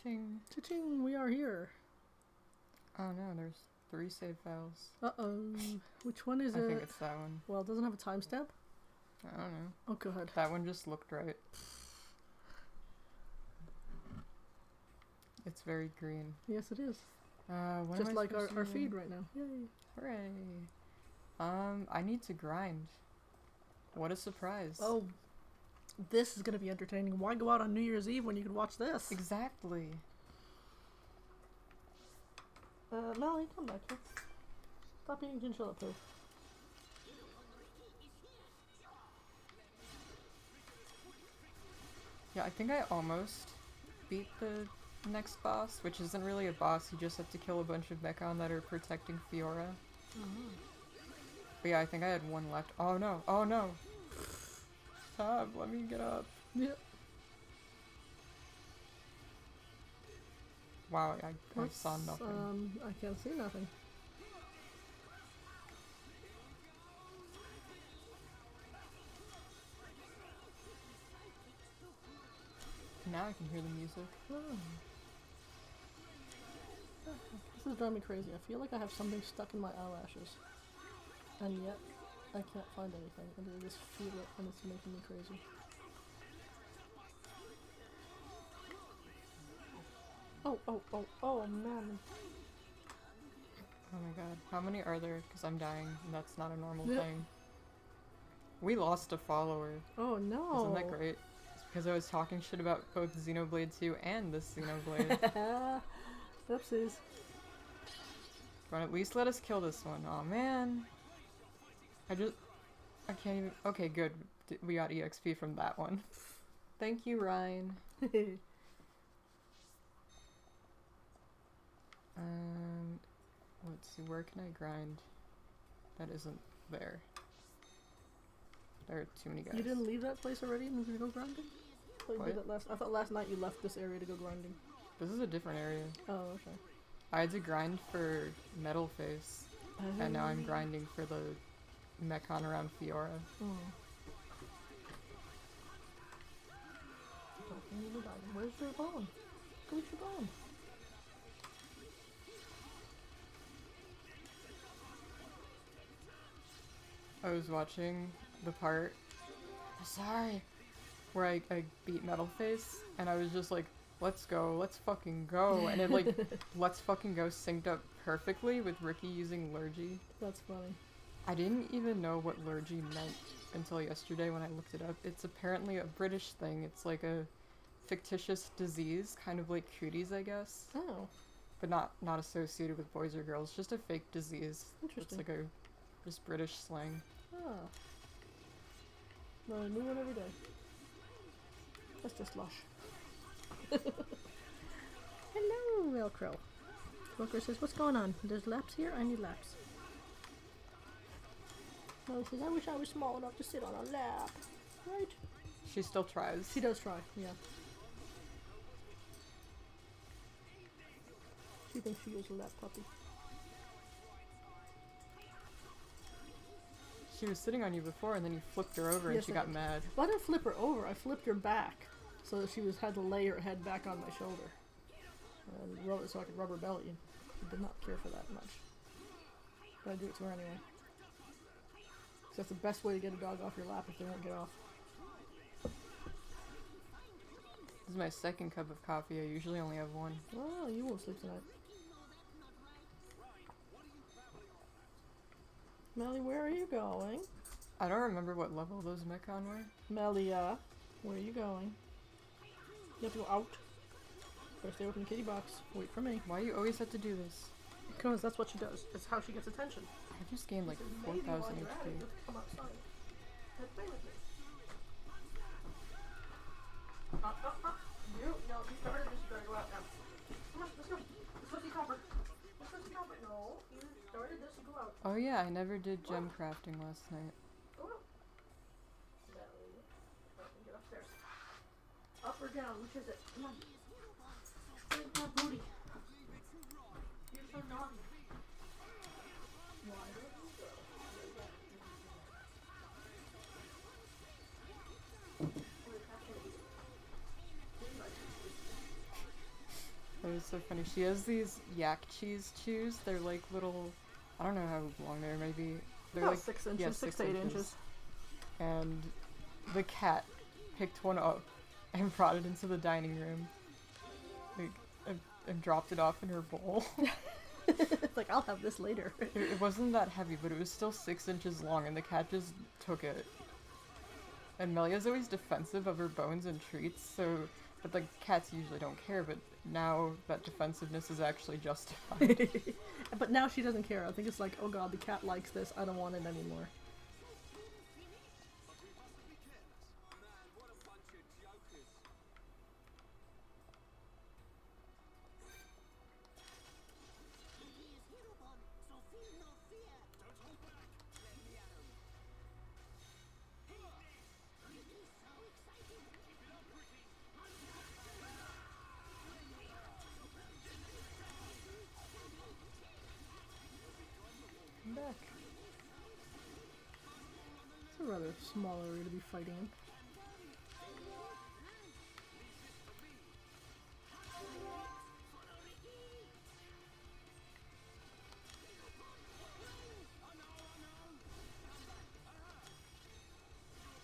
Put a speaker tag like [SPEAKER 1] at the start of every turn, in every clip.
[SPEAKER 1] Cha-ching.
[SPEAKER 2] Cha-ching, we are here.
[SPEAKER 1] Oh no, there's 3 save files.
[SPEAKER 2] Uh-oh. Which one is it?
[SPEAKER 1] I think it's that one.
[SPEAKER 2] Well, it doesn't have a timestamp?
[SPEAKER 1] I don't know.
[SPEAKER 2] Oh, God.
[SPEAKER 1] That one just looked right. It's very green.
[SPEAKER 2] Yes, it is.
[SPEAKER 1] What
[SPEAKER 2] Just
[SPEAKER 1] am I
[SPEAKER 2] like our
[SPEAKER 1] supposed to do?
[SPEAKER 2] feed right now. Yay.
[SPEAKER 1] Hooray. I need to grind. What a surprise.
[SPEAKER 2] Oh, this is going to be entertaining. Why go out on New Year's Eve when you can watch this?
[SPEAKER 1] Exactly.
[SPEAKER 2] Melanie, come back here. Stop eating chinchilla poo.
[SPEAKER 1] Yeah, I think I almost beat the next boss, which isn't really a boss. You just have to kill a bunch of Mechon that are protecting Fiora. But yeah, I think I had one left. Oh no! Oh no! Stop! Let me get up.
[SPEAKER 2] Yep.
[SPEAKER 1] Wow, I saw nothing.
[SPEAKER 2] I can't see nothing.
[SPEAKER 1] Now I can hear the music.
[SPEAKER 2] Oh. This is driving me crazy. I feel like I have something stuck in my eyelashes. And yet, I can't find anything. And I just feel it and it's making me crazy. Oh, man.
[SPEAKER 1] Oh my god. How many are there? Because I'm dying, and that's not a normal thing. We lost a follower.
[SPEAKER 2] Oh no.
[SPEAKER 1] Isn't that great? It's because I was talking shit about both Xenoblade 2 and this Xenoblade.
[SPEAKER 2] Oopsies.
[SPEAKER 1] But at least let us kill this one. Aw, man. I can't even. Okay, good. We got EXP from that one. Thank you, Ryan. Let's see, where can I grind? That isn't there. There are too many guys.
[SPEAKER 2] You didn't leave that place already and you go grinding? I thought last night you left this area to go grinding.
[SPEAKER 1] This is a different area.
[SPEAKER 2] Oh, okay.
[SPEAKER 1] I had to grind for Metal Face, and now I'm grinding for the Mechon around Fiora.
[SPEAKER 2] Oh. Where's your bone? Go eat your bone.
[SPEAKER 1] I was watching the part, sorry, where I beat Metal Face, and I was just like, let's go, let's fucking go, and it like, let's fucking go synced up perfectly with Ricky using Lurgy.
[SPEAKER 2] That's funny.
[SPEAKER 1] I didn't even know what Lurgy meant until yesterday when I looked it up. It's apparently a British thing. It's like a fictitious disease, kind of like cooties, I guess.
[SPEAKER 2] Oh.
[SPEAKER 1] But not associated with boys or girls, just a fake disease.
[SPEAKER 2] Interesting.
[SPEAKER 1] It's like just British slang.
[SPEAKER 2] Ah. Well, a new one every day. That's just lush. Hello, Velcro. Booker says, what's going on? There's laps here? I need laps. Molly says, I wish I was small enough to sit on a lap. Right?
[SPEAKER 1] She still tries.
[SPEAKER 2] She does try, yeah. She thinks she is a lap puppy.
[SPEAKER 1] She was sitting on you before, and then you flipped her over, and she got mad.
[SPEAKER 2] Well, I didn't flip her over. I flipped her back, so that she had to lay her head back on my shoulder, and so I could rub her belly. And she did not care for that much, but I do it to her anyway. So that's the best way to get a dog off your lap if they won't get off.
[SPEAKER 1] This is my second cup of coffee. I usually only have one.
[SPEAKER 2] Oh, you won't sleep tonight. Melly, where are you going?
[SPEAKER 1] I don't remember what level those Mechon were.
[SPEAKER 2] Melia, where are you going? You have to go out. Better stay open the kitty box. Wait for me.
[SPEAKER 1] Why you always have to do this?
[SPEAKER 2] Because that's what she does. It's how she gets attention.
[SPEAKER 1] I just gained like 4,000 HP.
[SPEAKER 2] Come outside. Let's play with me. You started this, you better go out now. Come on, let's go. Let's go see Copper. Let's go see Copper. No, you started this, you go out.
[SPEAKER 1] Oh yeah, I never did gem crafting last night.
[SPEAKER 2] Go out. Get upstairs. Up or down, which is it? Come on. Where's my booty? You're so naughty. Why don't you go?
[SPEAKER 1] so funny. She has these yak cheese chews. They're like little, I don't know how long they're, maybe. They're
[SPEAKER 2] About
[SPEAKER 1] like
[SPEAKER 2] 6 inches,
[SPEAKER 1] yeah,
[SPEAKER 2] 6 to 8 inches.
[SPEAKER 1] And the cat picked one up and brought it into the dining room. Like, and dropped it off in her bowl.
[SPEAKER 2] It's like, I'll have this later.
[SPEAKER 1] It wasn't that heavy, but it was still 6 inches long, and the cat just took it. And Melia's always defensive of her bones and treats, so... But the cats usually don't care, but now that defensiveness is actually justified.
[SPEAKER 2] But now she doesn't care. I think it's like, oh god, the cat likes this, I don't want it anymore. Come back. It's a rather small area to be fighting in.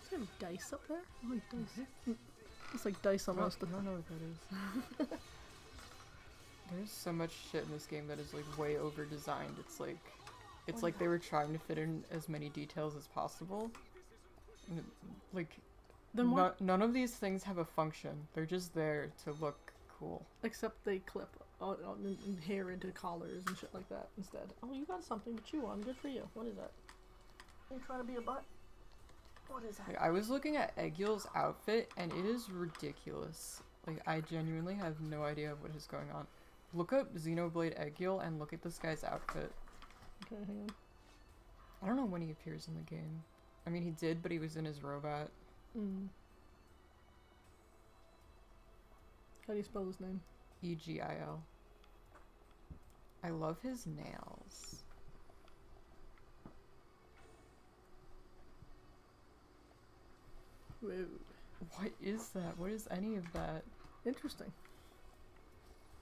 [SPEAKER 2] Is there dice up there? Oh, dice. It's like dice almost.
[SPEAKER 1] I don't know what that is. There's so much shit in this game that is like way over designed. It's like they were trying to fit in as many details as possible. And like
[SPEAKER 2] Then
[SPEAKER 1] none of these things have a function. They're just there to look cool.
[SPEAKER 2] Except they clip and hair into collars and shit like that instead. Oh, you got something to chew on. Good for you. What is that? Are you trying to be a butt? What is that?
[SPEAKER 1] Like, I was looking at Eggyul's outfit and it is ridiculous. Like, I genuinely have no idea what is going on. Look up Xenoblade Eggyul and look at this guy's outfit.
[SPEAKER 2] Okay, hang on.
[SPEAKER 1] I don't know when he appears in the game. I mean, he did, but he was in his robot.
[SPEAKER 2] How do you spell his name?
[SPEAKER 1] Egil. I love his nails.
[SPEAKER 2] Whoa.
[SPEAKER 1] What is that? What is any of that?
[SPEAKER 2] Interesting.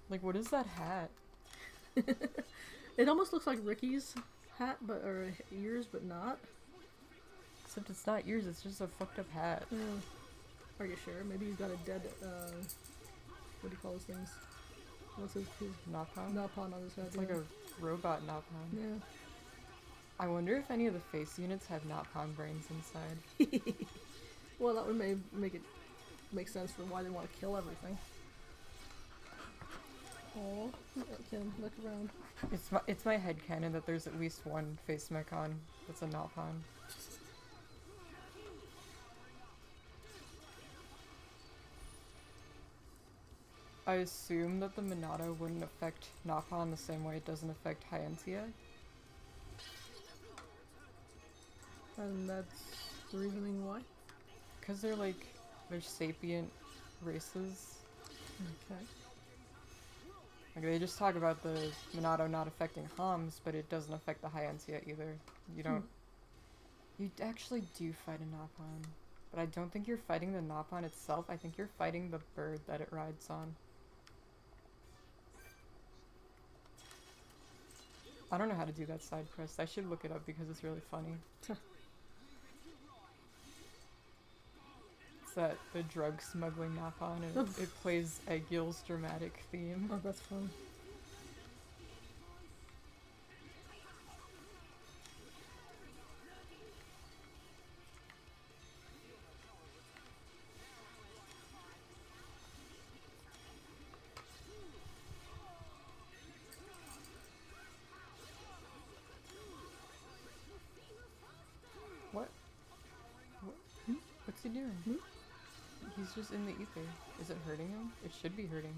[SPEAKER 1] Like, what is that hat?
[SPEAKER 2] It almost looks like Ricky's hat, but or ears, but not.
[SPEAKER 1] Except it's not yours, it's just a fucked up hat.
[SPEAKER 2] Are you sure? Maybe he's got a dead, what do you call those things? What's his
[SPEAKER 1] Napalm?
[SPEAKER 2] Napalm on his head.
[SPEAKER 1] It's like a robot Napalm.
[SPEAKER 2] Yeah.
[SPEAKER 1] I wonder if any of the face units have Napalm brains inside.
[SPEAKER 2] Well, that would make sense for why they want to kill everything. Oh, Kim, look around.
[SPEAKER 1] It's my headcanon that there's at least one face mechon that's a Napalm. I assume that the Minato wouldn't affect Napalm the same way it doesn't affect Hyentia.
[SPEAKER 2] And that's the reasoning why?
[SPEAKER 1] Because they're sapient races.
[SPEAKER 2] Okay.
[SPEAKER 1] Like, they just talk about the Minato not affecting Hams, but it doesn't affect the Hyentia either. You don't... You actually do fight a Napalm. But I don't think you're fighting the Napalm itself, I think you're fighting the bird that it rides on. I don't know how to do that side quest. I should look it up because it's really funny. It's that the drug smuggling Napalm and it plays Eggyul's dramatic theme.
[SPEAKER 2] Oh, that's fun.
[SPEAKER 1] What's he doing? He's just in the ether. Is it hurting him? It should be hurting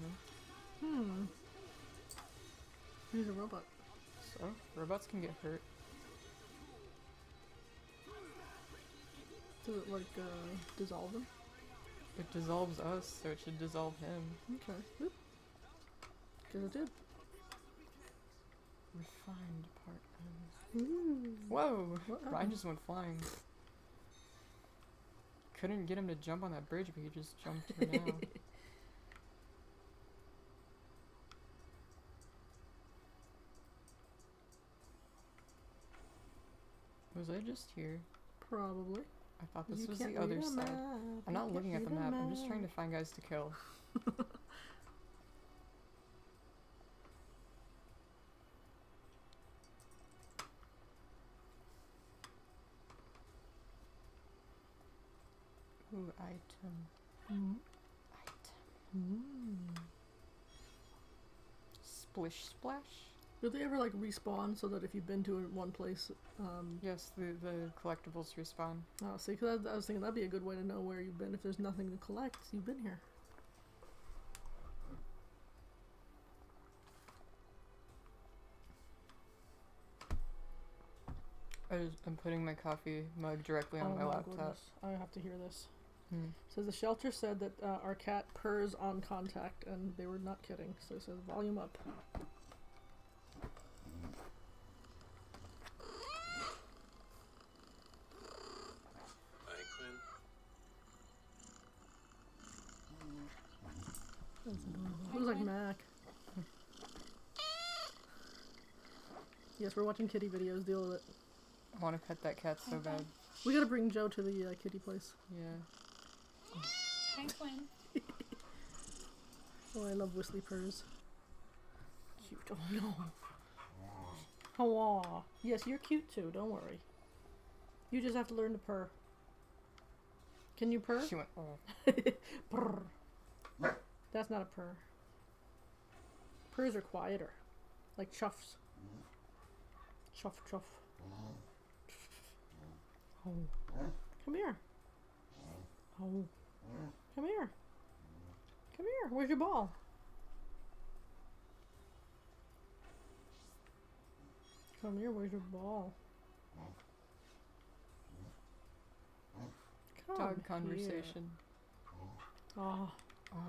[SPEAKER 1] him.
[SPEAKER 2] He's a robot.
[SPEAKER 1] So, robots can get hurt.
[SPEAKER 2] Does it, like, dissolve him?
[SPEAKER 1] It dissolves us, so it should dissolve him.
[SPEAKER 2] Okay. Oop. Because it did.
[SPEAKER 1] Refined part. Whoa! Ryan just went flying. Couldn't get him to jump on that bridge, but he just jumped for now. Was I just here?
[SPEAKER 2] Probably.
[SPEAKER 1] I thought this
[SPEAKER 2] You
[SPEAKER 1] was
[SPEAKER 2] can't
[SPEAKER 1] the
[SPEAKER 2] read
[SPEAKER 1] other
[SPEAKER 2] a
[SPEAKER 1] side.
[SPEAKER 2] map,
[SPEAKER 1] I'm
[SPEAKER 2] you
[SPEAKER 1] not
[SPEAKER 2] can't
[SPEAKER 1] looking at the
[SPEAKER 2] read a
[SPEAKER 1] map. I'm just trying to find guys to kill. Ooh, item.
[SPEAKER 2] Mm.
[SPEAKER 1] Item. Splish splash?
[SPEAKER 2] Do they ever like respawn so that if you've been to one place,
[SPEAKER 1] Yes, the collectibles respawn.
[SPEAKER 2] oh, see, because I was thinking that'd be a good way to know where you've been. If there's nothing to collect, you've been here.
[SPEAKER 1] I'm putting my coffee mug directly on my laptop.
[SPEAKER 2] Goodness. I have to hear this.
[SPEAKER 1] Hmm.
[SPEAKER 2] So the shelter said that our cat purrs on contact, and they were not kidding. So it says volume up. Looks like Mac. Yes, we're watching kitty videos. Deal with it.
[SPEAKER 1] I want to pet that cat so bad.
[SPEAKER 2] We gotta bring Joe to the kitty place.
[SPEAKER 1] Yeah.
[SPEAKER 3] Hi, Quinn.
[SPEAKER 2] Oh, I love whistly purrs. Cute. Oh no. Oh, aw. Yes, you're cute too. Don't worry. You just have to learn to purr. Can you purr?
[SPEAKER 1] She went, oh.
[SPEAKER 2] Purr. That's not a purr. Purrs are quieter. Like chuffs. Chuff, chuff. Oh. Come here. Oh. Come here. Come here. Where's your ball? Come here. Where's your ball? Come
[SPEAKER 1] Dog
[SPEAKER 2] here.
[SPEAKER 1] conversation.
[SPEAKER 2] Oh.
[SPEAKER 1] Oh.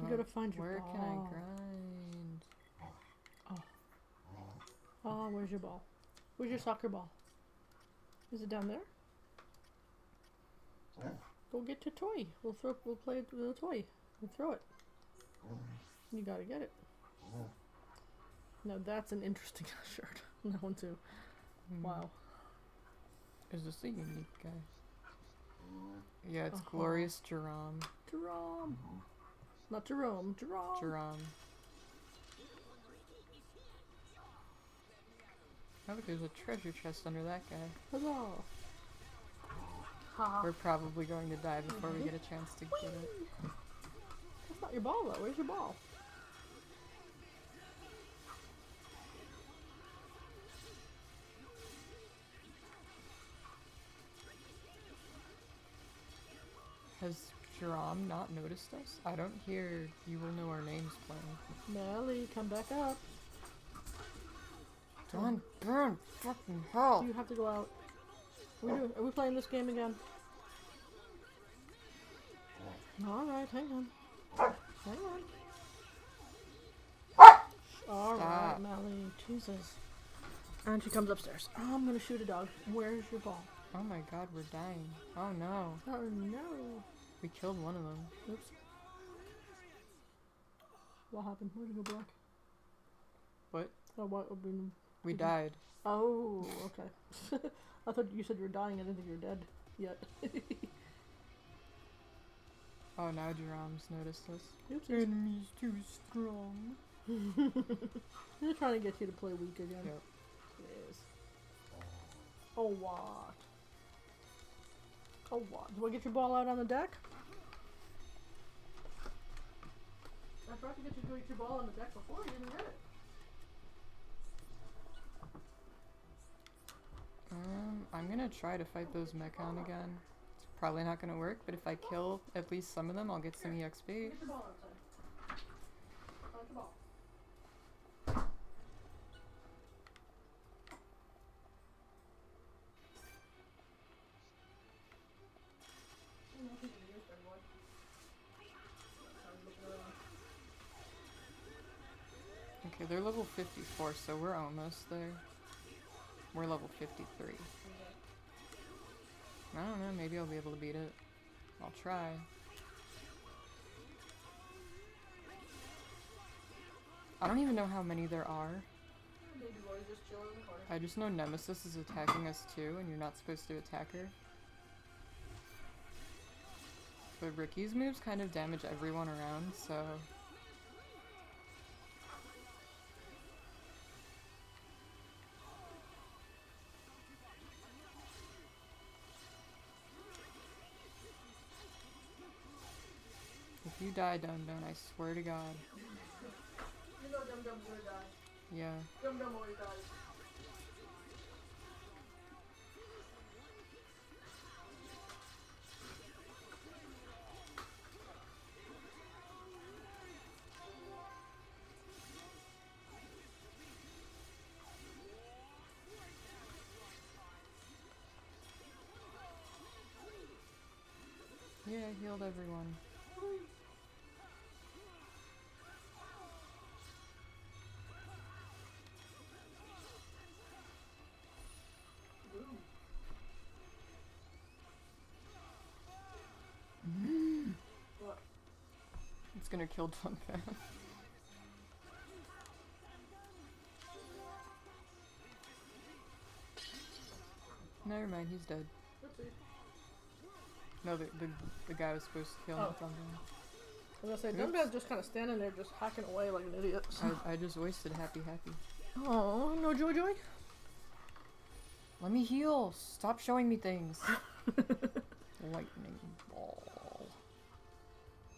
[SPEAKER 2] You gotta find your
[SPEAKER 1] Where
[SPEAKER 2] ball.
[SPEAKER 1] can I grind?
[SPEAKER 2] Oh, where's your ball? Where's your soccer ball? Is it down there? Go get your toy. We'll play with the toy. We'll throw it. You gotta get it. Now that's an interesting shirt. That one too. Wow.
[SPEAKER 1] Is this a unique guy? Yeah, it's Glorious Jerome.
[SPEAKER 2] Jerome. Not Jerome. Jerome.
[SPEAKER 1] Jerome. Oh, look, there's a treasure chest under that guy.
[SPEAKER 2] Huzzah. Ha.
[SPEAKER 1] We're probably going to die before we get a chance to get it.
[SPEAKER 2] That's not your ball though. Where's your ball?
[SPEAKER 1] Has Jerome not noticed us? I don't hear You Will Know Our Names playing.
[SPEAKER 2] Melly, come back up.
[SPEAKER 1] Don't burn fucking hell!
[SPEAKER 2] You have to go out. Are we playing this game again? Alright, hang on. Hang on. Alright, Melly. Jesus. And she comes upstairs. Oh, I'm gonna shoot a dog. Where's your ball?
[SPEAKER 1] Oh my god, we're dying. Oh no.
[SPEAKER 2] Oh no.
[SPEAKER 1] We killed one of them.
[SPEAKER 2] Oops. What happened? Where'd you go black?
[SPEAKER 1] What?
[SPEAKER 2] Oh, what?
[SPEAKER 1] We died.
[SPEAKER 2] Oh, okay. I thought you said you were dying. I didn't think you were dead yet.
[SPEAKER 1] Oh, now Jerome's noticed us.
[SPEAKER 2] Oopsies.
[SPEAKER 1] Enemy's too strong.
[SPEAKER 2] They're trying to get you to play weak again.
[SPEAKER 1] Yep.
[SPEAKER 2] Yes. Oh, what? Oh, what? Do I get your ball out on the deck? I tried to get you to get your ball on the deck before. You didn't get it.
[SPEAKER 1] I'm gonna try to fight those Mechon again. It's probably not gonna work, but if I kill at least some of them, I'll get some EXP.
[SPEAKER 2] Get your ball outside. Out your ball.
[SPEAKER 1] Okay, they're level 54, so we're almost there. We're level 53. I don't know, maybe I'll be able to beat it. I'll try. I don't even know how many there are.
[SPEAKER 2] Baby boy's just chilling in the corner.
[SPEAKER 1] I just know Nemesis is attacking us too, and you're not supposed to attack her. But Ricky's moves kind of damage everyone around, so... If you die, Dum Dum, I swear to God.
[SPEAKER 2] You know Dum Dum's gonna die.
[SPEAKER 1] Yeah.
[SPEAKER 2] Dum Dum always dies.
[SPEAKER 1] Yeah, I healed everyone.
[SPEAKER 2] What?
[SPEAKER 1] It's gonna kill Dunpan. Never mind, he's dead.
[SPEAKER 2] Oopsie.
[SPEAKER 1] No, the guy was supposed to kill him.
[SPEAKER 2] Oh.
[SPEAKER 1] Dunpan.
[SPEAKER 2] I was gonna say,
[SPEAKER 1] Oops.
[SPEAKER 2] Dumban's just kind of standing there, just hacking away like an idiot.
[SPEAKER 1] I just wasted Happy.
[SPEAKER 2] Oh, no joy.
[SPEAKER 1] Let me heal! Stop showing me things! Lightning ball.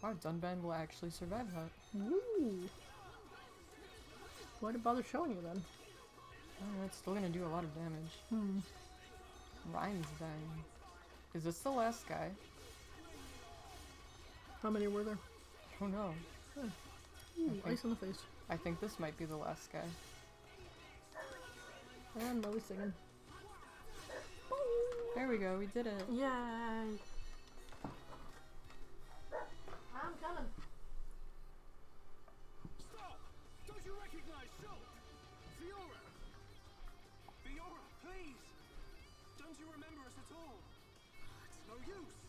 [SPEAKER 1] Wow, Dunban will actually survive that.
[SPEAKER 2] Ooh. Why'd it bother showing you then?
[SPEAKER 1] I don't know, it's still gonna do a lot of damage.
[SPEAKER 2] Hmm.
[SPEAKER 1] Ryan's dying. Is this the last guy?
[SPEAKER 2] How many were there?
[SPEAKER 1] I don't know.
[SPEAKER 2] Ooh,
[SPEAKER 1] think-
[SPEAKER 2] ice on the face.
[SPEAKER 1] I think this might be the last guy.
[SPEAKER 2] And Molly singing.
[SPEAKER 1] There we go, we did it.
[SPEAKER 2] Yay! I'm coming.
[SPEAKER 3] Stop! Don't you recognize Shulk? Fiora! Fiora, please! Don't you remember us at all? It's no use!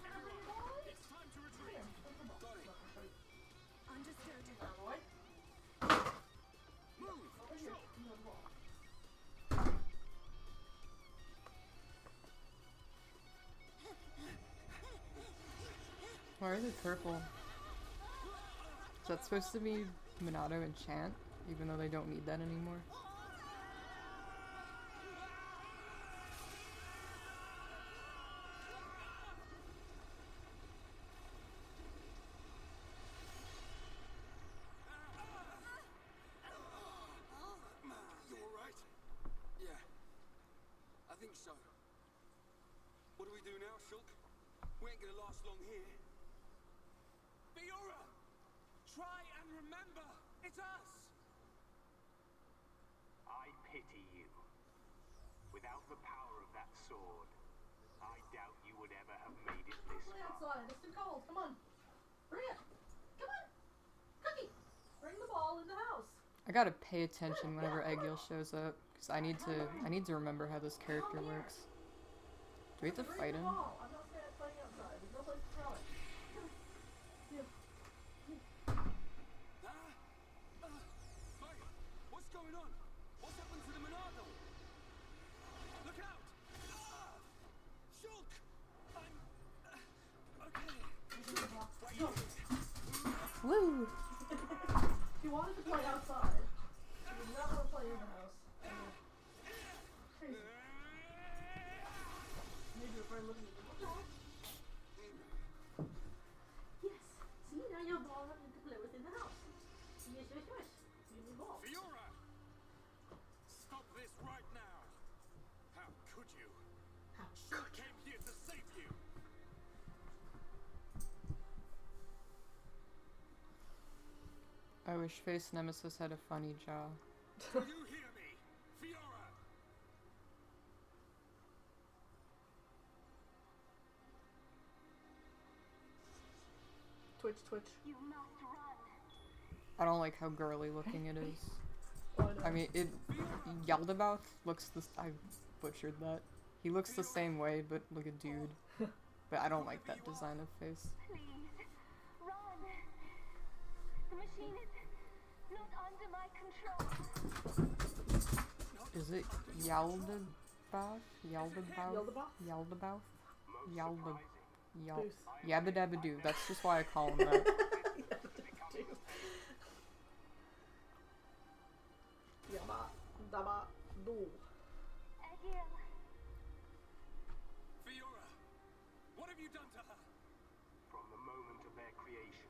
[SPEAKER 3] Everyone, it's time to retreat! Got it.
[SPEAKER 4] Understood.
[SPEAKER 3] Move! Shulk!
[SPEAKER 1] Why are they purple? Is that supposed to be Minato and Chant? Even though they don't need that anymore?
[SPEAKER 3] You alright? Yeah. I think so. What do we do now, Shulk? We ain't gonna last long here. Fiora! Try and remember! It's us!
[SPEAKER 5] I pity you. Without the power of that sword, I doubt you would ever have made it this
[SPEAKER 2] Play
[SPEAKER 5] far.
[SPEAKER 2] outside. It's too cold. Come on. Bring it. Come on. Cookie. Bring the ball in the house.
[SPEAKER 1] I gotta pay attention whenever Eggiel shows up, because I need to remember how this character works. Do we have to
[SPEAKER 2] Bring
[SPEAKER 1] fight
[SPEAKER 2] the
[SPEAKER 1] him?
[SPEAKER 2] ball. I'm not playing outside. There's no place to throw it. Here.
[SPEAKER 3] Mike, what's going on? What's happened to the Monado? Look out! Shulk! I'm... okay.
[SPEAKER 2] Woo! She wanted to play outside. She did not want to play in the house. Crazy. Maybe your friend looking at you. What the heck?
[SPEAKER 6] Yes. See, now your ball you can play with in the house. Yes. Give me ball.
[SPEAKER 3] Fiora! Stop this right now! How could you?
[SPEAKER 6] How
[SPEAKER 3] Shulk came here to save you!
[SPEAKER 1] I wish Face Nemesis had a funny jaw.
[SPEAKER 3] Do you hear me? Fiora!
[SPEAKER 2] Twitch.
[SPEAKER 4] You must run.
[SPEAKER 1] I don't like how girly looking it is.
[SPEAKER 2] Oh,
[SPEAKER 1] I mean, Yaldabaoth looks I butchered that. He looks the same way, but look a dude. But I don't like that design of face.
[SPEAKER 4] Please. Run. The machine is Not under my control.
[SPEAKER 1] Is it Yaldabaoth? Yaldabaoth?
[SPEAKER 2] Yaldabaoth?
[SPEAKER 1] Yaldabaoth?
[SPEAKER 5] Most
[SPEAKER 1] Yalda...
[SPEAKER 5] surprising,
[SPEAKER 1] Yal...
[SPEAKER 2] Booth.
[SPEAKER 1] Yabba dabba doo. That's just why I call him that.
[SPEAKER 2] Yaba, daba, do.
[SPEAKER 4] Egil.
[SPEAKER 3] Fiora, what have you done to her?
[SPEAKER 5] from the moment of their creation,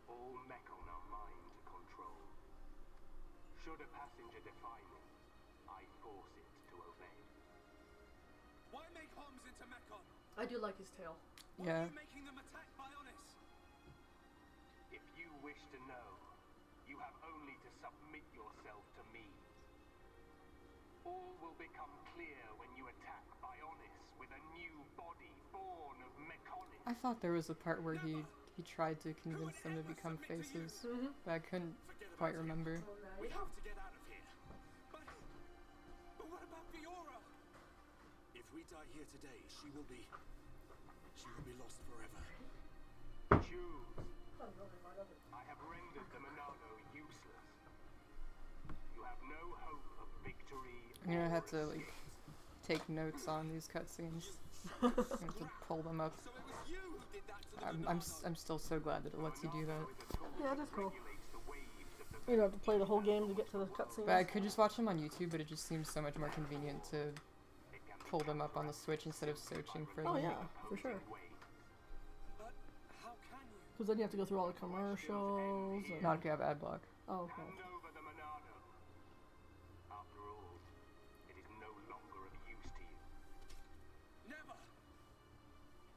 [SPEAKER 5] all Mechon are mine to control. Should a passenger defy me, I force it to obey.
[SPEAKER 3] Why make Homs into Mechon?
[SPEAKER 2] I do like his tail.
[SPEAKER 3] Why
[SPEAKER 1] Yeah.
[SPEAKER 3] are you making them attack Bionis?
[SPEAKER 5] If you wish to know, you have only to submit yourself to me. All will become clear when you attack Bionis with a new body born of Mechonis.
[SPEAKER 1] I thought there was a part where he tried to convince them to become faces, but I couldn't quite remember.
[SPEAKER 3] We have to get out of here. But what about Fiora? If we die here today, she will be lost forever.
[SPEAKER 5] Choose. I have rendered the Monado useless. You have no hope of victory.
[SPEAKER 1] I'm gonna
[SPEAKER 5] or
[SPEAKER 1] have to
[SPEAKER 5] escape.
[SPEAKER 1] like take notes on these cutscenes. I have to pull them up.
[SPEAKER 3] So it was you who did that to the
[SPEAKER 1] I'm still so glad that it lets you do that.
[SPEAKER 2] Yeah, that's cool.
[SPEAKER 5] Regulates the waves of the
[SPEAKER 2] You don't have to play the whole game to get to the cutscenes.
[SPEAKER 1] But I could just watch them on YouTube, but it just seems so much more convenient to pull them up on the Switch instead of searching for them.
[SPEAKER 2] Oh yeah, for sure.
[SPEAKER 3] But how can you?
[SPEAKER 2] Because then you have to go through all the commercials. And...
[SPEAKER 1] Not if you have ad block.
[SPEAKER 2] Oh, okay.
[SPEAKER 5] Hand over the Monado. After all, it is no longer of use to you.
[SPEAKER 3] Never!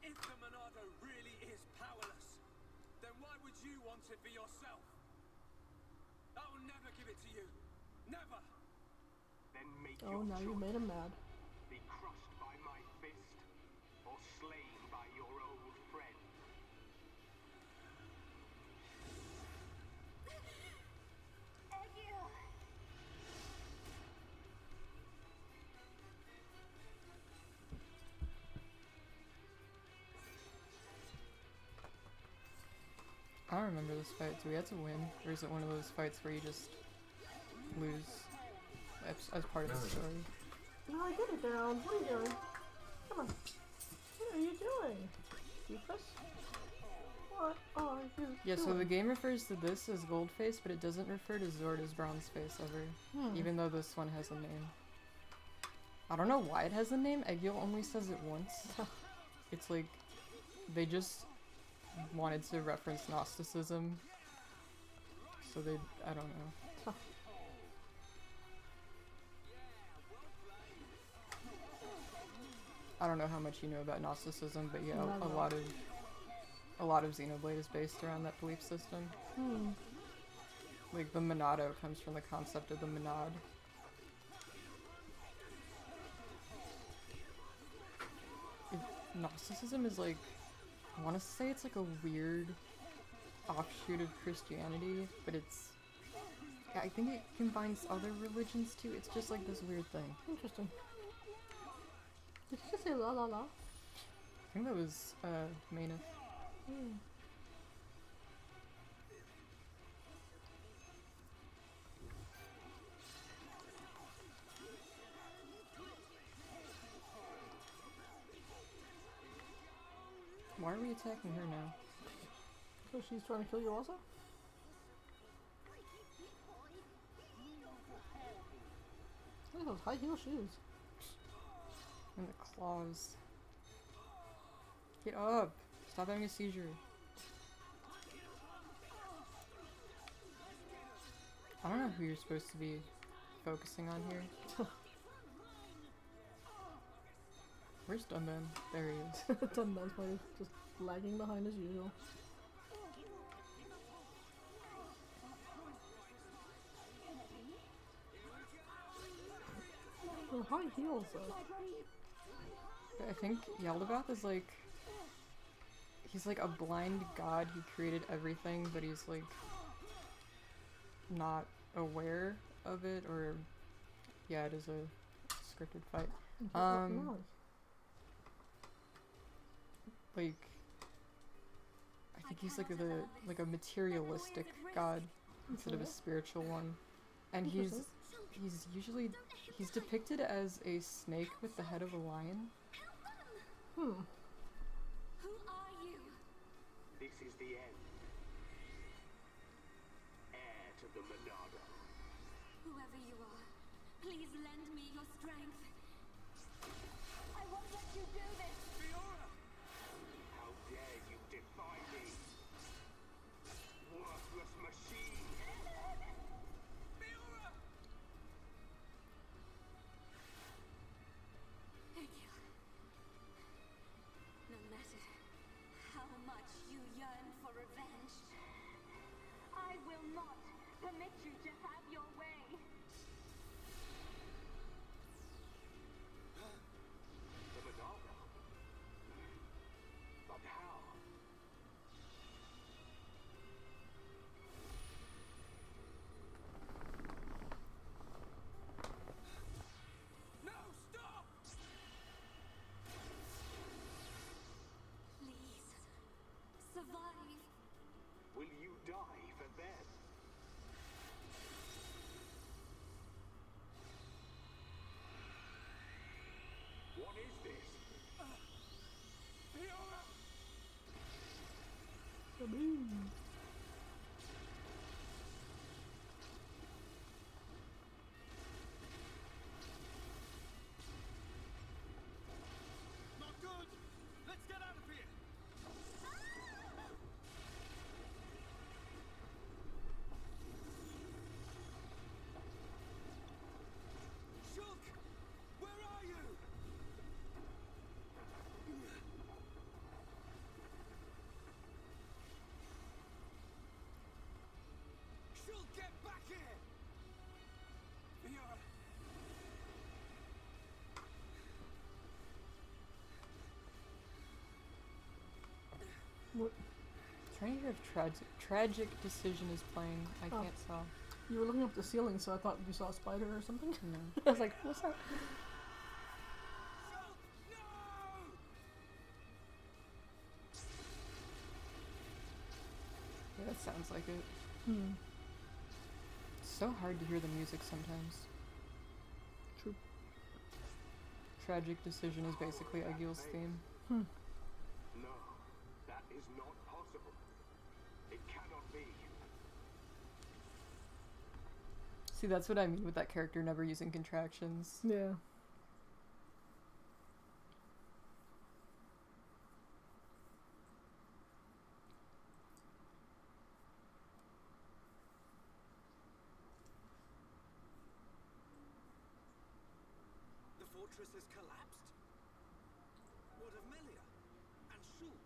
[SPEAKER 3] If the Monado really is powerless, then why would you want it for yourself? I will never give it to you. Never!
[SPEAKER 5] Then make
[SPEAKER 2] Oh,
[SPEAKER 5] your
[SPEAKER 2] now you
[SPEAKER 5] choice.
[SPEAKER 2] made him mad.
[SPEAKER 5] Be crushed by my fist, or slain by your old friend.
[SPEAKER 4] Egil.
[SPEAKER 1] I don't remember this fight. Do we have to win? Or is it one of those fights where you just lose as part of the story?
[SPEAKER 2] No, get it down. What are you doing? Come on. What are you doing? Doofus? What are you
[SPEAKER 1] Yeah, so
[SPEAKER 2] doing?
[SPEAKER 1] the game refers to this as Goldface, but it doesn't refer to Zord as Bronzeface ever. Even though this one has a name. I don't know why it has a name. Egil only says it once. It's like they just wanted to reference Gnosticism. So they, I don't know. I don't know how much you know about Gnosticism, but yeah,
[SPEAKER 2] Not
[SPEAKER 1] a
[SPEAKER 2] at all.
[SPEAKER 1] lot of Xenoblade is based around that belief system. Like the Monado comes from the concept of the monad. Gnosticism is like, I want to say it's like a weird offshoot of Christianity, but it's, I think it combines other religions too. It's just like this weird thing.
[SPEAKER 2] Interesting. Did you just say la la la?
[SPEAKER 1] I think that was Mayneth. Why are we attacking her now?
[SPEAKER 2] So she's trying to kill you also? Look at those high heel shoes.
[SPEAKER 1] And the claws. Get up! Stop having a seizure. I don't know who you're supposed to be focusing on here. Where's Dunban? There he is.
[SPEAKER 2] Dunban's probably just lagging behind as usual. They're high heels though.
[SPEAKER 1] But I think Yaldabaoth is like, he's like a blind god. He created everything, but he's like not aware of it, or yeah, it is a scripted fight. Like, I think he's like a materialistic god. instead of a
[SPEAKER 2] Okay.
[SPEAKER 1] spiritual one. And
[SPEAKER 2] Interesting.
[SPEAKER 1] he's depicted as a snake with the head of a lion.
[SPEAKER 2] Hmm.
[SPEAKER 4] Who are you?
[SPEAKER 5] This is the end. Heir to the Monado.
[SPEAKER 4] Whoever you are, please lend me your strength. I won't let you do this.
[SPEAKER 3] Fiora!
[SPEAKER 5] How dare you defy me? Worthless machine!
[SPEAKER 3] Fiora!
[SPEAKER 4] Egil. No matter how much you yearn for revenge, I will not permit you to have your way.
[SPEAKER 5] The Monado? But how?
[SPEAKER 3] No, stop!
[SPEAKER 4] Please, survive.
[SPEAKER 5] Will you die for them? What is this?
[SPEAKER 3] Fiora!
[SPEAKER 2] Kaboom.
[SPEAKER 3] Not good! Let's get out of here! Shulk! Where are you? Shulk, get back here! Fiora!
[SPEAKER 2] What?
[SPEAKER 1] Trying to hear if tragic decision is playing. I
[SPEAKER 2] Oh.
[SPEAKER 1] can't tell.
[SPEAKER 2] You were looking up the ceiling, so I thought you saw a spider or something.
[SPEAKER 1] No.
[SPEAKER 2] I was like, what's that?
[SPEAKER 3] Shulk! No!
[SPEAKER 1] Yeah, that sounds like it.
[SPEAKER 2] Hmm.
[SPEAKER 1] It's so hard to hear the music sometimes.
[SPEAKER 2] True.
[SPEAKER 1] Tragic decision is basically Egil's theme.
[SPEAKER 2] Hmm.
[SPEAKER 5] No, that is not possible. It cannot be.
[SPEAKER 1] See, that's what I mean with that character never using contractions.
[SPEAKER 2] Yeah.
[SPEAKER 3] The fortress has collapsed? What of Melia? And Shulk?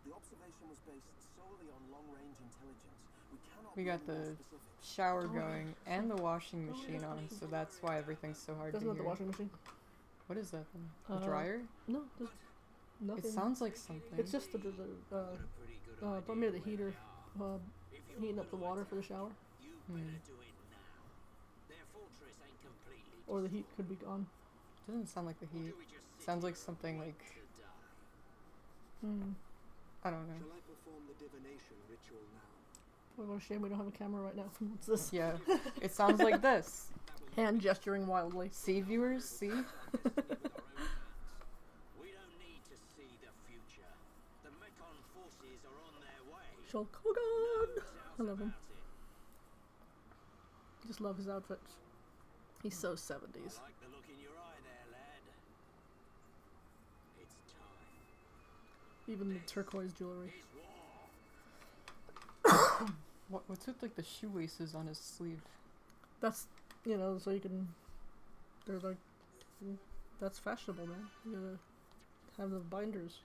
[SPEAKER 7] The observation was based solely on long-range intelligence. We cannot
[SPEAKER 1] We
[SPEAKER 7] be
[SPEAKER 1] got
[SPEAKER 7] any more
[SPEAKER 1] the
[SPEAKER 7] specific.
[SPEAKER 1] shower
[SPEAKER 2] Oh, yeah.
[SPEAKER 1] going and the washing machine on, so that's why everything's so hard
[SPEAKER 2] Doesn't
[SPEAKER 1] to
[SPEAKER 2] have the
[SPEAKER 1] hear.
[SPEAKER 2] washing machine.
[SPEAKER 1] What is that then? A
[SPEAKER 2] Uh,
[SPEAKER 1] dryer?
[SPEAKER 2] No, just nothing.
[SPEAKER 1] It sounds like something.
[SPEAKER 2] It's just probably near the heater, heating up the water for the shower,
[SPEAKER 1] Hmm.
[SPEAKER 2] or the heat could be gone.
[SPEAKER 1] Doesn't sound like the heat. Sounds like something like,
[SPEAKER 2] Hmm.
[SPEAKER 1] I don't know.
[SPEAKER 7] Shall I perform the divination ritual now?
[SPEAKER 2] Boy, what a shame we don't have a camera right now. What's this?
[SPEAKER 1] Yeah, it sounds like this.
[SPEAKER 2] Hand gesturing wildly.
[SPEAKER 1] See, viewers, see?
[SPEAKER 8] We don't need to see the future. The Mekon forces are on their way.
[SPEAKER 2] Shulk Hogan!
[SPEAKER 8] Doubt
[SPEAKER 2] I love him.
[SPEAKER 8] about it.
[SPEAKER 2] Just love his outfit. He's so
[SPEAKER 8] I
[SPEAKER 2] 70s.
[SPEAKER 8] like the look in your eye there, lad. It's time.
[SPEAKER 2] Even the turquoise jewelry.
[SPEAKER 8] It's war.
[SPEAKER 1] What's with like the shoelaces on his sleeve?
[SPEAKER 2] That's, so you can. They're like. That's fashionable, man. You gotta have the binders.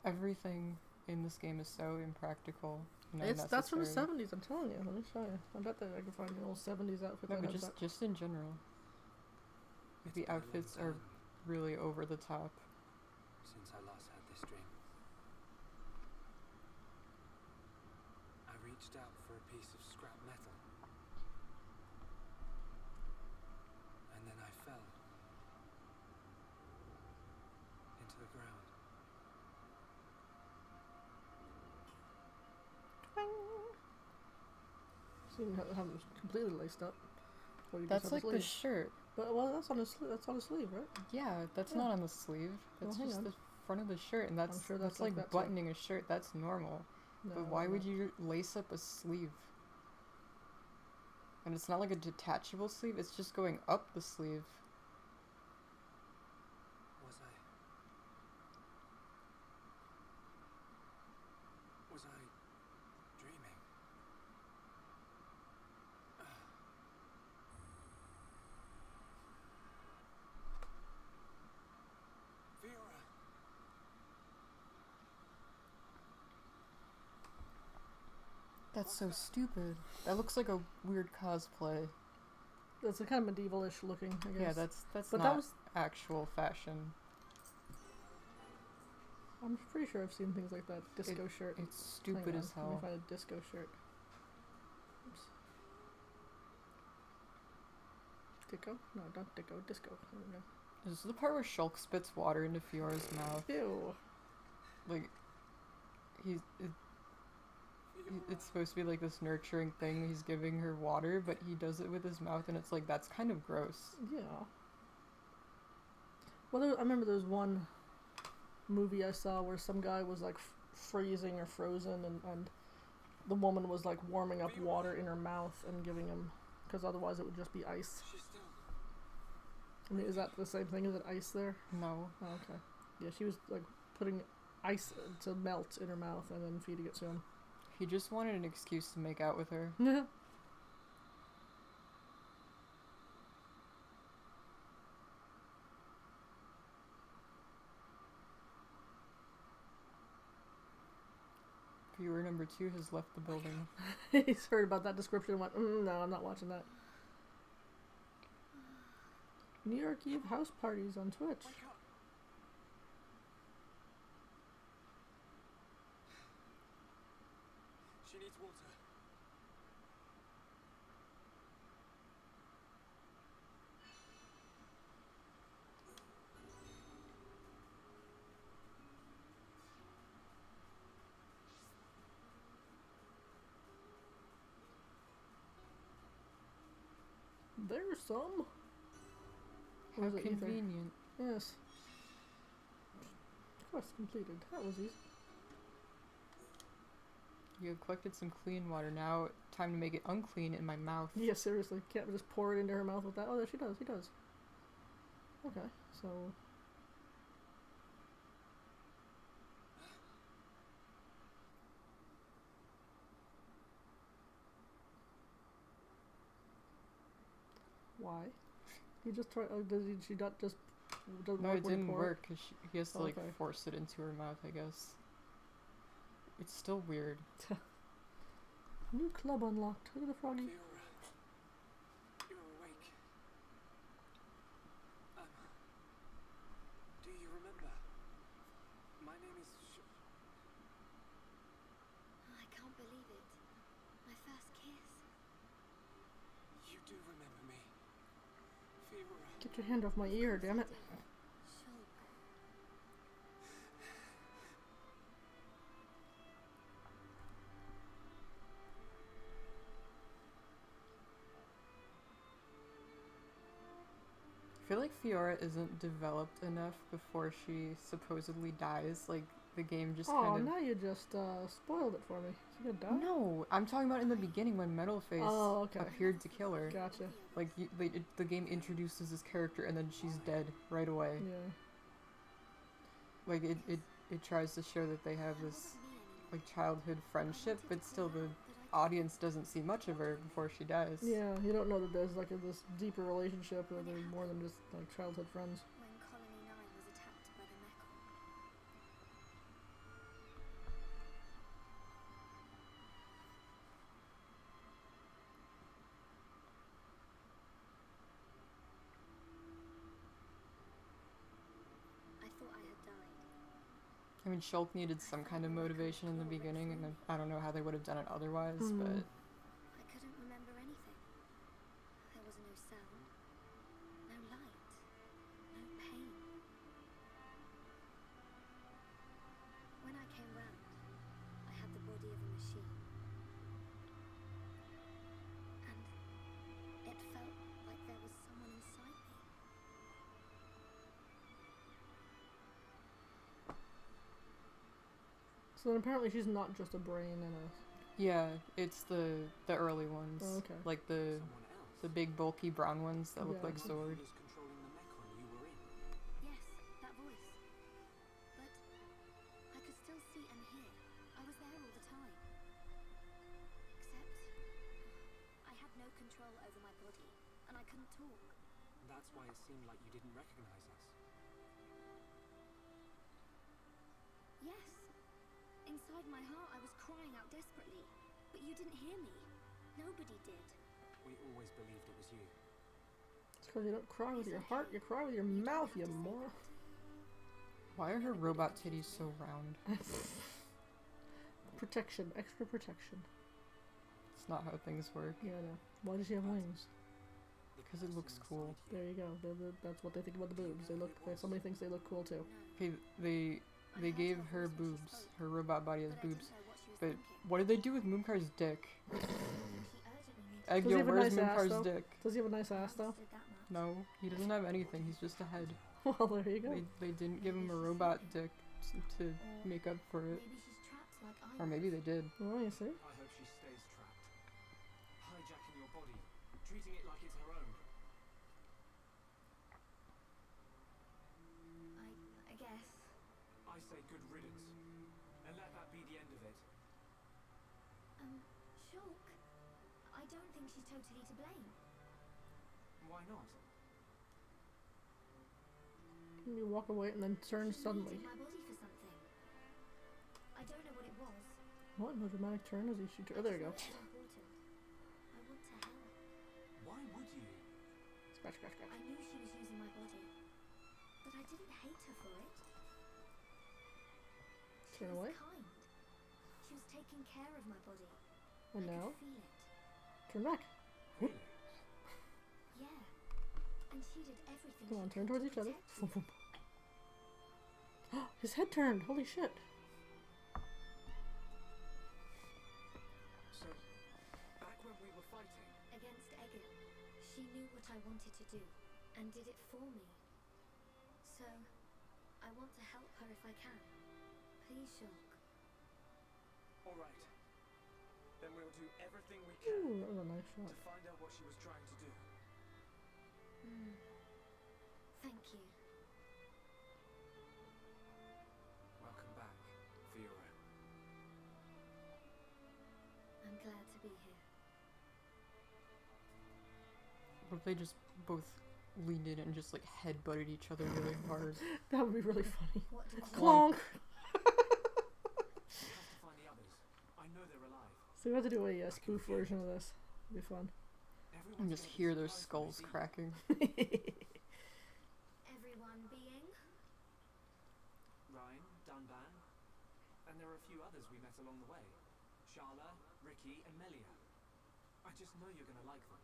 [SPEAKER 1] Everything in this game is so impractical. and
[SPEAKER 2] That's from the
[SPEAKER 1] unnecessary.
[SPEAKER 2] 70s, I'm telling you. Let me show you. I bet that I can find an old 70s outfit
[SPEAKER 1] No,
[SPEAKER 2] that
[SPEAKER 1] but
[SPEAKER 2] has that.
[SPEAKER 1] just in general. The outfits are really over the top.
[SPEAKER 9] Since I last had this dream, I reached out for a piece of scrap metal, and then I fell into the ground.
[SPEAKER 2] So you can have them completely laced up. Or you
[SPEAKER 1] That's
[SPEAKER 2] just have
[SPEAKER 1] like
[SPEAKER 2] the
[SPEAKER 1] the
[SPEAKER 2] sleeve.
[SPEAKER 1] shirt.
[SPEAKER 2] But well, that's on his sleeve, right?
[SPEAKER 1] Yeah, that's
[SPEAKER 2] Yeah.
[SPEAKER 1] not on the sleeve. That's
[SPEAKER 2] Well, hang
[SPEAKER 1] just
[SPEAKER 2] on.
[SPEAKER 1] the front of the shirt, and that's
[SPEAKER 2] sure that's
[SPEAKER 1] like
[SPEAKER 2] like that too.
[SPEAKER 1] buttoning a shirt. That's normal.
[SPEAKER 2] No,
[SPEAKER 1] But why would you lace up a sleeve? And it's not like a detachable sleeve. It's just going up the sleeve.
[SPEAKER 9] Was I dreaming? Fiora!
[SPEAKER 1] That's so stupid. That looks like a weird cosplay.
[SPEAKER 2] That's a kind of medieval-ish looking, I guess.
[SPEAKER 1] Yeah, that's
[SPEAKER 2] But
[SPEAKER 1] not
[SPEAKER 2] that was.
[SPEAKER 1] actual fashion.
[SPEAKER 2] I'm pretty sure I've seen things like that. Disco shirt.
[SPEAKER 1] It's stupid
[SPEAKER 2] Hang
[SPEAKER 1] as
[SPEAKER 2] on, Let
[SPEAKER 1] hell.
[SPEAKER 2] me find a disco shirt. Oops. Disco? No, not disco. Disco. There we go.
[SPEAKER 1] This is the part where Shulk spits water into Fiora's mouth.
[SPEAKER 2] Ew.
[SPEAKER 1] Like, it's supposed to be like this nurturing thing. He's giving her water, but he does it with his mouth, and it's like, that's kind of gross.
[SPEAKER 2] Yeah. Well, I remember there was one movie I saw where some guy was like freezing or frozen, and the woman was like warming up water in her mouth and giving him, because otherwise it would just be ice.
[SPEAKER 9] She's still...
[SPEAKER 2] I mean, is that the same thing? Is it ice there?
[SPEAKER 1] No.
[SPEAKER 2] Oh, okay. Yeah, she was like putting ice to melt in her mouth and then feeding it to him.
[SPEAKER 1] He just wanted an excuse to make out with her.
[SPEAKER 2] Yeah.
[SPEAKER 1] Viewer number 2 has left the building.
[SPEAKER 2] He's heard about that description and went, no, I'm not watching that. New York Eve house parties on Twitch.
[SPEAKER 9] Wake up! She needs water.
[SPEAKER 2] There's some. Or
[SPEAKER 1] How
[SPEAKER 2] is it ether?
[SPEAKER 1] convenient.
[SPEAKER 2] Yes. Quest completed. That was easy.
[SPEAKER 1] You have collected some clean water. Now, time to make it unclean in my mouth.
[SPEAKER 2] Yeah, seriously. Can't we just pour it into her mouth with that? Oh, there she does. He does. Okay, so... Why? He just tried... did she not just... Doesn't
[SPEAKER 1] No,
[SPEAKER 2] work
[SPEAKER 1] it
[SPEAKER 2] when you
[SPEAKER 1] didn't
[SPEAKER 2] pour it?
[SPEAKER 1] work because he has to like
[SPEAKER 2] Okay.
[SPEAKER 1] force it into her mouth, I guess. It's still weird.
[SPEAKER 2] New club unlocked. Look at the froggy.
[SPEAKER 9] Fiora, you're awake. Do you remember? My name is
[SPEAKER 4] I can't believe it. My first kiss.
[SPEAKER 9] You do remember me. Fiora.
[SPEAKER 2] Get your hand off my ear, damn it.
[SPEAKER 4] Shulk.
[SPEAKER 1] I feel like Fiora isn't developed enough before she supposedly dies. Like, the game just
[SPEAKER 2] Oh,
[SPEAKER 1] kind of...
[SPEAKER 2] now you just spoiled it for me. Is he gonna die?
[SPEAKER 1] No! I'm talking about in the beginning when Metalface
[SPEAKER 2] Oh, okay.
[SPEAKER 1] appeared to kill her.
[SPEAKER 2] Gotcha.
[SPEAKER 1] Like, the game introduces this character and then she's dead right away.
[SPEAKER 2] Yeah.
[SPEAKER 1] Like, it tries to show that they have this, like, childhood friendship, but still the audience doesn't see much of her before she dies.
[SPEAKER 2] Yeah, you don't know that there's like this deeper relationship or they're more than just like childhood friends.
[SPEAKER 4] When Colony 9 was attacked by the Mechon. I thought I had died.
[SPEAKER 1] I mean, Shulk needed some kind of motivation in the beginning, and I don't know how they would have done it otherwise,
[SPEAKER 2] Mhm.
[SPEAKER 1] but...
[SPEAKER 4] I couldn't remember anything. There was no sound, no light, no pain. When I came round, I had the body of a machine.
[SPEAKER 2] So then apparently she's not just a brain and a...
[SPEAKER 1] Yeah, it's the early ones.
[SPEAKER 2] Oh, okay.
[SPEAKER 1] Like the big bulky brown ones that look
[SPEAKER 2] Yeah.
[SPEAKER 1] like sword.
[SPEAKER 9] Who was controlling the mechon you were in?
[SPEAKER 4] Yes, that voice. But I could still see and hear. I was there all the time. Except I had no control over my body, and I couldn't talk.
[SPEAKER 9] That's why it seemed like you didn't recognize us.
[SPEAKER 4] Yes. Inside my heart, I was crying out desperately. But you didn't hear me. Nobody did.
[SPEAKER 9] We always believed it was you.
[SPEAKER 2] It's because you don't cry with your heart, you cry with your mouth, you moron.
[SPEAKER 1] Why are her robot titties so round?
[SPEAKER 2] Protection, extra protection.
[SPEAKER 1] It's not how things work.
[SPEAKER 2] Yeah, I know. Why does she have wings?
[SPEAKER 1] Because it looks cool.
[SPEAKER 2] There you go. That's what they think about the boobs. Somebody thinks they look cool too.
[SPEAKER 1] Okay, they gave her boobs. Her robot body has boobs. But what did they do with Mooncar's dick? Egg,
[SPEAKER 2] Does he
[SPEAKER 1] yo,
[SPEAKER 2] have a
[SPEAKER 1] where's
[SPEAKER 2] nice ass,
[SPEAKER 1] Mooncar's
[SPEAKER 2] though?
[SPEAKER 1] dick?
[SPEAKER 2] Does he have a nice ass though?
[SPEAKER 1] No, he doesn't have anything. He's just a head.
[SPEAKER 2] Well, there you go.
[SPEAKER 1] They didn't give him a robot dick to make up for it.
[SPEAKER 4] Maybe she's trapped like I
[SPEAKER 1] Or maybe they did.
[SPEAKER 2] Oh, you see?
[SPEAKER 3] I hope she stays trapped. Hijacking your body, treating it like it's her own.
[SPEAKER 4] I guess.
[SPEAKER 3] I say good riddance. And let that be the end of it.
[SPEAKER 4] Shulk, I don't think she's totally to blame.
[SPEAKER 3] Why not?
[SPEAKER 2] You walk away and then turn
[SPEAKER 4] She
[SPEAKER 2] suddenly.
[SPEAKER 4] needed my body for something. I don't know what it was.
[SPEAKER 2] What? No dramatic turn as he should. Oh, there you go.
[SPEAKER 4] It's important. I want to help.
[SPEAKER 3] Why would you?
[SPEAKER 2] Scratch, scratch, scratch.
[SPEAKER 4] I knew she was using my body, but I didn't hate her for it. She
[SPEAKER 2] Turn
[SPEAKER 4] was
[SPEAKER 2] away.
[SPEAKER 4] kind. She was taking care of my body.
[SPEAKER 2] And
[SPEAKER 4] I
[SPEAKER 2] now,
[SPEAKER 4] could feel it.
[SPEAKER 2] turn back.
[SPEAKER 4] Yeah. And she did everything.
[SPEAKER 2] Come
[SPEAKER 4] she
[SPEAKER 2] on, turn
[SPEAKER 4] could
[SPEAKER 2] towards
[SPEAKER 4] to
[SPEAKER 2] each other.
[SPEAKER 4] protect me.
[SPEAKER 2] His head turned. Holy shit.
[SPEAKER 3] So, back when we were fighting,
[SPEAKER 4] Against Egil, she knew what I wanted to do and did it for me. So, I want to help her if I can. Please, Shulk.
[SPEAKER 3] alright. Then we'll do everything we can
[SPEAKER 2] Ooh, that was a nice
[SPEAKER 3] to
[SPEAKER 2] shot.
[SPEAKER 3] find out what she was trying to do.
[SPEAKER 4] Thank you.
[SPEAKER 9] Welcome back, Fiora.
[SPEAKER 4] I'm glad to be here.
[SPEAKER 1] What if they just both leaned in and just like headbutted each other really hard?
[SPEAKER 2] That would be really funny.
[SPEAKER 4] What did you
[SPEAKER 2] Clonk!
[SPEAKER 3] We have to find the others. I know they're alive.
[SPEAKER 2] So we have to do a spoof version of this. It'll be fun.
[SPEAKER 3] Everyone's
[SPEAKER 1] And just
[SPEAKER 3] gonna be
[SPEAKER 1] hear their
[SPEAKER 3] surprised
[SPEAKER 1] skulls
[SPEAKER 3] when they see you.
[SPEAKER 1] cracking.
[SPEAKER 4] Everyone being?
[SPEAKER 3] Ryan, Dunban, and there are a few others we met along the way. Sharla, Ricky, and Melia. I just know you're gonna like them.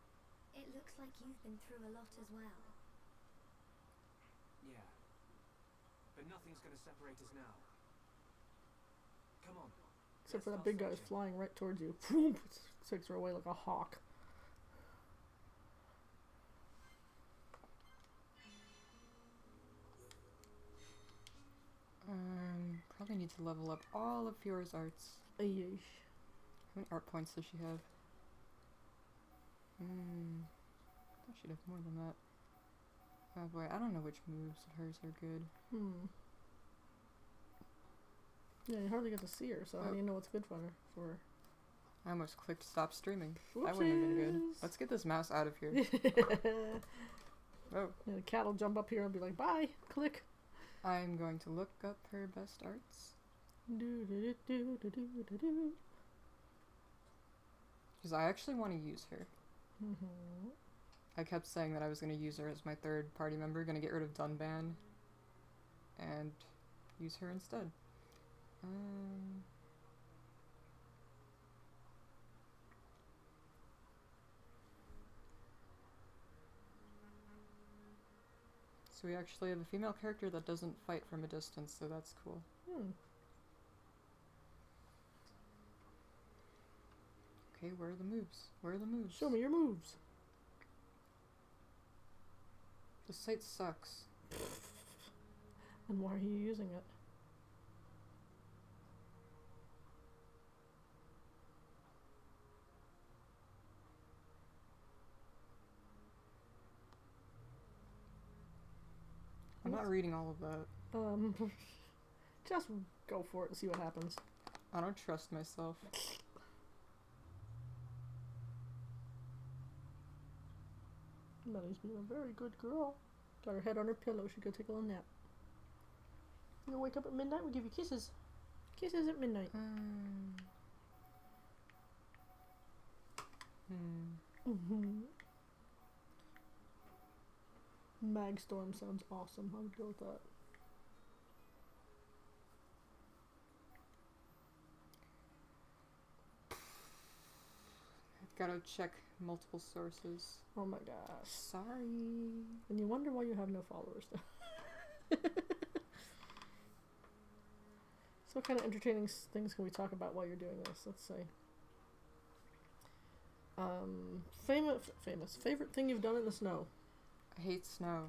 [SPEAKER 4] It looks like you've been through a lot as well.
[SPEAKER 3] Yeah. But nothing's gonna separate us now. Come on.
[SPEAKER 2] Except for
[SPEAKER 3] let's
[SPEAKER 2] that big guy
[SPEAKER 3] start
[SPEAKER 2] is
[SPEAKER 3] searching.
[SPEAKER 2] flying right towards you. Boom! Takes her away like a hawk.
[SPEAKER 1] Probably need to level up all of Fiora's arts.
[SPEAKER 2] Yeesh.
[SPEAKER 1] How many art points does she have? I thought she'd have more than that. Oh boy, I don't know which moves of hers are good.
[SPEAKER 2] Yeah, you hardly get to see her, so how do you know what's good for her?
[SPEAKER 1] I almost clicked stop streaming. That wouldn't have been good.
[SPEAKER 2] Whoopsies.
[SPEAKER 1] Let's get this mouse out of here. Oh,
[SPEAKER 2] Yeah, the cat will jump up here and be like, bye! Click!
[SPEAKER 1] I'm going to look up her best arts.
[SPEAKER 2] Do-do-do-do-do-do-do.
[SPEAKER 1] Because I actually want to use her.
[SPEAKER 2] Mhm.
[SPEAKER 1] I kept saying that I was going to use her as my third party member, going to get rid of Dunban, and use her instead. So we actually have a female character that doesn't fight from a distance, so that's cool. Okay, where are the moves? Where are the moves?
[SPEAKER 2] Show me your moves!
[SPEAKER 1] The site sucks.
[SPEAKER 2] And why are you using it?
[SPEAKER 1] not reading all of that.
[SPEAKER 2] Just go for it and see what happens.
[SPEAKER 1] I don't trust myself.
[SPEAKER 2] Melly's being a very good girl. Got her head on her pillow. She could take a little nap. You wake up at midnight, we'll give you kisses. Kisses at midnight. Magstorm sounds awesome. I would go with that.
[SPEAKER 1] I've gotta check multiple sources.
[SPEAKER 2] Oh my gosh.
[SPEAKER 1] Sorry.
[SPEAKER 2] And you wonder why you have no followers though. So what kind of entertaining things can we talk about while you're doing this? Let's see. Famous. Favorite thing you've done in the snow?
[SPEAKER 1] I hate snow.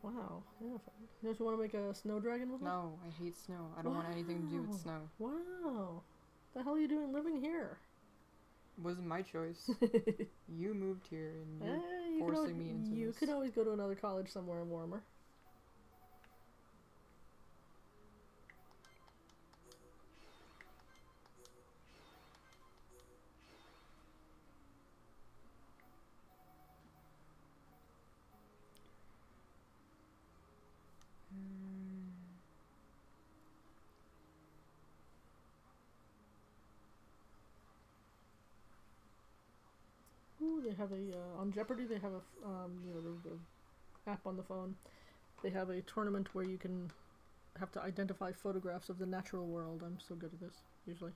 [SPEAKER 2] Wow. Yeah. Don't you want to make a snow dragon with me?
[SPEAKER 1] No, I hate snow. I don't want anything to do with snow.
[SPEAKER 2] Wow. The hell are you doing living here?
[SPEAKER 1] Wasn't my choice. You moved here and you're
[SPEAKER 2] you
[SPEAKER 1] forcing me into
[SPEAKER 2] You
[SPEAKER 1] this.
[SPEAKER 2] could always go to another college somewhere warmer. Ooh, they have a on Jeopardy. They have a the app on the phone. They have a tournament where you can have to identify photographs of the natural world. I'm so good at this usually.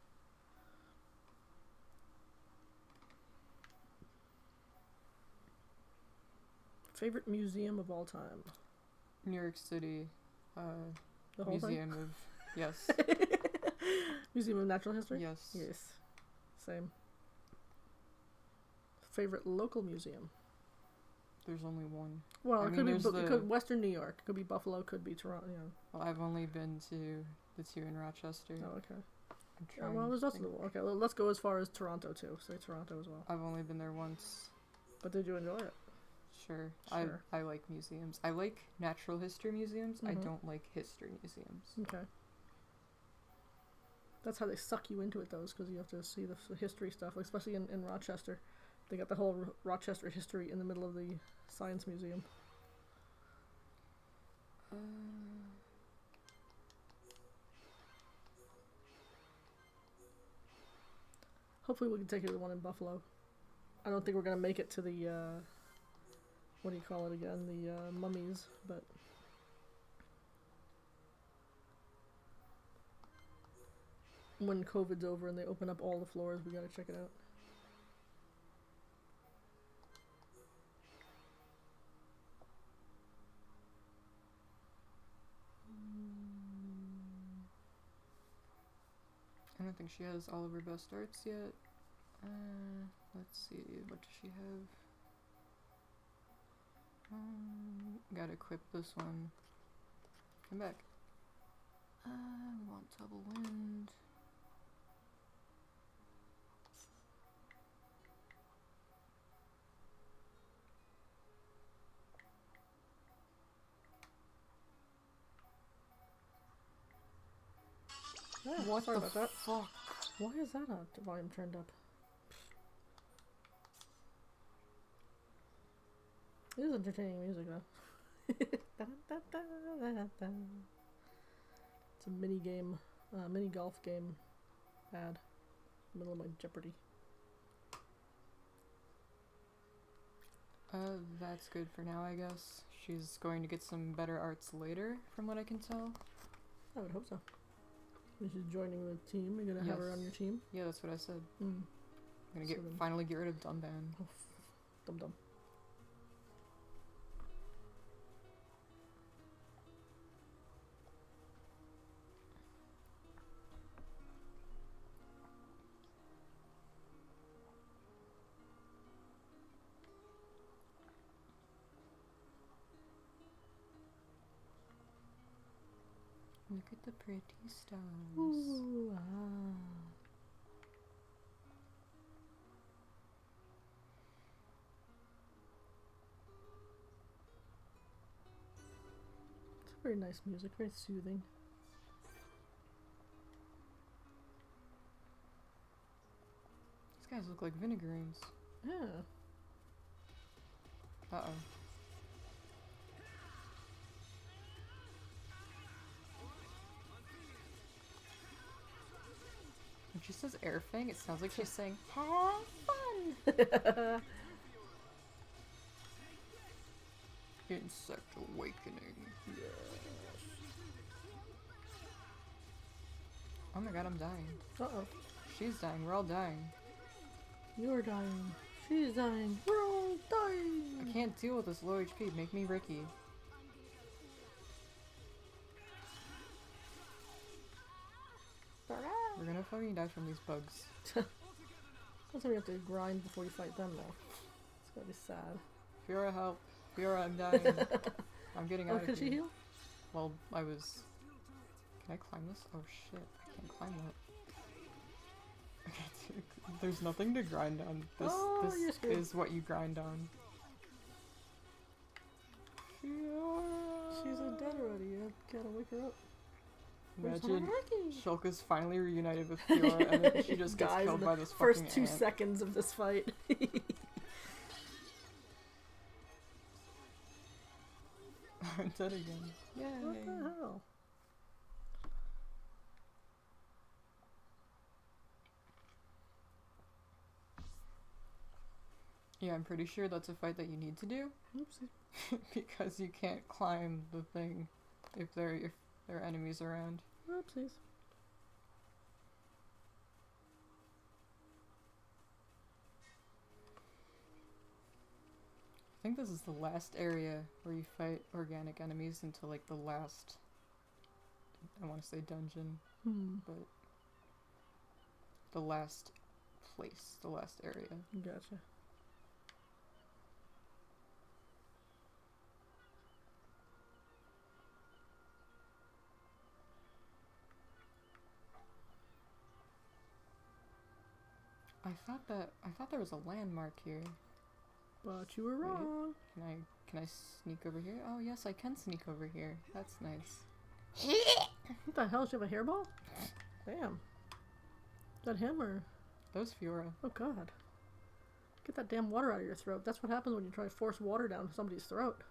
[SPEAKER 2] Favorite museum of all time?
[SPEAKER 1] New York City.
[SPEAKER 2] The whole
[SPEAKER 1] Museum
[SPEAKER 2] thing?
[SPEAKER 1] of yes.
[SPEAKER 2] Museum of Natural History?
[SPEAKER 1] Yes.
[SPEAKER 2] Yes. Same. Favorite local museum?
[SPEAKER 1] There's only one.
[SPEAKER 2] Well,
[SPEAKER 1] I
[SPEAKER 2] it
[SPEAKER 1] mean,
[SPEAKER 2] could be
[SPEAKER 1] there's
[SPEAKER 2] it could Western New York. It could be Buffalo. Could be Toronto. You know.
[SPEAKER 1] Well, I've only been to the two in Rochester.
[SPEAKER 2] Oh, okay.
[SPEAKER 1] I'm
[SPEAKER 2] Yeah,
[SPEAKER 1] trying
[SPEAKER 2] well, there's
[SPEAKER 1] to
[SPEAKER 2] also
[SPEAKER 1] think.
[SPEAKER 2] okay. Well, let's go as far as Toronto too. Say Toronto as well.
[SPEAKER 1] I've only been there once.
[SPEAKER 2] But did you enjoy it?
[SPEAKER 1] Sure.
[SPEAKER 2] Sure.
[SPEAKER 1] I like museums. I like natural history museums. I
[SPEAKER 2] Mhm.
[SPEAKER 1] don't like history museums.
[SPEAKER 2] Okay. That's how they suck you into it, though, because you have to see the history stuff, like, especially in Rochester. They got the whole Rochester history in the middle of the Science Museum. Hopefully we can take you to the one in Buffalo. I don't think we're going to make it to the, what do you call it again? The mummies, but... when COVID's over and they open up all the floors, we gotta check it out.
[SPEAKER 1] I don't think she has all of her best arts yet. Let's see, what does she have? Gotta equip this one. Come back. We want double wind.
[SPEAKER 2] Yeah,
[SPEAKER 1] What
[SPEAKER 2] sorry
[SPEAKER 1] the
[SPEAKER 2] about that.
[SPEAKER 1] fuck?
[SPEAKER 2] Why is that volume turned up? It is entertaining music though. It's a mini game, mini golf game ad. Middle of my Jeopardy.
[SPEAKER 1] That's good for now, I guess. She's going to get some better arts later, from what I can tell.
[SPEAKER 2] I would hope so. When she's joining the team, you're gonna have her on your team.
[SPEAKER 1] Yeah, that's what I said.
[SPEAKER 2] Mm.
[SPEAKER 1] I'm gonna
[SPEAKER 2] So then-
[SPEAKER 1] finally get rid of Dumban.
[SPEAKER 2] Oh, dum.
[SPEAKER 1] Look at the pretty stars.
[SPEAKER 2] Ooh, Very nice music, very soothing.
[SPEAKER 1] These guys look like vinegaroons.
[SPEAKER 2] Yeah.
[SPEAKER 1] Uh-oh. When she says air fang, it sounds like she's saying, have fun! Insect awakening. Oh my god, I'm dying.
[SPEAKER 2] Uh-oh.
[SPEAKER 1] She's dying, we're all dying.
[SPEAKER 2] You're dying. She's dying. We're all dying.
[SPEAKER 1] I can't deal with this low HP, make me Ricky. We're gonna fucking die from these bugs.
[SPEAKER 2] That's why we have to grind before you fight them though. It's gonna be sad.
[SPEAKER 1] Fiora, help. Fiora, I'm dying. I'm getting out of here.
[SPEAKER 2] Could she heal?
[SPEAKER 1] Well, I was... Can I climb this? Oh shit, I can't climb that. Okay, dude, there's nothing to grind on. This is what you grind on. Fiora!
[SPEAKER 2] She's dead already. You gotta wake her up.
[SPEAKER 1] Imagine Shulka's finally reunited with Fiora and then she just gets
[SPEAKER 2] dies
[SPEAKER 1] killed
[SPEAKER 2] in
[SPEAKER 1] by
[SPEAKER 2] the
[SPEAKER 1] this
[SPEAKER 2] first
[SPEAKER 1] fucking
[SPEAKER 2] 2
[SPEAKER 1] ant.
[SPEAKER 2] seconds of this fight.
[SPEAKER 1] I'm dead again. Yay!
[SPEAKER 2] What the hell?
[SPEAKER 1] Yeah, I'm pretty sure that's a fight that you need to do.
[SPEAKER 2] Oopsie.
[SPEAKER 1] Because you can't climb the thing if there are enemies around.
[SPEAKER 2] Oopsies.
[SPEAKER 1] I think this is the last area where you fight organic enemies until like the last, I want to say dungeon, but the last place, the last area.
[SPEAKER 2] Gotcha.
[SPEAKER 1] I thought there was a landmark here.
[SPEAKER 2] But you were wrong.
[SPEAKER 1] Can I sneak over here? Oh yes, I can sneak over here. That's nice.
[SPEAKER 2] What the hell? Does she have a hairball? Damn. Is that him or?
[SPEAKER 1] That was Fiora.
[SPEAKER 2] Oh god. Get that damn water out of your throat. That's what happens when you try to force water down somebody's throat.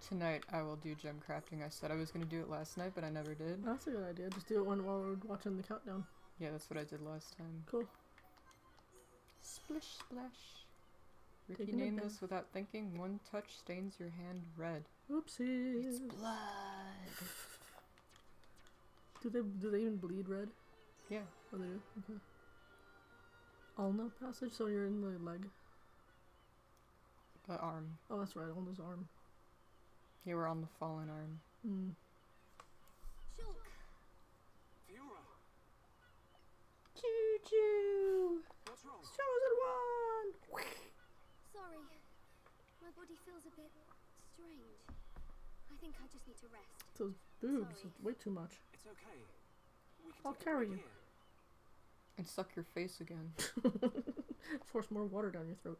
[SPEAKER 1] Tonight I will do gem crafting. I said I was going to do it last night, but I never did.
[SPEAKER 2] That's a good idea. Just do it while we're watching the countdown.
[SPEAKER 1] Yeah, that's what I did last time.
[SPEAKER 2] Cool.
[SPEAKER 1] Splish splash. Ricky
[SPEAKER 2] Taking it
[SPEAKER 1] named
[SPEAKER 2] down.
[SPEAKER 1] this without thinking. One touch stains your hand red.
[SPEAKER 2] Oopsies.
[SPEAKER 1] It's blood.
[SPEAKER 2] Do they even bleed red?
[SPEAKER 1] Yeah.
[SPEAKER 2] Oh, they do? Okay. Ulna passage? So you're in the leg?
[SPEAKER 1] The arm.
[SPEAKER 2] Oh, that's right. Ulna's arm.
[SPEAKER 1] Yeah, we're on the fallen arm.
[SPEAKER 4] Shulk,
[SPEAKER 3] Fiora,
[SPEAKER 1] Choo-choo!
[SPEAKER 3] what's wrong?
[SPEAKER 2] Chosen one!
[SPEAKER 4] sorry. My body feels a bit strange. I think I just need to rest.
[SPEAKER 2] Those boobs.
[SPEAKER 4] Sorry.
[SPEAKER 2] It's way too much.
[SPEAKER 3] It's okay. We can
[SPEAKER 2] I'll
[SPEAKER 3] take a
[SPEAKER 2] carry
[SPEAKER 3] break
[SPEAKER 2] you.
[SPEAKER 3] here.
[SPEAKER 1] And suck your face again.
[SPEAKER 2] Force more water down your throat.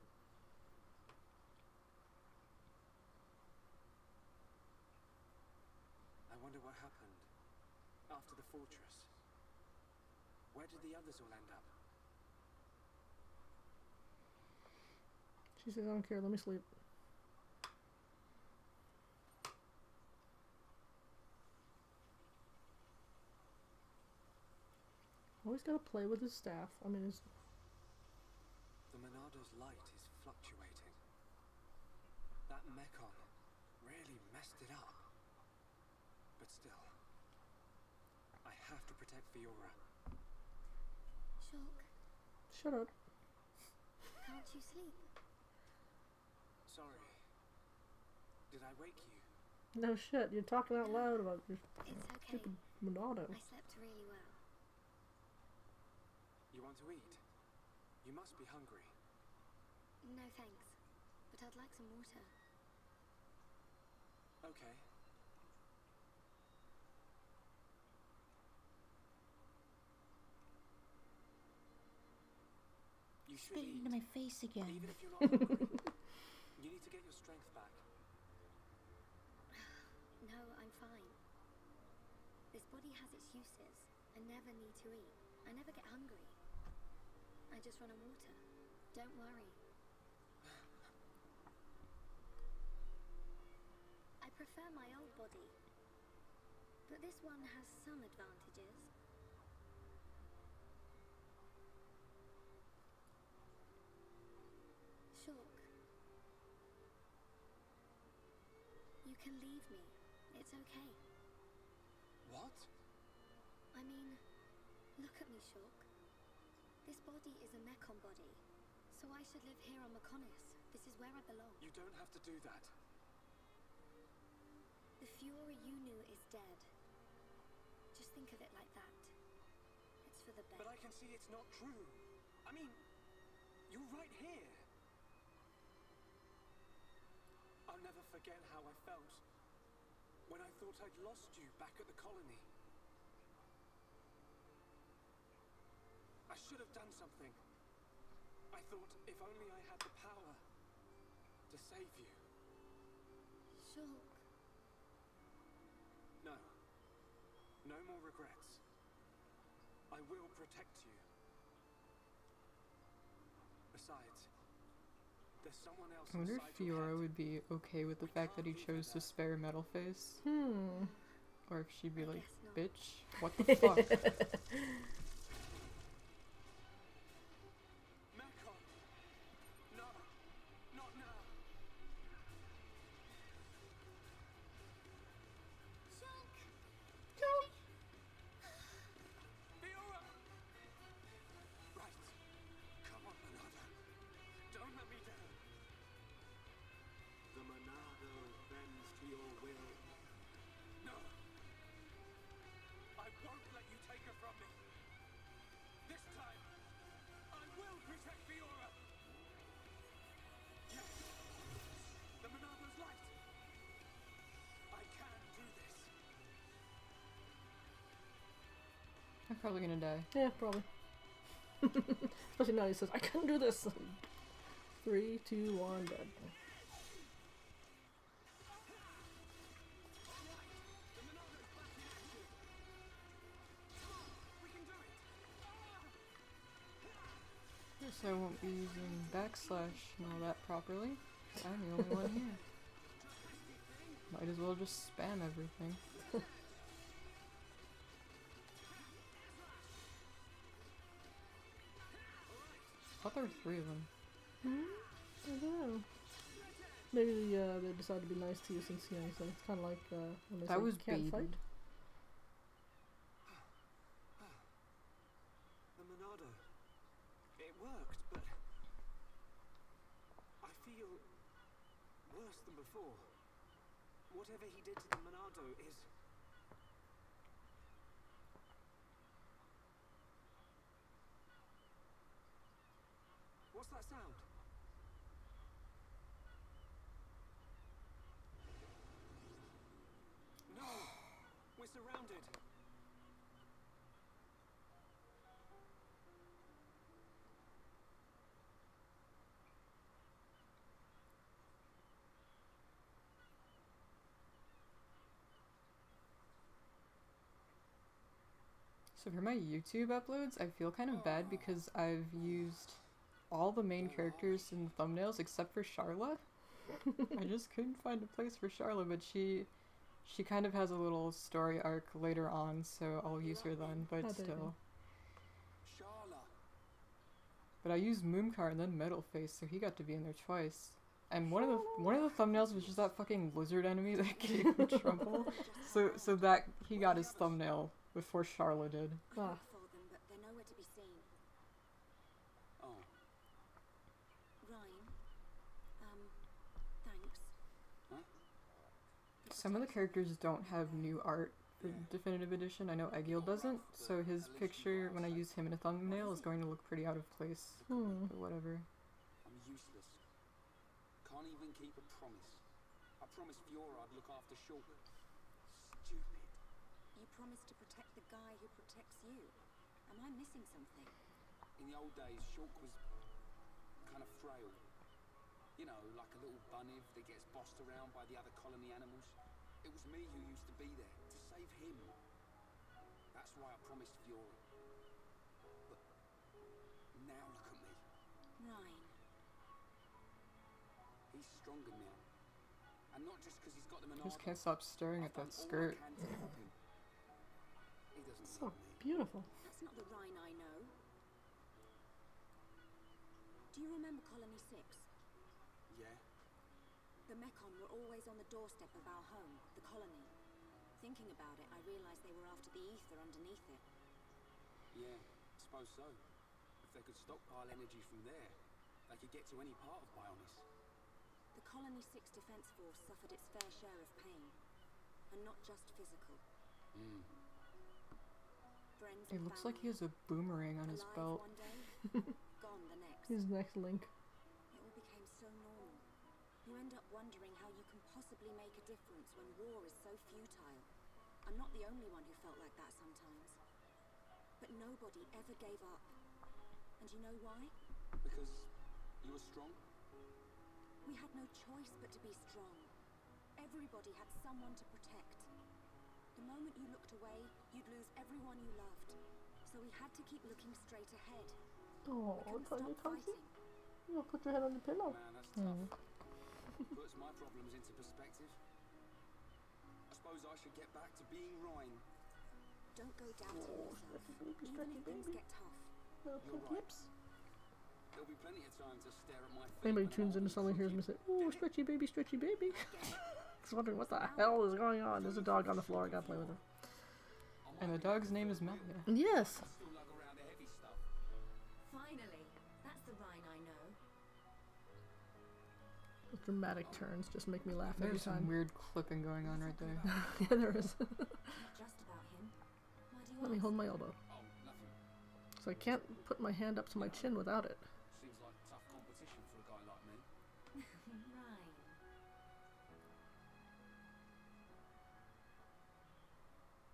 [SPEAKER 9] I wonder what happened after the fortress. Where did the others all end up?
[SPEAKER 2] She says, I don't care. Let me sleep. Always gotta play with his staff. I mean, his...
[SPEAKER 9] The Monado's light is fluctuating. That Mekon really messed it up. But still, I have to protect Fiora.
[SPEAKER 4] Shulk,
[SPEAKER 2] Shut up.
[SPEAKER 4] can't you sleep?
[SPEAKER 9] Sorry. Did I wake you?
[SPEAKER 2] No shit, you're talking out loud about your
[SPEAKER 4] It's okay.
[SPEAKER 2] stupid Monado.
[SPEAKER 4] I slept really well.
[SPEAKER 9] You want to eat? You must be hungry.
[SPEAKER 4] No thanks, but I'd like some water.
[SPEAKER 9] Okay. You should
[SPEAKER 10] Spit it
[SPEAKER 9] eat,
[SPEAKER 10] into my face again.
[SPEAKER 9] even if you're not hungry. You need to get your strength back.
[SPEAKER 4] No, I'm fine. This body has its uses. I never need to eat. I never get hungry. I just run on water. Don't worry. I prefer my old body. But this one has some advantages. Shulk. You can leave me. It's okay.
[SPEAKER 9] What?
[SPEAKER 4] I mean, look at me, Shulk. This body is a Mechon body, so I should live here on Mechonis. This is where I belong.
[SPEAKER 9] You don't have to do that.
[SPEAKER 4] The Fiora you knew is dead. Just think of it like that. It's for the best.
[SPEAKER 9] But I can see it's not true. I mean, you're right here. I'll never forget how I felt when I thought I'd lost you back at the colony. I should have done something. I thought if only I had the power to save you.
[SPEAKER 4] Shulk.
[SPEAKER 9] No. No more regrets. I will protect you. Besides, there's someone else
[SPEAKER 1] I wonder
[SPEAKER 9] inside
[SPEAKER 1] if
[SPEAKER 9] your
[SPEAKER 1] Fiora
[SPEAKER 9] head.
[SPEAKER 1] would be okay with the fact that he chose to spare Metal Face. Or if she'd be
[SPEAKER 4] I
[SPEAKER 1] like,
[SPEAKER 4] guess not.
[SPEAKER 1] bitch, what the fuck?
[SPEAKER 9] Mechon! No! Not now!
[SPEAKER 4] Shulk!
[SPEAKER 9] Fiora! Right. Come on, Monado. Don't let me down.
[SPEAKER 3] The Monado bends to your will.
[SPEAKER 9] No! I won't let you take her from me. This time, I will protect Fiora. Yes. The Monado's light. I can do this.
[SPEAKER 1] I'm probably gonna die.
[SPEAKER 2] Yeah, probably. Especially now he says, I couldn't do this. 3, 2, 1, dead.
[SPEAKER 9] The Monado's back in action. Come on, we can do it.
[SPEAKER 1] Guess I won't be using backslash and all that properly. I'm the only one here. Might as well just spam everything. I thought there were 3 of them.
[SPEAKER 2] I don't know. Maybe they decided to be nice to you since, you know, so it's kind of like when they
[SPEAKER 1] That
[SPEAKER 2] say
[SPEAKER 1] was
[SPEAKER 2] can't fight.
[SPEAKER 1] baited.
[SPEAKER 9] The Monado. It worked, but I feel worse than before. Whatever he did to the Monado is... What's that sound? No! We're surrounded!
[SPEAKER 1] So for my YouTube uploads, I feel kind of bad because I've used all the main characters in the thumbnails except for Charla. I just couldn't find a place for Charla, but she kind of has a little story arc later on, so I'll use her then, but
[SPEAKER 2] Oh, there you
[SPEAKER 1] still.
[SPEAKER 2] go.
[SPEAKER 9] Sharla!
[SPEAKER 1] But I used Mooncar and then Metalface, so he got to be in there twice. And one of the thumbnails was just that fucking lizard enemy that gave me trouble. So that he got his thumbnail before Charla did.
[SPEAKER 2] Ah.
[SPEAKER 4] For them, but they're nowhere to be seen.
[SPEAKER 9] Oh.
[SPEAKER 4] Ryan, thanks.
[SPEAKER 9] Huh?
[SPEAKER 4] For
[SPEAKER 1] Some of the characters don't have new art for Definitive Edition. I know Egil doesn't, so his picture, when I use him in a thumbnail, is going to look pretty out of place. But whatever.
[SPEAKER 9] I'm useless. Can't even keep a promise. I promised Fiora I'd look after Shulk. Stupid.
[SPEAKER 4] You promised to protect the guy who protects you. Am I missing something?
[SPEAKER 9] In the old days, Shulk was kind of frail. You know, like a little bunniv that gets bossed around by the other colony animals. It was me who used to be there, to save him. That's why I promised Fiora. But now look at me.
[SPEAKER 4] Ryan.
[SPEAKER 9] He's stronger now. And not just because he's got the
[SPEAKER 1] I
[SPEAKER 9] Monarch.
[SPEAKER 1] just can't stop staring at that skirt.
[SPEAKER 9] He doesn't
[SPEAKER 2] So
[SPEAKER 9] need me.
[SPEAKER 2] beautiful.
[SPEAKER 4] That's not the Ryan I know. Do you remember Colony 6?
[SPEAKER 9] Yeah?
[SPEAKER 4] The Mechon were always on the doorstep of our home, the colony. Thinking about it, I realized they were after the ether underneath it.
[SPEAKER 9] Yeah, I suppose so. If they could stockpile energy from there, they could get to any part of Bionis.
[SPEAKER 4] The Colony 6 Defense Force suffered its fair share of pain. And not just physical. Friends
[SPEAKER 1] It
[SPEAKER 4] and
[SPEAKER 1] looks like he
[SPEAKER 4] family,
[SPEAKER 1] has a boomerang on his
[SPEAKER 4] alive
[SPEAKER 1] belt.
[SPEAKER 4] one day, gone the next.
[SPEAKER 2] His next link.
[SPEAKER 4] It all became so normal. You end up wondering how you can possibly make a difference when war is so futile. I'm not the only one who felt like that sometimes. But nobody ever gave up. And you know why?
[SPEAKER 9] Because you were strong?
[SPEAKER 4] We had no choice but to be strong. Everybody had someone to protect. The moment you looked away, you'd lose everyone you loved. So we had to keep looking straight ahead.
[SPEAKER 2] Oh,
[SPEAKER 4] We couldn't
[SPEAKER 2] Tanya,
[SPEAKER 4] stop
[SPEAKER 2] comfy.
[SPEAKER 4] fighting.
[SPEAKER 2] You put your head on the pillow.
[SPEAKER 9] Man, that's tough. Puts my problems into perspective. I suppose I should get back to being Ryan.
[SPEAKER 4] Don't go doubting yourself.
[SPEAKER 2] Stretchy,
[SPEAKER 4] Even
[SPEAKER 2] stretchy
[SPEAKER 4] if things
[SPEAKER 2] baby.
[SPEAKER 4] get tough.
[SPEAKER 2] Little
[SPEAKER 9] You're
[SPEAKER 2] pink
[SPEAKER 9] right.
[SPEAKER 2] lips.
[SPEAKER 9] There'll be plenty of time to stare at my feet.
[SPEAKER 2] Anybody
[SPEAKER 9] when
[SPEAKER 2] tunes
[SPEAKER 9] I'm
[SPEAKER 2] into something, hears me say, "Ooh, stretchy baby, stretchy baby." Just wondering what the hell is going on. There's a dog on the floor. I gotta play with her.
[SPEAKER 1] And the dog's name is Maya.
[SPEAKER 2] Yes.
[SPEAKER 9] still lug around the heavy stuff.
[SPEAKER 4] Finally, that's the Ryan I know.
[SPEAKER 2] Those dramatic turns just make me laugh every
[SPEAKER 1] There's some
[SPEAKER 2] time.
[SPEAKER 1] weird clipping going on right there.
[SPEAKER 2] Yeah, there is.
[SPEAKER 4] Not just about him. Why do you
[SPEAKER 2] Let me
[SPEAKER 4] ask?
[SPEAKER 2] hold my elbow.
[SPEAKER 9] Oh, nothing.
[SPEAKER 2] So I can't put my hand up to my chin without it.
[SPEAKER 9] Seems like tough competition for a guy like me.
[SPEAKER 4] Ryan.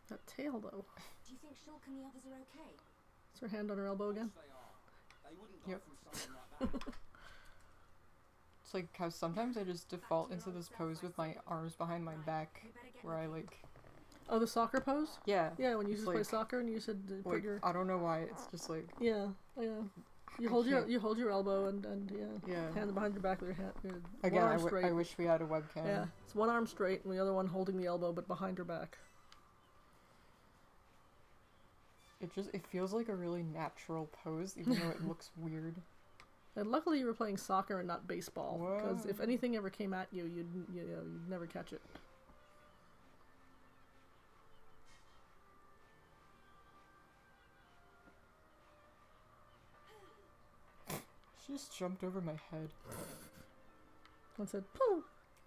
[SPEAKER 2] That tail, though.
[SPEAKER 4] Do you think Shulk and the others are okay?
[SPEAKER 2] Is her hand on her elbow again?
[SPEAKER 9] They are. They wouldn't go
[SPEAKER 1] Yep.
[SPEAKER 9] through something like that.
[SPEAKER 1] It's like how sometimes I just default into this pose with my arms behind my back,
[SPEAKER 4] We better get
[SPEAKER 1] where I
[SPEAKER 4] looking.
[SPEAKER 1] like,
[SPEAKER 2] Oh, the soccer pose?
[SPEAKER 1] yeah,
[SPEAKER 2] Yeah, when you used to play
[SPEAKER 1] Like-
[SPEAKER 2] soccer and you said put
[SPEAKER 1] like
[SPEAKER 2] your...
[SPEAKER 1] I don't know why, it's just like,
[SPEAKER 2] Yeah, yeah. You
[SPEAKER 1] I
[SPEAKER 2] hold
[SPEAKER 1] can't-
[SPEAKER 2] your elbow and yeah.
[SPEAKER 1] Yeah.
[SPEAKER 2] Hand behind your back with your hand. Your
[SPEAKER 1] Again,
[SPEAKER 2] one arm straight.
[SPEAKER 1] I wish we had a webcam.
[SPEAKER 2] Yeah, it's one arm straight and the other one holding the elbow but behind her back.
[SPEAKER 1] It feels like a really natural pose, even though it looks weird.
[SPEAKER 2] And luckily you were playing soccer and not baseball, because if
[SPEAKER 1] Whoa.
[SPEAKER 2] anything ever came at you, you'd never catch it.
[SPEAKER 1] She just jumped over my head.
[SPEAKER 2] And said, "Pooh!"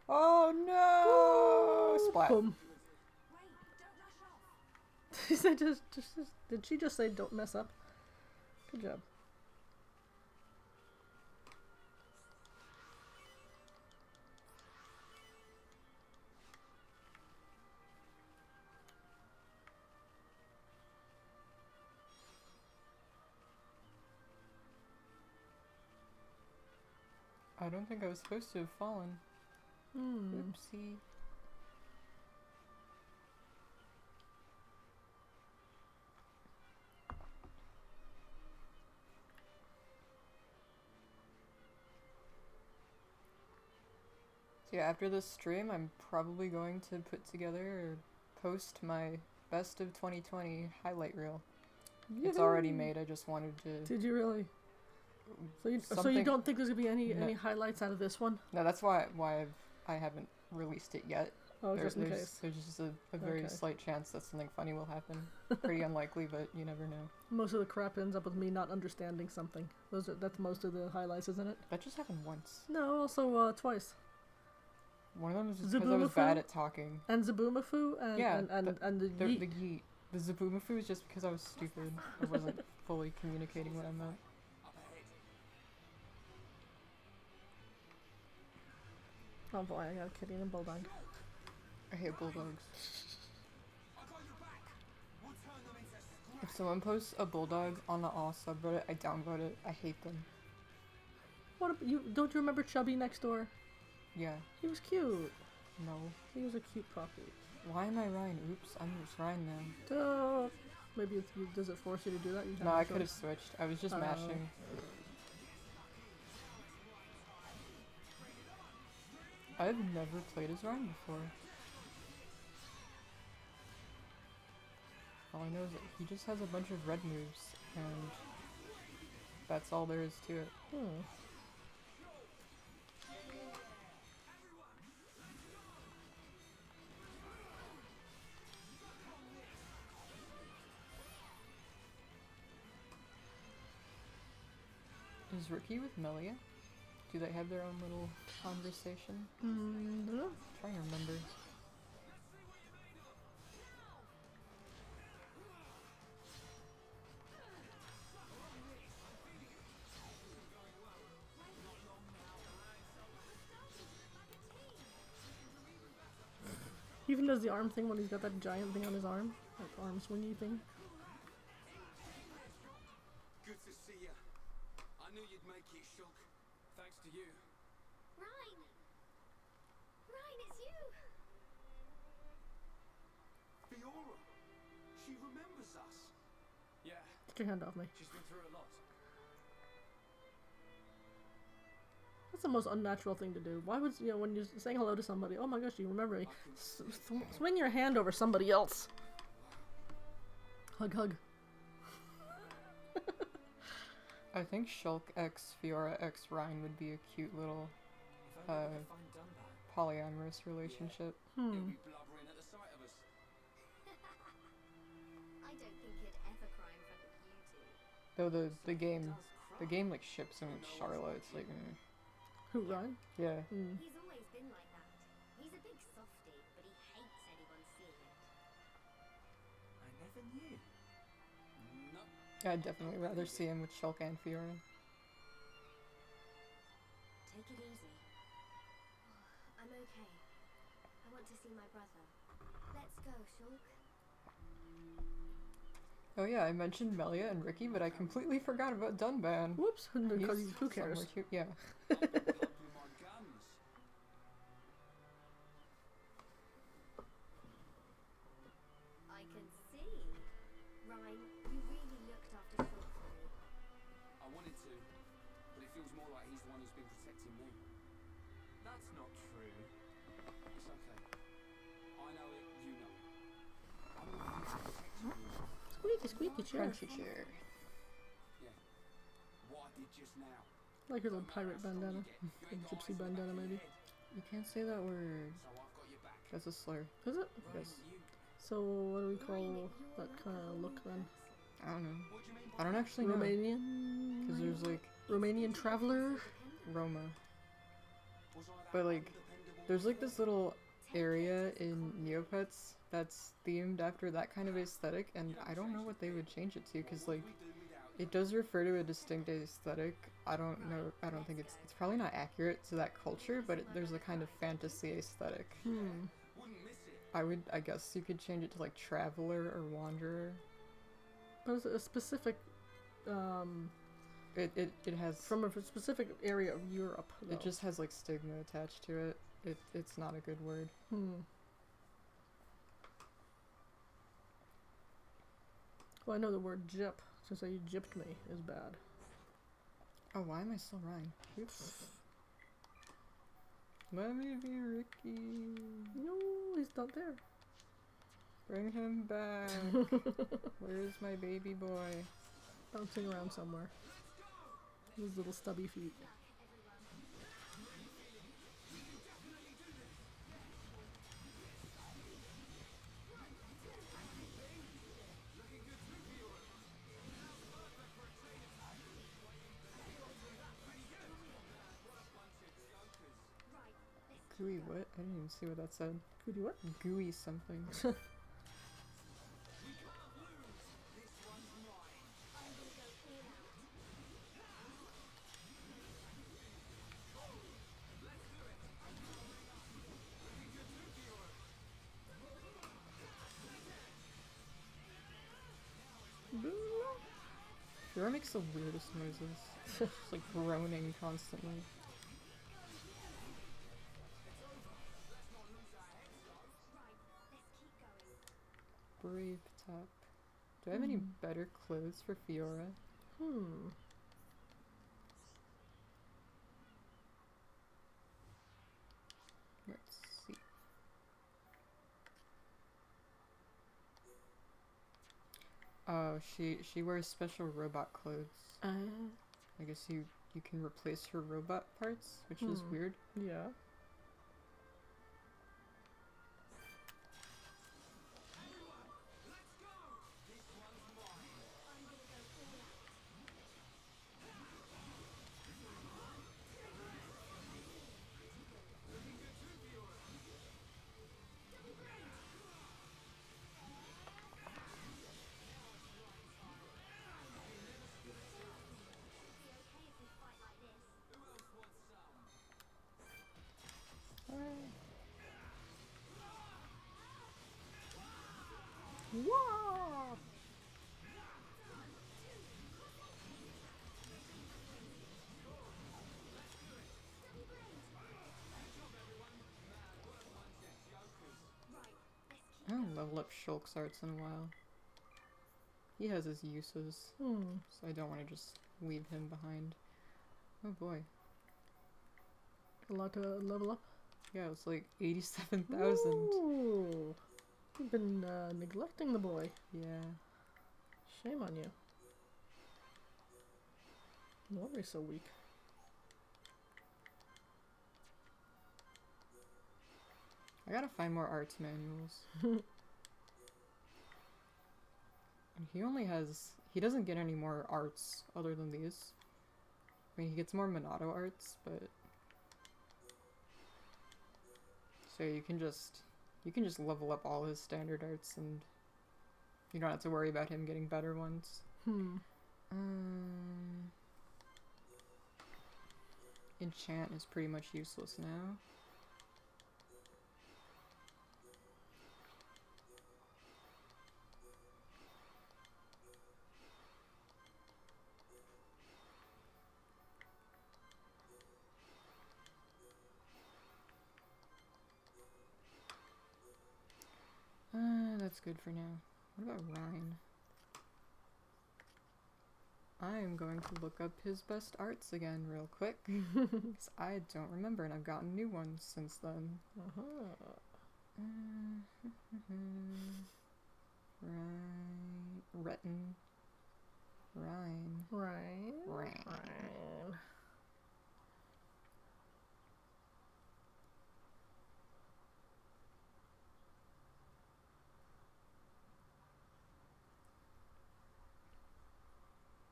[SPEAKER 1] Oh no! Splat.
[SPEAKER 2] Boom.
[SPEAKER 4] Wait, don't rush off.
[SPEAKER 2] She said, did she just say, "Don't mess up"? Good job.
[SPEAKER 1] I don't think I was supposed to have fallen.
[SPEAKER 2] Hmm.
[SPEAKER 1] Oopsie. So yeah, after this stream, I'm probably going to put together or post my best of 2020 highlight reel. It's already
[SPEAKER 2] Yay!
[SPEAKER 1] made. I just wanted to.
[SPEAKER 2] Did you really? So you
[SPEAKER 1] Something-
[SPEAKER 2] don't think there's gonna be any
[SPEAKER 1] No.
[SPEAKER 2] highlights out of this one?
[SPEAKER 1] No, that's why I haven't released it yet.
[SPEAKER 2] Oh, just in
[SPEAKER 1] there's
[SPEAKER 2] case.
[SPEAKER 1] there's just a very
[SPEAKER 2] Okay.
[SPEAKER 1] slight chance that something funny will happen. Pretty unlikely, but you never know.
[SPEAKER 2] Most of the crap ends up with me not understanding something. That's most of the highlights, isn't it?
[SPEAKER 1] That just happened once.
[SPEAKER 2] No, also twice.
[SPEAKER 1] One of them is just because I was
[SPEAKER 2] Zaboomafoo?
[SPEAKER 1] bad at talking.
[SPEAKER 2] And Zaboomafoo and
[SPEAKER 1] Yeah,
[SPEAKER 2] and the
[SPEAKER 1] The
[SPEAKER 2] yeet.
[SPEAKER 1] yeet. The Zaboomafoo is just because I was stupid. I wasn't fully communicating what I meant.
[SPEAKER 9] Up ahead.
[SPEAKER 2] Oh boy, I got a kitty and a bulldog.
[SPEAKER 1] I hate bulldogs.
[SPEAKER 9] I got your back. We'll turn them into scrap.
[SPEAKER 1] If someone posts a bulldog on the all subreddit, I downvote it. I hate them.
[SPEAKER 2] What you don't you remember Chubby next door?
[SPEAKER 1] Yeah.
[SPEAKER 2] He was cute.
[SPEAKER 1] No.
[SPEAKER 2] He was a cute puppy.
[SPEAKER 1] Why am I Ryan? Oops, I'm just Ryan now.
[SPEAKER 2] Duh. Maybe does it force you to do that? You
[SPEAKER 1] No, I
[SPEAKER 2] have
[SPEAKER 1] could have switched. I was just mashing. I've never played as Ryan before. All I know is that he just has a bunch of red moves, and that's all there is to it. Is Ricky with Melia? Do they have their own little conversation?
[SPEAKER 2] No.
[SPEAKER 1] Trying to remember.
[SPEAKER 2] He even does the arm thing when he's got that giant thing on his arm. Like arm swingy thing.
[SPEAKER 9] Good to see you. I knew you'd make it, Shulk. Thanks to you.
[SPEAKER 4] Ryan! Ryan, it's you!
[SPEAKER 9] Fiora. She remembers us. Yeah,
[SPEAKER 2] Get your hand off me.
[SPEAKER 9] she's been through a lot.
[SPEAKER 2] That's the most unnatural thing to do. Why would when you're saying hello to somebody? Oh my gosh, you remember me? Swing your hand over somebody else. Hug, hug.
[SPEAKER 1] I think Shulk x Fiora x Ryan would be a cute little
[SPEAKER 7] If only we could find Dunbar.
[SPEAKER 1] polyamorous relationship.
[SPEAKER 9] He'll be blubbering at the sight of us.
[SPEAKER 4] I don't think he'd ever cry in front of you two.
[SPEAKER 1] Though the game like ships him with Charlotte. It's like,
[SPEAKER 2] Who, Ryan?
[SPEAKER 1] yeah.
[SPEAKER 4] He's always been like that. He's a big softie, but he hates anyone seeing it.
[SPEAKER 7] I never knew.
[SPEAKER 9] No.
[SPEAKER 1] I'd definitely rather see him with Shulk and Fiora.
[SPEAKER 4] Take it easy. I'm okay. I want to see my brother. Let's go, Shulk.
[SPEAKER 1] Oh yeah, I mentioned Melia and Ricky, but I completely forgot about Dunban.
[SPEAKER 2] Whoops. Because
[SPEAKER 1] He's
[SPEAKER 2] who cares?
[SPEAKER 1] somewhere too- yeah.
[SPEAKER 9] With my guns.
[SPEAKER 4] I can see. Ryan, you really looked after Shulk for me.
[SPEAKER 9] I wanted to, but it feels more like he's the one who's been protecting me.
[SPEAKER 7] That's not true.
[SPEAKER 9] It's okay. I know it, you know it. I'm not here to protect you.
[SPEAKER 2] Squeaky, squeaky chair.
[SPEAKER 1] Crunchy chair.
[SPEAKER 9] Yeah. What I did just now.
[SPEAKER 2] Like your little pirate bandana. Or gypsy bandana, maybe.
[SPEAKER 1] You can't say that word.
[SPEAKER 9] So I've got your back.
[SPEAKER 1] That's a slur.
[SPEAKER 2] Is it?
[SPEAKER 1] Yes.
[SPEAKER 2] So, what do we call that kind of look then?
[SPEAKER 1] I don't know.
[SPEAKER 9] What do you mean
[SPEAKER 1] I don't actually know.
[SPEAKER 2] Romanian?
[SPEAKER 1] Because there's like
[SPEAKER 2] Romanian traveler?
[SPEAKER 1] Roma.
[SPEAKER 9] Was I that
[SPEAKER 1] But like,
[SPEAKER 9] undependable
[SPEAKER 1] there's like
[SPEAKER 9] before?
[SPEAKER 1] this little area in Neopets that's themed after that kind of aesthetic, and I don't know what they would change it to, because like,
[SPEAKER 9] We do without
[SPEAKER 1] it does refer to a distinct aesthetic. I don't know, I don't think it's probably not accurate to that culture, but there's a kind of fantasy aesthetic.
[SPEAKER 9] wouldn't miss it.
[SPEAKER 1] I guess you could change it to like Traveler or Wanderer.
[SPEAKER 2] But it's a specific,
[SPEAKER 1] It has,
[SPEAKER 2] from a specific area of Europe, though.
[SPEAKER 1] it just has like stigma attached to it. It's not a good word.
[SPEAKER 2] Well, I know the word gyp. To say you gypped me is bad.
[SPEAKER 1] Oh, why am I still Ryan? Oops. Let me be Ricky.
[SPEAKER 2] No, he's not there.
[SPEAKER 1] Bring him back. Where's my baby boy?
[SPEAKER 2] Bouncing around somewhere. His little stubby feet.
[SPEAKER 1] Gooey what? I didn't even see what that said.
[SPEAKER 2] Gooey what?
[SPEAKER 1] Gooey something. Fiora makes the weirdest noises. Just like groaning constantly. Brave Tap. Do I have any better clothes for Fiora? Let's see. Oh, she wears special robot clothes. I guess you can replace her robot parts, which is weird.
[SPEAKER 2] Yeah. Whoa!
[SPEAKER 1] I haven't leveled up Shulk's arts in a while. He has his uses, so I don't want to just leave him behind. Oh boy.
[SPEAKER 2] A lot to level up?
[SPEAKER 1] Yeah, it's like 87,000.
[SPEAKER 2] Ooh. You've been neglecting the boy.
[SPEAKER 1] Yeah.
[SPEAKER 2] Shame on you. No wonder he's so weak.
[SPEAKER 1] I gotta find more arts manuals. And he only has... He doesn't get any more arts other than these. I mean, he gets more Monado arts, but... So you can just level up all his standard arts and you don't have to worry about him getting better ones. Enchant is pretty much useless now. That's good for now. What about Rhine? I'm going to look up his best arts again real quick. Because I don't remember and I've gotten new ones since then. Rhine. Retin. Rhine.
[SPEAKER 2] Rhine.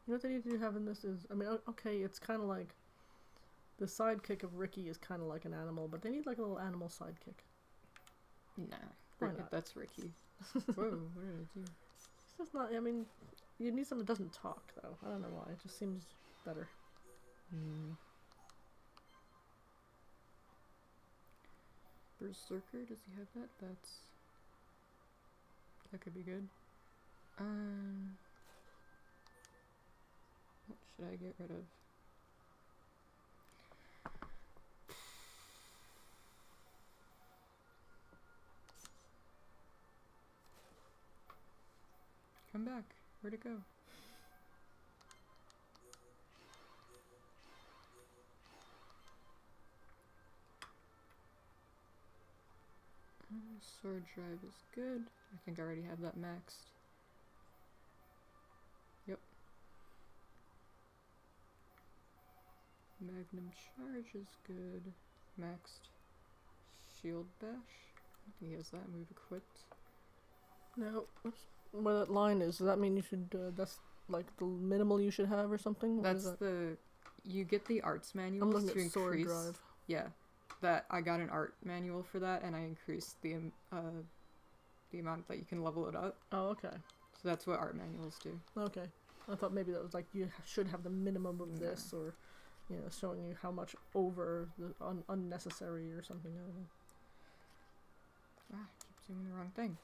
[SPEAKER 2] You know what they need to have in this is, I mean, okay, it's kind of like, the sidekick of Ricky is kind of like an animal, but they need like a little animal sidekick.
[SPEAKER 1] Nah,
[SPEAKER 2] Why not?
[SPEAKER 1] That's Ricky. Whoa, what did I do?
[SPEAKER 2] It's just not, I mean, you need someone that doesn't talk, though. I don't know why, it just seems better.
[SPEAKER 1] Berserker, does he have that? That could be good. What should I get rid of? Come back. Where'd it go? Sword drive is good. I think I already have that maxed. Yep. Magnum charge is good. Maxed. Shield bash. I think he has that move equipped.
[SPEAKER 2] Now, where that line is, does that mean you should, that's like the minimal you should have or something? What
[SPEAKER 1] That's
[SPEAKER 2] is that?
[SPEAKER 1] the... You get the arts
[SPEAKER 2] I'm
[SPEAKER 1] manuals
[SPEAKER 2] looking
[SPEAKER 1] to
[SPEAKER 2] at sword
[SPEAKER 1] increase...
[SPEAKER 2] drive.
[SPEAKER 1] Yeah. that I got an art manual for that, and I increased the amount that you can level it up.
[SPEAKER 2] Oh, okay.
[SPEAKER 1] So that's what art manuals do.
[SPEAKER 2] Okay. I thought maybe that was like you should have the minimum of
[SPEAKER 1] No.
[SPEAKER 2] this, or showing you how much over the unnecessary or something. I don't know.
[SPEAKER 1] Ah, I keep doing the wrong thing.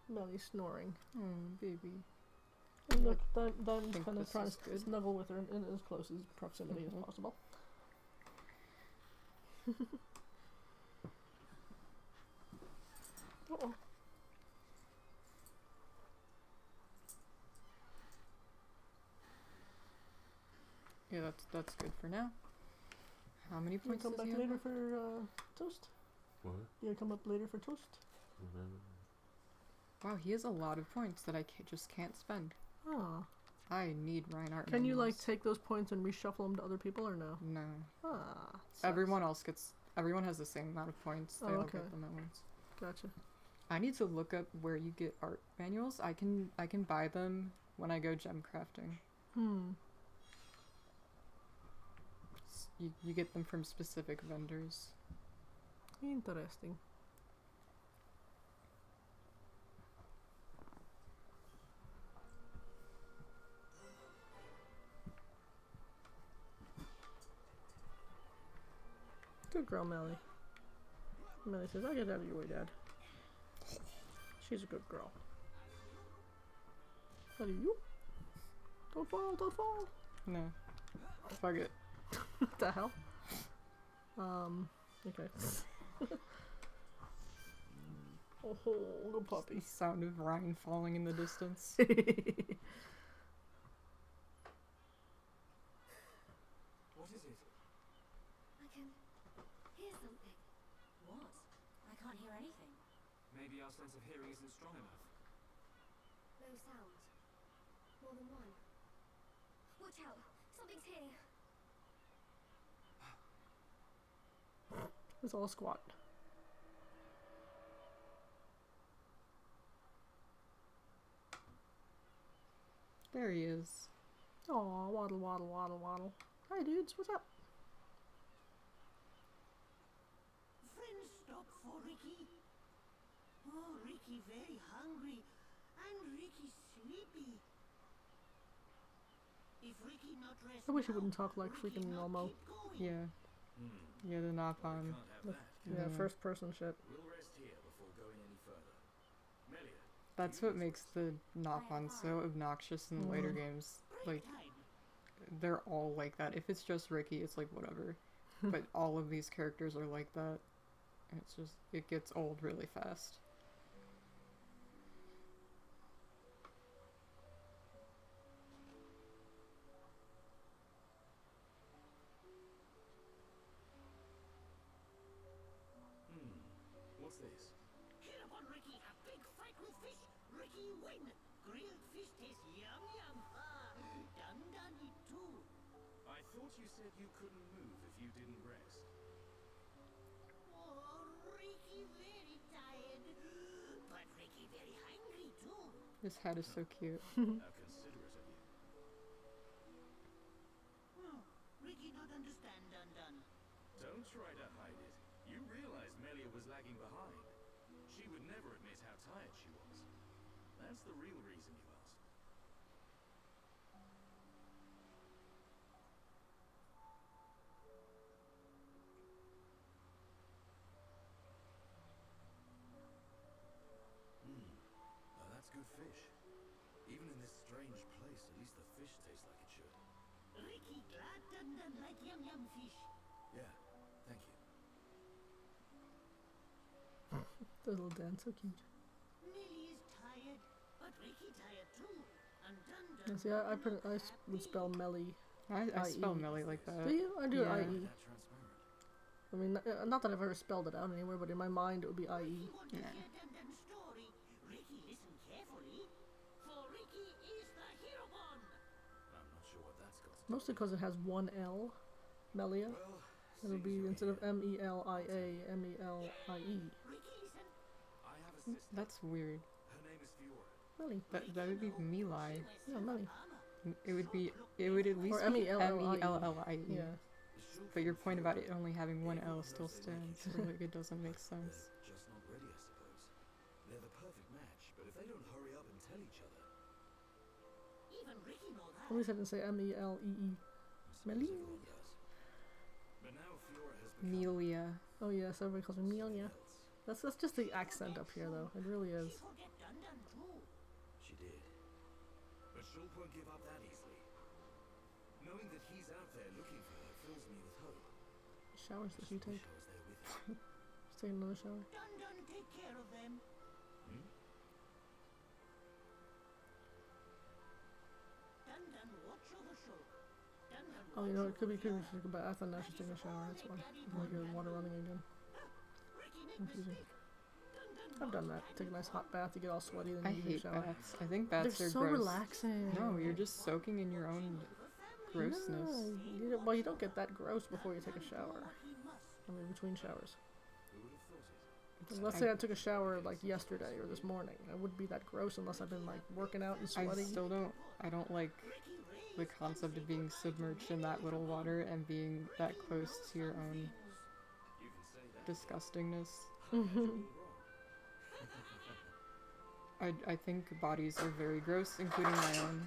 [SPEAKER 2] Melly's snoring.
[SPEAKER 1] Oh, baby.
[SPEAKER 2] And look, I'm
[SPEAKER 1] think
[SPEAKER 2] kind of
[SPEAKER 1] this
[SPEAKER 2] trying
[SPEAKER 1] is
[SPEAKER 2] to
[SPEAKER 1] good.
[SPEAKER 2] snuggle with her in as close as proximity as
[SPEAKER 1] Mhm.
[SPEAKER 2] possible. Uh-oh.
[SPEAKER 1] Yeah, that's good for now. How many
[SPEAKER 2] You
[SPEAKER 1] points
[SPEAKER 2] come
[SPEAKER 1] does
[SPEAKER 2] back
[SPEAKER 1] he have
[SPEAKER 2] later
[SPEAKER 1] left?
[SPEAKER 2] for toast?
[SPEAKER 10] What?
[SPEAKER 2] You come up later for toast?
[SPEAKER 1] Wow, he has a lot of points that I just can't spend.
[SPEAKER 2] Ah.
[SPEAKER 1] I need Reinhardt
[SPEAKER 2] Can you like
[SPEAKER 1] manuals.
[SPEAKER 2] take those points and reshuffle them to other people or no?
[SPEAKER 1] No.
[SPEAKER 2] Ah. sucks.
[SPEAKER 1] Everyone has the same amount of points. They
[SPEAKER 2] Oh,
[SPEAKER 1] all
[SPEAKER 2] okay.
[SPEAKER 1] get them at once.
[SPEAKER 2] Gotcha.
[SPEAKER 1] I need to look up where you get art manuals. I can buy them when I go gem crafting. You get them from specific vendors.
[SPEAKER 2] Interesting. Good girl, Melly. Melly says, I'll get out of your way, Dad. She's a good girl. What are you? Don't fall, don't fall.
[SPEAKER 1] No. Fuck it.
[SPEAKER 2] What the hell? Okay. Oh, good puppy.
[SPEAKER 1] The sound of Ryan falling in the distance.
[SPEAKER 4] I can hear something.
[SPEAKER 6] What? I can't hear anything.
[SPEAKER 3] Maybe our sense of hearing isn't strong enough.
[SPEAKER 4] Low sounds. More than one. Watch out! Something's here.
[SPEAKER 2] It's all squat.
[SPEAKER 1] There he is.
[SPEAKER 2] Aw, waddle, waddle, waddle, waddle. Hi, dudes, what's up?
[SPEAKER 6] Friends stop for Ricky. Oh, Ricky very hungry. And Ricky sleepy. If Ricky not rest
[SPEAKER 2] I wish he
[SPEAKER 6] now,
[SPEAKER 2] wouldn't talk like
[SPEAKER 6] Ricky
[SPEAKER 2] freaking
[SPEAKER 6] not
[SPEAKER 2] Normo.
[SPEAKER 6] keep going.
[SPEAKER 1] Yeah. Yeah, the Napalm.
[SPEAKER 10] Can't have that.
[SPEAKER 2] Yeah,
[SPEAKER 1] Mhm.
[SPEAKER 2] first person shit.
[SPEAKER 10] We'll rest here before going any further. Melia.
[SPEAKER 1] That's what makes the Napalm so obnoxious in the later
[SPEAKER 2] Mhm.
[SPEAKER 1] games.
[SPEAKER 6] Break
[SPEAKER 1] Like,
[SPEAKER 6] time.
[SPEAKER 1] they're all like that. If it's just Ricky, it's like whatever. But all of these characters are like that. And it's just, it gets old really fast.
[SPEAKER 10] What's this?
[SPEAKER 6] Here upon Ricky, a big fight with fish. Ricky win. Grilled fish tastes yum yum. Ah, done done it too.
[SPEAKER 10] I thought you said you couldn't move if you didn't rest.
[SPEAKER 6] Oh, Ricky very tired. But Ricky very hungry too.
[SPEAKER 1] This hat is so cute.
[SPEAKER 10] How considerate of you.
[SPEAKER 6] Oh, Ricky not understand done done.
[SPEAKER 10] Don't try to hide it. You realized Melia was lagging behind. She would never admit how tired she was. That's the real reason you asked. Now that's good fish. Even in this strange place, at least the fish tastes like it should.
[SPEAKER 6] Ricky glad done done like yum yum fish.
[SPEAKER 10] Yeah, thank you.
[SPEAKER 2] The little dance, so cute.
[SPEAKER 6] Millie is tired, but Ricky tired too. And done
[SPEAKER 2] Yeah,
[SPEAKER 6] done.
[SPEAKER 2] see, I would spell Melly.
[SPEAKER 1] I spell
[SPEAKER 2] IE.
[SPEAKER 1] Melly like that.
[SPEAKER 2] Do you? I do
[SPEAKER 1] Yeah.
[SPEAKER 2] IE.
[SPEAKER 10] That transparent.
[SPEAKER 2] I mean, not that I've ever spelled it out anywhere, but in my mind it would be IE.
[SPEAKER 6] Ricky want to
[SPEAKER 1] Yeah.
[SPEAKER 6] hear done done story. Ricky listen carefully. For Ricky is the
[SPEAKER 2] Mostly because it has one L. Melia.
[SPEAKER 10] Well,
[SPEAKER 2] It'll be instead of M-E-L-I-A, M-E-L-I-E.
[SPEAKER 10] I have a sister.
[SPEAKER 1] That's weird.
[SPEAKER 10] Her name is Fiora.
[SPEAKER 2] Melly.
[SPEAKER 1] That would be Meli.
[SPEAKER 2] Yeah, Melly.
[SPEAKER 1] It would at least
[SPEAKER 2] Or
[SPEAKER 1] be
[SPEAKER 2] M-E-L-L-I-E.
[SPEAKER 1] M-E-L-L-I-E.
[SPEAKER 2] Yeah.
[SPEAKER 1] But your point about it only having one L still stands. Like, it doesn't make sense.
[SPEAKER 10] Just not ready, I suppose. They're the perfect match, but if they don't hurry up and tell each other,
[SPEAKER 6] Even Ricky knows that.
[SPEAKER 2] At least I didn't say M-E-L-E-E. Melly.
[SPEAKER 10] everyone does. But now Fiora has become
[SPEAKER 1] Melia.
[SPEAKER 2] Oh yes, everybody calls her Melia.
[SPEAKER 10] else.
[SPEAKER 2] That's just the accent up here though. It really is.
[SPEAKER 6] She forget Dun Dun too.
[SPEAKER 10] She did. But Shulk won't give up that easily. Knowing that he's out there looking for her fills me with hope.
[SPEAKER 2] Showers that you
[SPEAKER 10] Just
[SPEAKER 2] take.
[SPEAKER 10] wish I was there with her.
[SPEAKER 2] Just take another shower.
[SPEAKER 6] Dun Dun take care of them.
[SPEAKER 10] Hmm?
[SPEAKER 6] Dun Dun watch over Shulk. Dun Dun
[SPEAKER 2] Oh, you know, it could be she took a bath and now she's taking a shower. That's why. Like the water running again.
[SPEAKER 6] Ricky make
[SPEAKER 2] Confusing.
[SPEAKER 6] mistake. Dun Dun
[SPEAKER 2] I've done that. Take a nice hot bath, you get all sweaty, then
[SPEAKER 1] I
[SPEAKER 2] you take a
[SPEAKER 1] hate
[SPEAKER 2] shower.
[SPEAKER 1] baths. I think
[SPEAKER 2] They're
[SPEAKER 1] baths are
[SPEAKER 2] so
[SPEAKER 1] gross.
[SPEAKER 2] relaxing.
[SPEAKER 1] No, you're just soaking in your own grossness.
[SPEAKER 2] No, you don't, well, you don't get that gross before you take a shower.
[SPEAKER 6] he must.
[SPEAKER 2] I mean, between showers.
[SPEAKER 10] Who would have thought it?
[SPEAKER 1] It's-
[SPEAKER 2] Let's say I took a shower like yesterday or this morning. I wouldn't be that gross unless I've been like working out and
[SPEAKER 1] I
[SPEAKER 2] sweating.
[SPEAKER 1] still don't. I don't like the concept of being submerged in that little water and being that close to your own
[SPEAKER 10] You can say that.
[SPEAKER 1] disgustingness.
[SPEAKER 10] You're wrong.
[SPEAKER 1] I think bodies are very gross, including my own.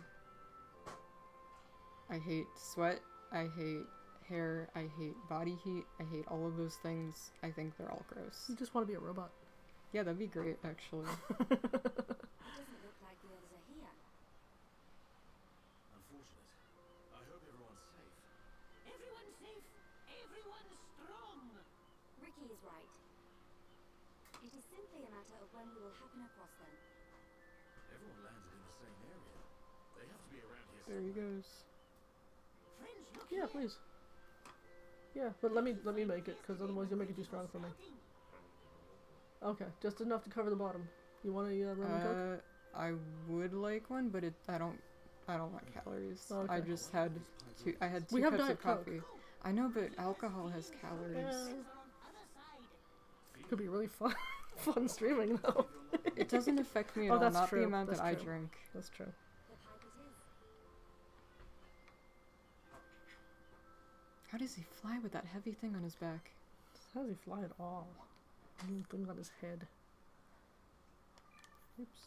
[SPEAKER 1] I hate sweat. I hate hair. I hate body heat. I hate all of those things. I think they're all gross.
[SPEAKER 2] You just want to be a robot.
[SPEAKER 1] Yeah, that'd be great, actually.
[SPEAKER 4] Doesn't look like the others are here.
[SPEAKER 10] Unfortunate. I hope everyone's safe.
[SPEAKER 6] Everyone's safe. Everyone's strong.
[SPEAKER 4] Ricky is right. It is simply a matter of when we will happen across them.
[SPEAKER 10] Everyone landed in the same area. They have to be around here
[SPEAKER 1] There he
[SPEAKER 10] somewhere.
[SPEAKER 1] goes.
[SPEAKER 6] Friends, look
[SPEAKER 2] Yeah,
[SPEAKER 6] here.
[SPEAKER 2] please. Yeah, but let me make it, because otherwise you'll make it too strong for me. Okay, just enough to cover the bottom. You want a rum and coke?
[SPEAKER 1] I would like one, but I don't want calories.
[SPEAKER 2] Oh,
[SPEAKER 1] I
[SPEAKER 2] okay.
[SPEAKER 1] just had I had
[SPEAKER 2] We
[SPEAKER 1] two
[SPEAKER 2] have
[SPEAKER 1] cups
[SPEAKER 2] Diet
[SPEAKER 1] of
[SPEAKER 2] Coke.
[SPEAKER 1] coffee. I know, but alcohol has calories.
[SPEAKER 2] Yeah.
[SPEAKER 6] Are on other side.
[SPEAKER 2] Could be really fun, fun streaming though.
[SPEAKER 1] It doesn't affect me at
[SPEAKER 2] Oh,
[SPEAKER 1] all,
[SPEAKER 2] that's
[SPEAKER 1] not
[SPEAKER 2] true,
[SPEAKER 1] the amount
[SPEAKER 2] that's
[SPEAKER 1] that I
[SPEAKER 2] true.
[SPEAKER 1] drink.
[SPEAKER 2] That's true.
[SPEAKER 4] The pipe it is.
[SPEAKER 1] How does he fly with that heavy thing on his back?
[SPEAKER 2] How does he fly at all? Little thing on his head. Oops.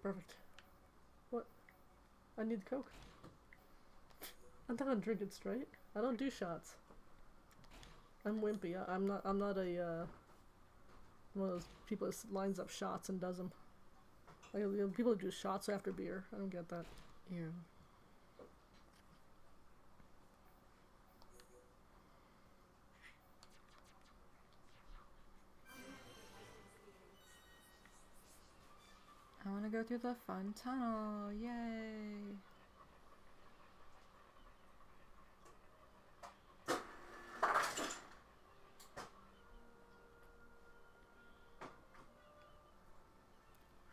[SPEAKER 2] Perfect. What? I need Coke. I'm not gonna drink it straight. I don't do shots. I'm wimpy. I'm not a one of those people that lines up shots and does them. Like, you know, people do shots after beer. I don't get that.
[SPEAKER 1] Ew. I want to go through the fun tunnel. Yay!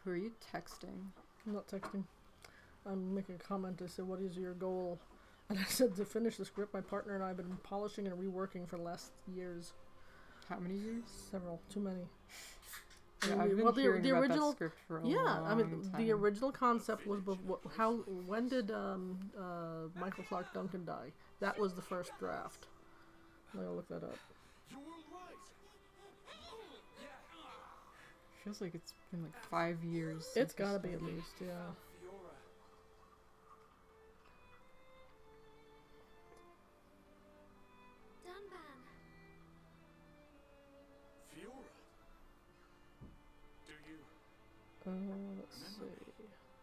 [SPEAKER 1] Who are you texting?
[SPEAKER 2] I'm not texting. I'm making a comment. I said, "What is your goal?" And I said, "To finish the script my partner and I have been polishing and reworking for the last years.
[SPEAKER 1] How many years?
[SPEAKER 2] Several. Too many."
[SPEAKER 1] Yeah,
[SPEAKER 2] And
[SPEAKER 1] I've been
[SPEAKER 2] well,
[SPEAKER 1] hearing
[SPEAKER 2] the
[SPEAKER 1] about
[SPEAKER 2] original
[SPEAKER 1] that script for a
[SPEAKER 2] Yeah,
[SPEAKER 1] long
[SPEAKER 2] I mean,
[SPEAKER 1] time.
[SPEAKER 2] the original concept was when did Michael Clark Duncan die? That was the first draft. I'm gonna look that up.
[SPEAKER 10] You were right.
[SPEAKER 1] Feels like it's been like 5 years.
[SPEAKER 2] It's
[SPEAKER 1] since we
[SPEAKER 2] gotta be at
[SPEAKER 1] started.
[SPEAKER 2] least, yeah.
[SPEAKER 10] Fiora.
[SPEAKER 4] Dunban.
[SPEAKER 10] Fiora. Do you?
[SPEAKER 2] Let's see.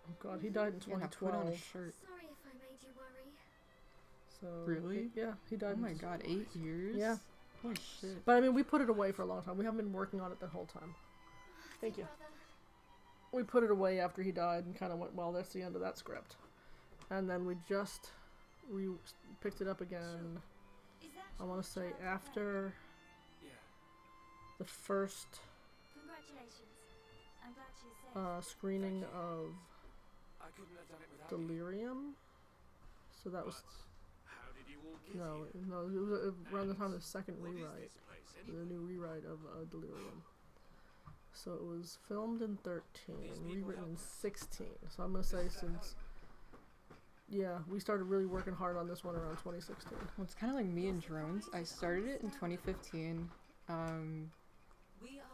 [SPEAKER 2] Oh god, he died in
[SPEAKER 1] Yeah, now put on a
[SPEAKER 2] 2012.
[SPEAKER 1] shirt.
[SPEAKER 4] Sorry if I made you worry.
[SPEAKER 2] So
[SPEAKER 1] Really?
[SPEAKER 2] Yeah, he died.
[SPEAKER 1] Oh my
[SPEAKER 2] in
[SPEAKER 1] god, 8 years?
[SPEAKER 2] Yeah.
[SPEAKER 1] Holy shit.
[SPEAKER 2] But I mean, we put it away for a long time. We haven't been working on it the whole time. Thank you.
[SPEAKER 4] Brother.
[SPEAKER 2] We put it away after he died and kind of went, well, that's the end of that script. And then we just picked it up again.
[SPEAKER 4] Is that
[SPEAKER 2] I want to say
[SPEAKER 4] Child's
[SPEAKER 2] after
[SPEAKER 3] Yeah.
[SPEAKER 2] the first
[SPEAKER 4] Congratulations. I'm glad she's safe.
[SPEAKER 2] screening of
[SPEAKER 3] I couldn't have done it without you.
[SPEAKER 2] Delirium. So that was
[SPEAKER 10] How did you all get
[SPEAKER 2] no,
[SPEAKER 10] here?
[SPEAKER 2] no. It was around the time of the second
[SPEAKER 10] What is
[SPEAKER 2] rewrite,
[SPEAKER 10] this place
[SPEAKER 2] the
[SPEAKER 10] anyway?
[SPEAKER 2] new rewrite of Delirium. So it was filmed in 13, rewritten in 16. So I'm gonna say since. Yeah, we started really working hard on this one around 2016.
[SPEAKER 1] Well, it's kind of like me and drones. I started it in 2015.
[SPEAKER 6] We are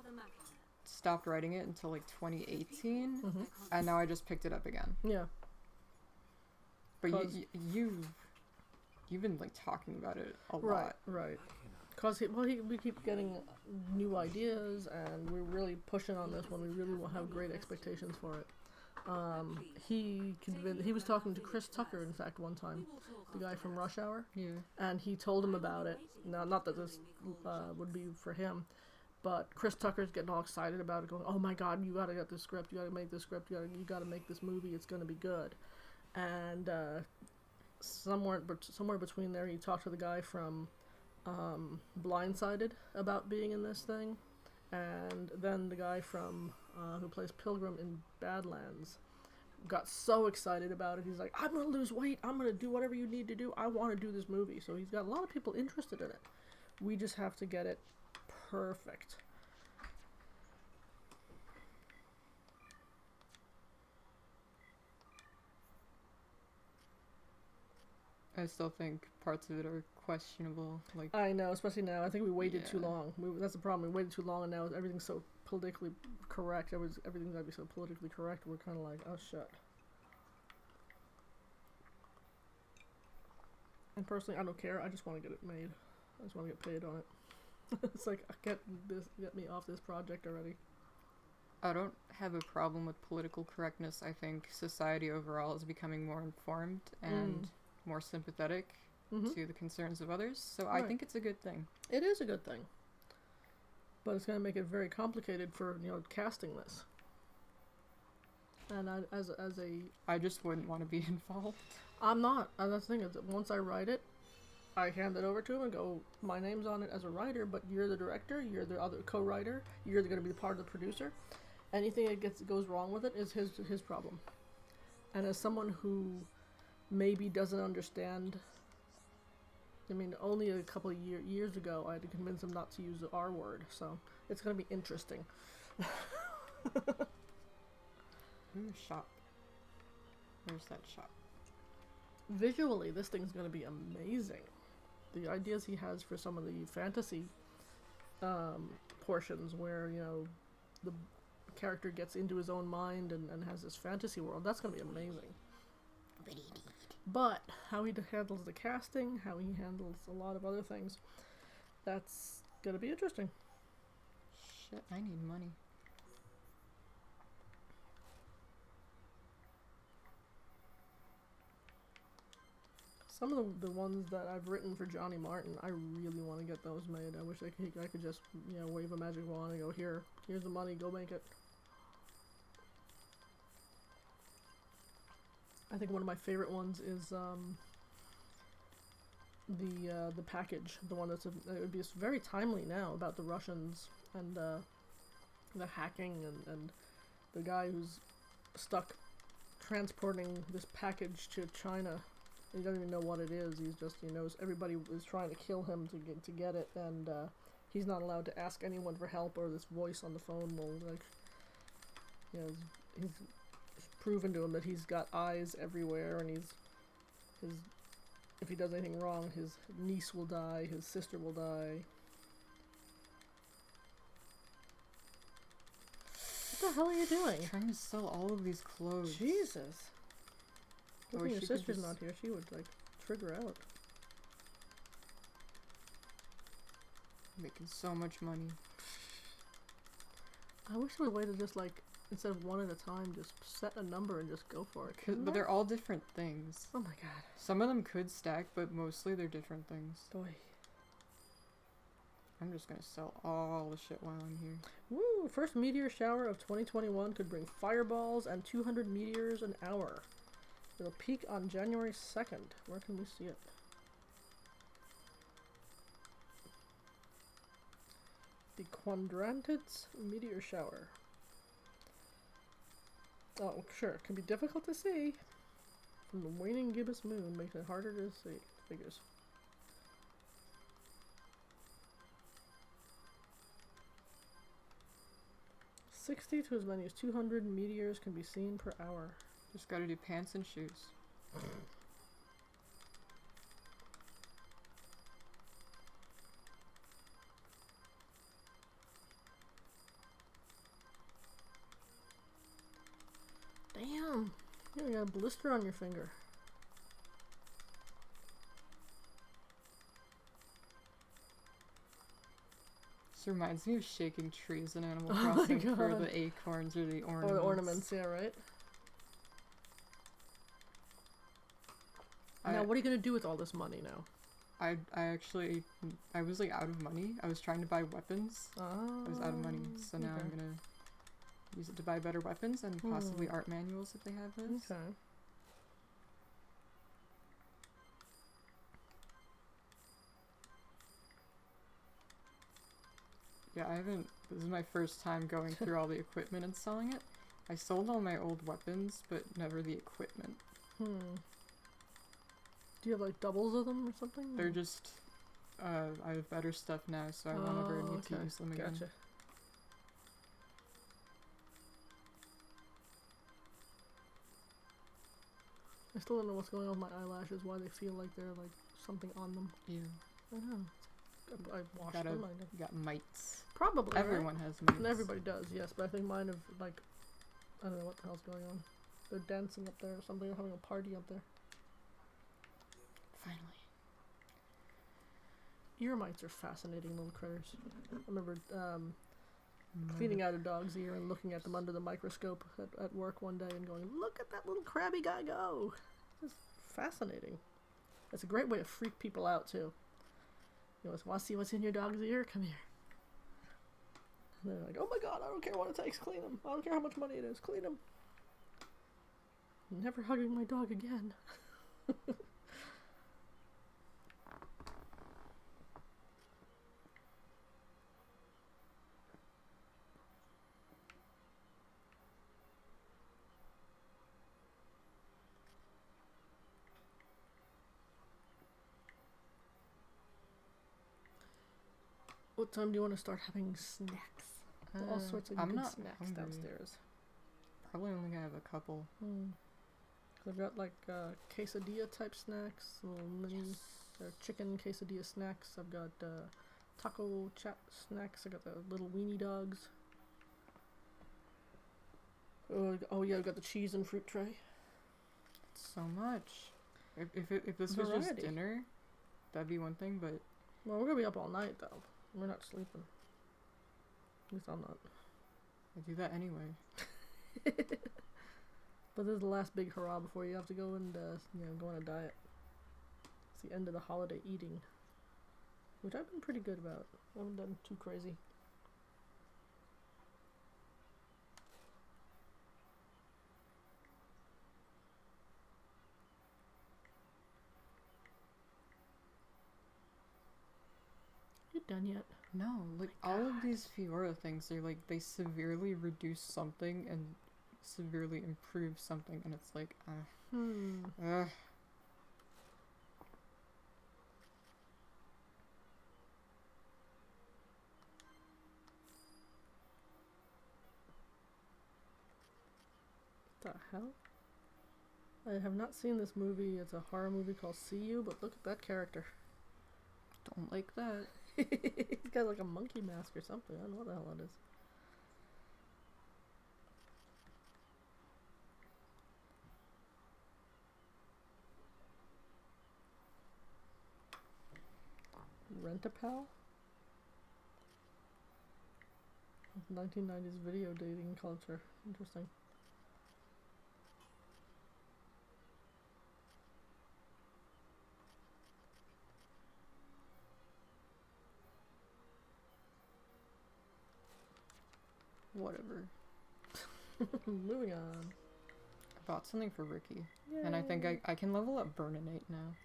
[SPEAKER 6] the Machina.
[SPEAKER 1] Stopped writing it until like 2018,
[SPEAKER 2] Mhm.
[SPEAKER 1] and now I just picked it up again.
[SPEAKER 2] Yeah.
[SPEAKER 1] But
[SPEAKER 2] 'Cause-
[SPEAKER 1] you've been like talking about it a
[SPEAKER 2] Right,
[SPEAKER 1] lot.
[SPEAKER 2] right. Cause we keep getting new ideas, and we're really pushing on this one. We really will have great expectations for it. He was talking to Chris Tucker, in fact, one time, the guy from Rush Hour,
[SPEAKER 1] Yeah.
[SPEAKER 2] and he told him about it. Now, not that this would be for him, but Chris Tucker's getting all excited about it, going, "Oh my God, you gotta get this script. You gotta make this script. You gotta make this movie. It's gonna be good." And somewhere between there, he talked to the guy from Blindsided about being in this thing, and then the guy from who plays Pilgrim in Badlands got so excited about it. He's like, "I'm gonna lose weight. I'm gonna do whatever you need to do. I want to do this movie." So he's got a lot of people interested in it. We just have to get it perfect.
[SPEAKER 1] I still think parts of it are questionable. Like,
[SPEAKER 2] I know, especially now. I think we waited too
[SPEAKER 1] Yeah.
[SPEAKER 2] long. That's the problem. We waited too long, and now everything's so politically correct. Everything's gotta be so politically correct. We're kind of like, oh shit. And personally, I don't care. I just want to get it made. I just want to get paid on it. It's like, get me off this project already.
[SPEAKER 1] I don't have a problem with political correctness. I think society overall is becoming more informed and more sympathetic
[SPEAKER 2] Mhm.
[SPEAKER 1] to the concerns of others. So I
[SPEAKER 2] Right.
[SPEAKER 1] think it's a good thing.
[SPEAKER 2] It is a good thing, but it's going to make it very complicated for casting this. And
[SPEAKER 1] I just wouldn't want to be involved.
[SPEAKER 2] I'm not. And that's the thing is that once I write it, I hand it over to him and go, "My name's on it as a writer, but you're the director, you're the other co-writer, you're going to be part of the producer. Anything that goes wrong with it is his problem." And as someone who maybe doesn't understand, I mean, only a couple of years ago, I had to convince him not to use the R word, so it's going to be interesting.
[SPEAKER 1] Ooh, shop. Where's that shop?
[SPEAKER 2] Visually, this thing's going to be amazing. The ideas he has for some of the fantasy portions where, the character gets into his own mind and has this fantasy world, that's going to be amazing. But how he handles the casting, how he handles a lot of other things, that's going to be interesting.
[SPEAKER 1] Shit, I need money.
[SPEAKER 2] Some of the ones that I've written for Johnny Martin, I really want to get those made. I wish I could just, wave a magic wand and go, here's the money, go make it. I think one of my favorite ones is the package, the one it would be very timely now about the Russians and the hacking and the guy who's stuck transporting this package to China. He doesn't even know what it is. He's just, he knows everybody is trying to kill him to get it, and he's not allowed to ask anyone for help, or this voice on the phone will, he's proven to him that he's got eyes everywhere, and if he does anything wrong, his niece will die, his sister will die. What the hell are you doing?
[SPEAKER 1] I'm trying to sell all of these clothes.
[SPEAKER 2] Jesus.
[SPEAKER 1] I
[SPEAKER 2] Good
[SPEAKER 1] wish
[SPEAKER 2] thing your
[SPEAKER 1] you could
[SPEAKER 2] sister's
[SPEAKER 1] just-
[SPEAKER 2] not here. She would, trigger out.
[SPEAKER 1] Making so much money.
[SPEAKER 2] I wish we waited just, instead of one at a time, just set a number and just go for it.
[SPEAKER 1] But they're all different things.
[SPEAKER 2] Oh my god.
[SPEAKER 1] Some of them could stack, but mostly they're different things.
[SPEAKER 2] Boy.
[SPEAKER 1] I'm just gonna sell all the shit while I'm here.
[SPEAKER 2] Woo! First meteor shower of 2021 could bring fireballs and 200 meteors an hour. It'll peak on January 2nd. Where can we see it? The Quadrantids meteor shower. Oh, sure. It can be difficult to see. From the waning gibbous moon makes it harder to see. Figures. $60 to as many as 200 meteors can be seen per hour.
[SPEAKER 1] Just gotta do pants and shoes.
[SPEAKER 2] Damn! You got a blister on your finger.
[SPEAKER 1] This reminds me of shaking trees in Animal
[SPEAKER 2] Oh my
[SPEAKER 1] Crossing for
[SPEAKER 2] God.
[SPEAKER 1] the acorns or the ornaments.
[SPEAKER 2] Or the ornaments, yeah, right? Now, what are you gonna do with all this money now?
[SPEAKER 1] I actually, I was like out of money. I was trying to buy weapons.
[SPEAKER 2] Oh,
[SPEAKER 1] I was out of money, so now I'm gonna use it to buy better weapons and possibly art manuals if they have those.
[SPEAKER 2] Okay.
[SPEAKER 1] Yeah, I haven't. This is my first time going through all the equipment and selling it. I sold all my old weapons, but never the equipment.
[SPEAKER 2] Do you have like doubles of them or something?
[SPEAKER 1] They're just. I have better stuff now, so I won't ever need to use them again.
[SPEAKER 2] Gotcha. I still don't know what's going on with my eyelashes, why they feel like they're like something on them.
[SPEAKER 1] Yeah.
[SPEAKER 2] I don't know. I washed them.
[SPEAKER 1] You got mites.
[SPEAKER 2] Probably.
[SPEAKER 1] Everyone
[SPEAKER 2] right?
[SPEAKER 1] has mites.
[SPEAKER 2] And everybody does, yes, but I think mine have like, I don't know what the hell's going on. They're dancing up there or something, or having a party up there.
[SPEAKER 1] Finally.
[SPEAKER 2] Ear mites are fascinating little critters. I remember cleaning out a dog's ear and looking at them under the microscope at work one day and going, look at that little crabby guy go! It's fascinating. It's a great way to freak people out too. You know, want to see what's in your dog's ear? Come here. And they're like, oh my god, I don't care what it takes, clean him. I don't care how much money it is, clean him. Never hugging my dog again. What time do you want to start having snacks? All sorts of good snacks
[SPEAKER 1] hungry.
[SPEAKER 2] downstairs.
[SPEAKER 1] Probably only gonna have a couple.
[SPEAKER 2] I've got like quesadilla type snacks, little mini chicken quesadilla snacks. I've got taco chat snacks. I got the little weenie dogs. Oh yeah, I've got the cheese and fruit tray.
[SPEAKER 1] So much. If this was just dinner, that'd be one thing, but...
[SPEAKER 2] Well, we're gonna be up all night though. We're not sleeping. At least I'm not.
[SPEAKER 1] I do that anyway.
[SPEAKER 2] But this is the last big hurrah before you have to go and go on a diet. It's the end of the holiday eating, which I've been pretty good about. I haven't done too crazy. You done yet?
[SPEAKER 1] No, like all of these Fiora things are like they severely reduce something and severely improve something, and it's like,
[SPEAKER 2] What the hell? I have not seen this movie. It's a horror movie called See You, but look at that character.
[SPEAKER 1] Don't like that.
[SPEAKER 2] He's got like a monkey mask or something. I don't know what the hell it is. Rent-a-pal? 1990s video dating culture. Interesting.
[SPEAKER 1] Whatever.
[SPEAKER 2] Moving on.
[SPEAKER 1] I bought something for Ricky. And I think I can level up Burninate now.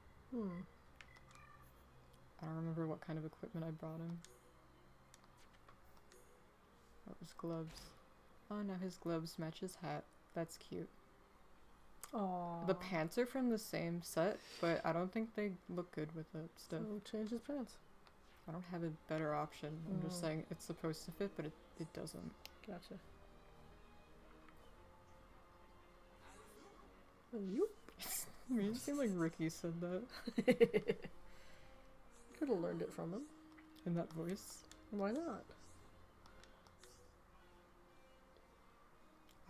[SPEAKER 1] I don't remember what kind of equipment I brought him. That was gloves. Oh, now his gloves match his hat. That's cute.
[SPEAKER 2] Aww.
[SPEAKER 1] The pants are from the same set, but I don't think they look good with the stuff.
[SPEAKER 2] So change his pants.
[SPEAKER 1] I don't have a better option. I'm just saying it's supposed to fit, but it doesn't.
[SPEAKER 2] Gotcha. You?
[SPEAKER 1] I mean, it seemed like Ricky said that.
[SPEAKER 2] Could have learned it from him.
[SPEAKER 1] In that voice.
[SPEAKER 2] Why not?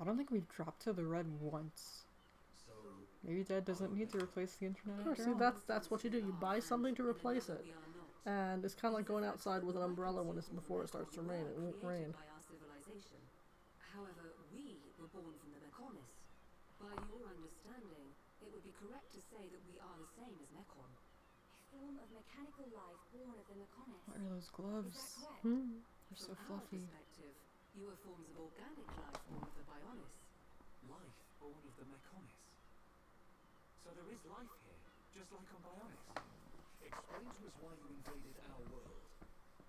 [SPEAKER 1] I don't think we've dropped to the red once. Maybe Dad doesn't need to replace the internet after
[SPEAKER 2] See,
[SPEAKER 1] all.
[SPEAKER 2] that's what you do. You buy something to replace it. And it's kind of like going outside with an umbrella when it's before it starts to rain. It won't rain.
[SPEAKER 11] By our civilization. However, we were born from the Mechonis. By your understanding, it would be correct to say that we are the same as Mechon.
[SPEAKER 4] A form of mechanical life born of the Mechonis.
[SPEAKER 1] What are those
[SPEAKER 4] Is
[SPEAKER 1] gloves?
[SPEAKER 4] that correct?
[SPEAKER 1] They're so
[SPEAKER 11] From our
[SPEAKER 1] fluffy.
[SPEAKER 11] perspective, you are forms of organic life born of the Bionis.
[SPEAKER 3] Life born of the Mechonis. So there is life here, just like on Bionis. Explain to us why you invaded our world.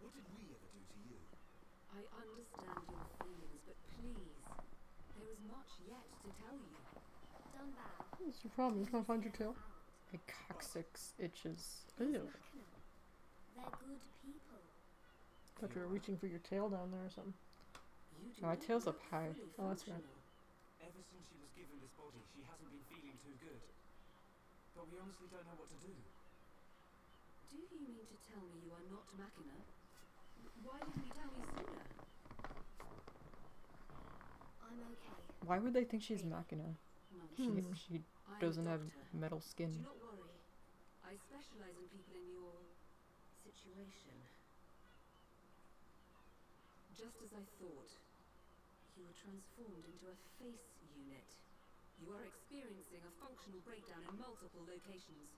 [SPEAKER 3] What did we ever do to you?
[SPEAKER 11] I understand your feelings, but please, there is much yet to tell you.
[SPEAKER 4] Dunbar.
[SPEAKER 2] What's your problem? You can't find your tail?
[SPEAKER 1] My coccyx itches.
[SPEAKER 2] Ew.
[SPEAKER 4] They're good people.
[SPEAKER 2] Thought you were reaching for your tail down there or something.
[SPEAKER 11] You do
[SPEAKER 1] My
[SPEAKER 11] not
[SPEAKER 1] tail's
[SPEAKER 11] look
[SPEAKER 1] up high.
[SPEAKER 11] fully
[SPEAKER 2] Oh, that's right.
[SPEAKER 11] functional.
[SPEAKER 3] Ever since she was given this body, she hasn't been feeling too good. But we honestly don't know what to do.
[SPEAKER 11] Do you mean to tell me you are not Machina? Why didn't you tell me sooner?
[SPEAKER 4] I'm okay.
[SPEAKER 1] Why would they think she's Machina?
[SPEAKER 11] Nonsense.
[SPEAKER 1] She
[SPEAKER 11] I am
[SPEAKER 1] doesn't
[SPEAKER 11] a
[SPEAKER 1] have
[SPEAKER 11] doctor.
[SPEAKER 1] metal skin.
[SPEAKER 11] Do not worry. I specialize in people in your situation. Just as I thought, you were transformed into a face unit. You are experiencing a functional breakdown in multiple locations.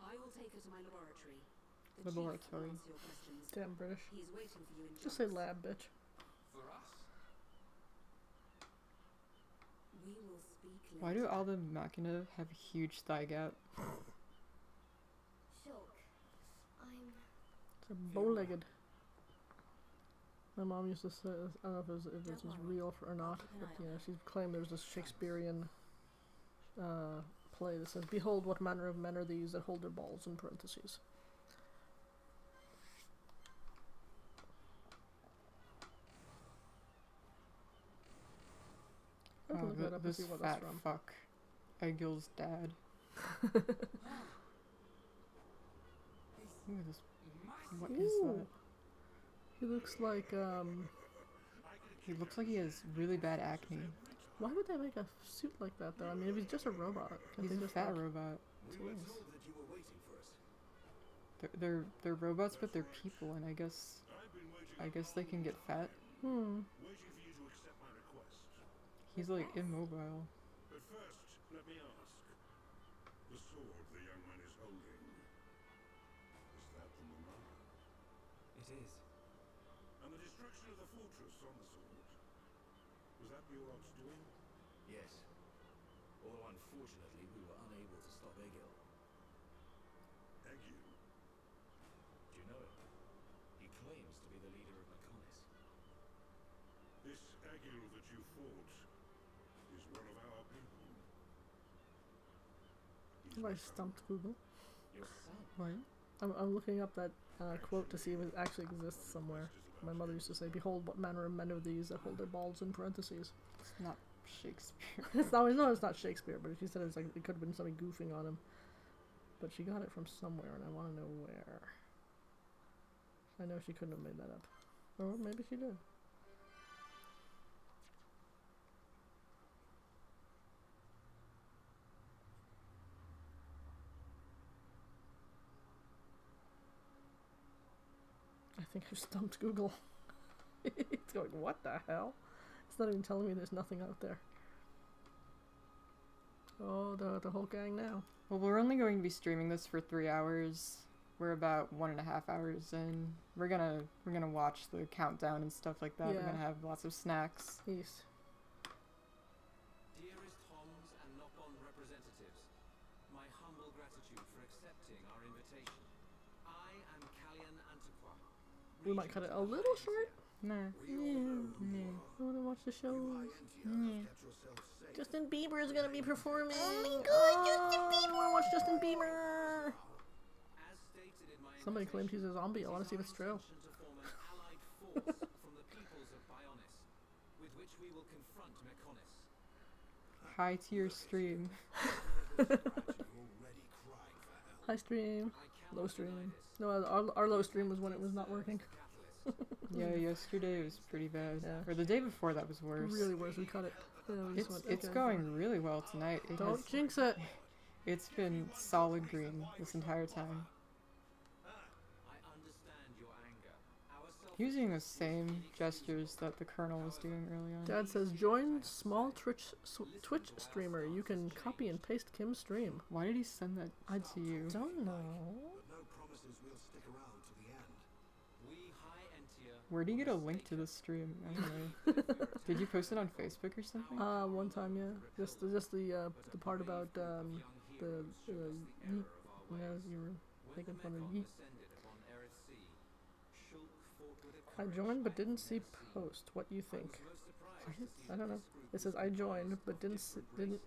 [SPEAKER 11] I will take her to my laboratory. The chief will
[SPEAKER 1] Laboratory.
[SPEAKER 11] answer your questions.
[SPEAKER 2] Damn British.
[SPEAKER 11] He is waiting for you in
[SPEAKER 2] Just say
[SPEAKER 11] Jumps.
[SPEAKER 2] lab, bitch.
[SPEAKER 3] For us?
[SPEAKER 11] We will speak later.
[SPEAKER 1] Why do all the Machina have huge thigh gap?
[SPEAKER 4] Shock. I'm.
[SPEAKER 2] It's a bow-legged. My mom used to say, I don't know if this was real or not, but yeah, she claimed there's this Shakespearean play that says, "Behold, what manner of men are these that hold their balls in parentheses." I can look that up and
[SPEAKER 1] This
[SPEAKER 2] see what
[SPEAKER 1] fat
[SPEAKER 2] that's from.
[SPEAKER 1] fuck. Egil's dad. Look at this. What is
[SPEAKER 2] Ooh.
[SPEAKER 1] that?
[SPEAKER 2] He looks like,
[SPEAKER 1] He looks like he has really bad acne.
[SPEAKER 2] why would they make a suit like that though? I mean, if he's just a robot. can't
[SPEAKER 1] He's
[SPEAKER 2] they
[SPEAKER 1] a
[SPEAKER 2] just,
[SPEAKER 1] fat
[SPEAKER 2] like-
[SPEAKER 1] robot.
[SPEAKER 3] We were told that you were waiting for us.
[SPEAKER 1] They're robots, but they're people, and I guess they can get fat.
[SPEAKER 2] Hmm.
[SPEAKER 12] Waiting for you to accept my request.
[SPEAKER 1] He's like immobile.
[SPEAKER 12] But first, let me ask. The sword the young man is holding. Is that the Monarch?
[SPEAKER 3] It is.
[SPEAKER 12] And the destruction of the fortress on the sword. Was that Murad's doing?
[SPEAKER 10] Yes. Although unfortunately we were unable to stop Egil.
[SPEAKER 12] Egil.
[SPEAKER 10] Do you know him? He claims to be the leader of Mechonis.
[SPEAKER 12] This Egil that you fought is one of our people. He's
[SPEAKER 2] Have I stumped Google?
[SPEAKER 10] Your son?
[SPEAKER 1] What?
[SPEAKER 2] I'm looking up that quote to see if it actually exists somewhere. My mother used to say, "Behold, what manner of men are these that hold their balls in parentheses."
[SPEAKER 1] It's not Shakespeare.
[SPEAKER 2] It's not Shakespeare, but she said it's like it could have been somebody goofing on him. But she got it from somewhere, and I want to know where. I know she couldn't have made that up, or maybe she did. I think I've stumped Google. It's going, what the hell? It's not even telling me there's nothing out there. Oh, the whole gang now.
[SPEAKER 1] Well, we're only going to be streaming this for 3 hours. We're about 1.5 hours in. We're gonna watch the countdown and stuff like that. We're
[SPEAKER 2] Yeah.
[SPEAKER 1] gonna have lots of snacks.
[SPEAKER 2] Peace.
[SPEAKER 10] Dearest Homs and Nopon representatives, my humble gratitude for accepting our invitation. I am Kalyan Antiqua.
[SPEAKER 2] We might cut it a little short.
[SPEAKER 1] Nah.
[SPEAKER 2] Yeah. I want to watch the shows. Justin Bieber is gonna be performing. Oh my god, Justin Bieber! I want to watch Justin Bieber.
[SPEAKER 10] As stated in my
[SPEAKER 2] Somebody claimed he's a zombie. I want to see if it's true.
[SPEAKER 10] intention to form an allied force from the peoples of Bionis, with which we will confront Mechonis.
[SPEAKER 1] High tier stream.
[SPEAKER 2] High stream, low stream. No, our low stream was when it was not working.
[SPEAKER 1] Yeah, yesterday was pretty bad.
[SPEAKER 2] Yeah.
[SPEAKER 1] Or the day before that was worse.
[SPEAKER 2] Really worse. We cut it. Yeah, we just went,
[SPEAKER 1] It's
[SPEAKER 2] okay.
[SPEAKER 1] going really well tonight.
[SPEAKER 2] Don't jinx it.
[SPEAKER 1] It's been solid green this entire time.
[SPEAKER 10] I understand your anger. Our
[SPEAKER 1] Using the same gestures that the Colonel was doing early on.
[SPEAKER 2] Dad says join small Twitch streamer. You can copy and paste Kim's stream.
[SPEAKER 1] Why did he send that to you?
[SPEAKER 2] Don't know.
[SPEAKER 12] No promises we'll stick around to the end.
[SPEAKER 10] We high Entia
[SPEAKER 1] Where'd he get a link to the stream? Anyway. Did you post it on Facebook or something?
[SPEAKER 2] One time, yeah. Just the part about the yeet. You know, you were making fun of yeet. I joined but didn't see post. What you think? I don't know. It says I joined but didn't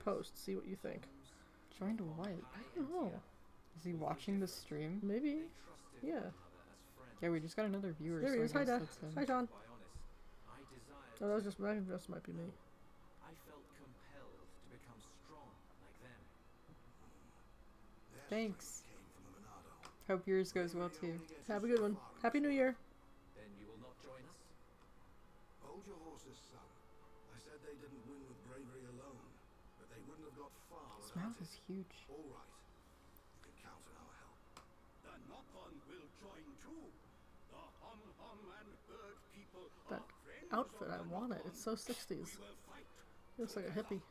[SPEAKER 2] post. See what you think.
[SPEAKER 1] Joined what?
[SPEAKER 2] I don't know.
[SPEAKER 1] Is he watching the stream?
[SPEAKER 2] Maybe. Yeah.
[SPEAKER 1] Yeah, we just got another viewer.
[SPEAKER 2] There he
[SPEAKER 1] so I
[SPEAKER 2] is. Hi,
[SPEAKER 1] guess
[SPEAKER 2] Dad.
[SPEAKER 1] that's him.
[SPEAKER 2] Hi, John. Oh, that was just might be me.
[SPEAKER 10] I felt compelled to become strong like them.
[SPEAKER 1] Thanks. Hope yours goes well too.
[SPEAKER 2] Have a good one. Happy New Year.
[SPEAKER 10] Then you will not join us?
[SPEAKER 12] Hold your horses, son. I said they didn't win with bravery alone, but they wouldn't have got far
[SPEAKER 1] His
[SPEAKER 12] without
[SPEAKER 1] mouth
[SPEAKER 12] it.
[SPEAKER 1] is huge.
[SPEAKER 12] All right. You can count on our help.
[SPEAKER 6] The Nopon will join too. The Hom and Bird people
[SPEAKER 2] That
[SPEAKER 6] are friends
[SPEAKER 2] outfit,
[SPEAKER 6] of
[SPEAKER 2] I
[SPEAKER 6] the
[SPEAKER 2] want it.
[SPEAKER 6] Nopon.
[SPEAKER 2] It's so 60s.
[SPEAKER 6] We will fight.
[SPEAKER 2] Looks like a hippie.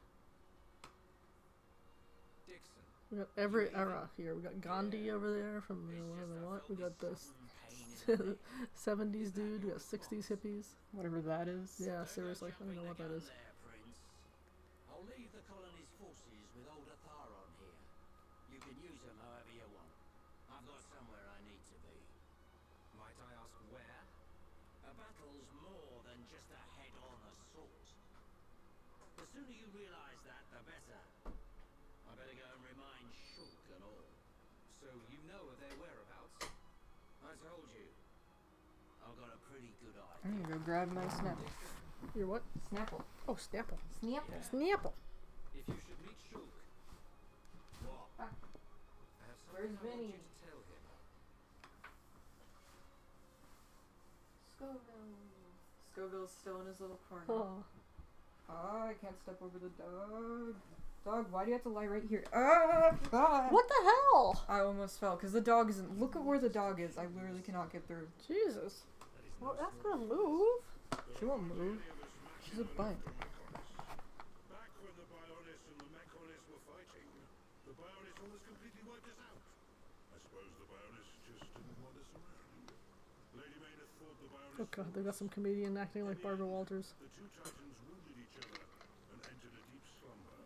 [SPEAKER 10] Dixon.
[SPEAKER 2] We got every era here. We got Gandhi over there from what? We got this 70s dude. We got 60s hippies.
[SPEAKER 1] Whatever that is.
[SPEAKER 2] Yeah, seriously, I don't know what that is.
[SPEAKER 8] There, Prince. I'll leave the colony's forces with old Atharon here. You can use them however you want. I've got somewhere I need to be.
[SPEAKER 10] Might I ask where?
[SPEAKER 8] A battle's more than just a head-on assault. The sooner you realize that, the better. I better go and remind Shulk and all.
[SPEAKER 10] So you know of their whereabouts?
[SPEAKER 8] I told you. I've got a pretty good idea.
[SPEAKER 1] I'm gonna go grab my Snapple.
[SPEAKER 2] Your what?
[SPEAKER 1] Snapple.
[SPEAKER 2] Oh, Snapple.
[SPEAKER 1] Snapple.
[SPEAKER 2] Snapple.
[SPEAKER 10] If you should meet Shulk,
[SPEAKER 8] What?
[SPEAKER 10] I have something
[SPEAKER 1] Where's
[SPEAKER 10] I want
[SPEAKER 1] Vinny?
[SPEAKER 10] you to tell him.
[SPEAKER 1] Scoville's still in his little corner.
[SPEAKER 2] Oh.
[SPEAKER 1] Ah, I can't step over the dog. Dog, why do you have to lie right here? Ah! God!
[SPEAKER 2] What the hell?
[SPEAKER 1] I almost fell because the dog isn't. Look at where the dog is. I literally cannot get through.
[SPEAKER 2] Jesus. Well, that's gonna move.
[SPEAKER 1] She won't move. She's a butt.
[SPEAKER 12] Back when the Bionis and the Mechonis were fighting, the Bionis almost completely wiped us out. I suppose the Bionis just didn't want us around. Lady Maynard thought the Bionis...
[SPEAKER 2] Oh god, they got some comedian acting like Barbara Walters.
[SPEAKER 12] The two titans wounded each other and entered a deep slumber.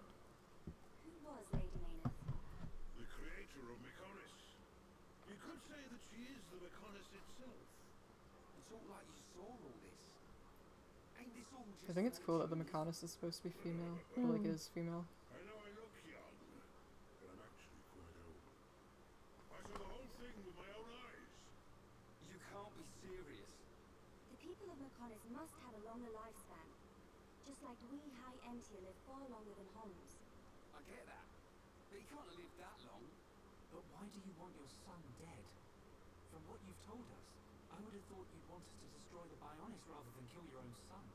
[SPEAKER 4] Who was Lady Maynard?
[SPEAKER 12] The creator of Mechonis. You could say that she is the Mechonis itself.
[SPEAKER 9] You talk like you saw all this. Ain't this all just
[SPEAKER 1] I think it's cool that the Mechonis is supposed to be female. Or like it is female.
[SPEAKER 12] I know I look young, but I'm actually quite old. I saw the whole thing with my own eyes.
[SPEAKER 9] You can't be serious.
[SPEAKER 4] The people of Mechonis must have a longer lifespan. Just like we High Entia live far longer than Homs.
[SPEAKER 9] I get that. But he can't have lived that long.
[SPEAKER 13] But why do you want your son dead? From what you've told us, I would have thought you'd want us to destroy the Bionis rather than kill your own son.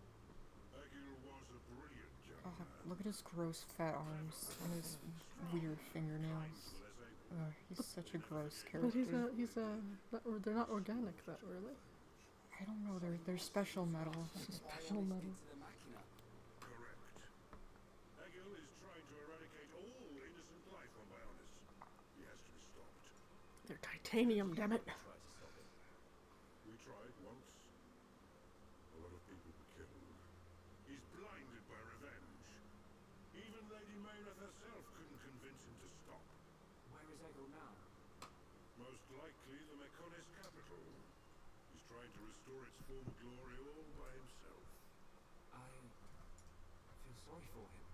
[SPEAKER 12] Agil was a brilliant young
[SPEAKER 1] Oh,
[SPEAKER 12] man.
[SPEAKER 1] look at his gross fat arms and his weird fingernails. Ugh, he's such a gross
[SPEAKER 2] But
[SPEAKER 1] character.
[SPEAKER 2] they're not organic, that really.
[SPEAKER 1] I don't know. They're special metal.
[SPEAKER 2] Special metal.
[SPEAKER 9] To the Machina.
[SPEAKER 12] Correct. Agil is trying to eradicate all innocent life on Bionis. He has to be stopped.
[SPEAKER 2] They're titanium, damn it.
[SPEAKER 10] Try to stop it.
[SPEAKER 12] We tried once. A lot of people were killed. He's blinded by revenge. Even Lady Maynard herself couldn't convince him to stop.
[SPEAKER 13] Where is Egil now?
[SPEAKER 12] Most likely the Mechonis capital. He's trying to restore its former glory all by himself.
[SPEAKER 13] I feel sorry for him.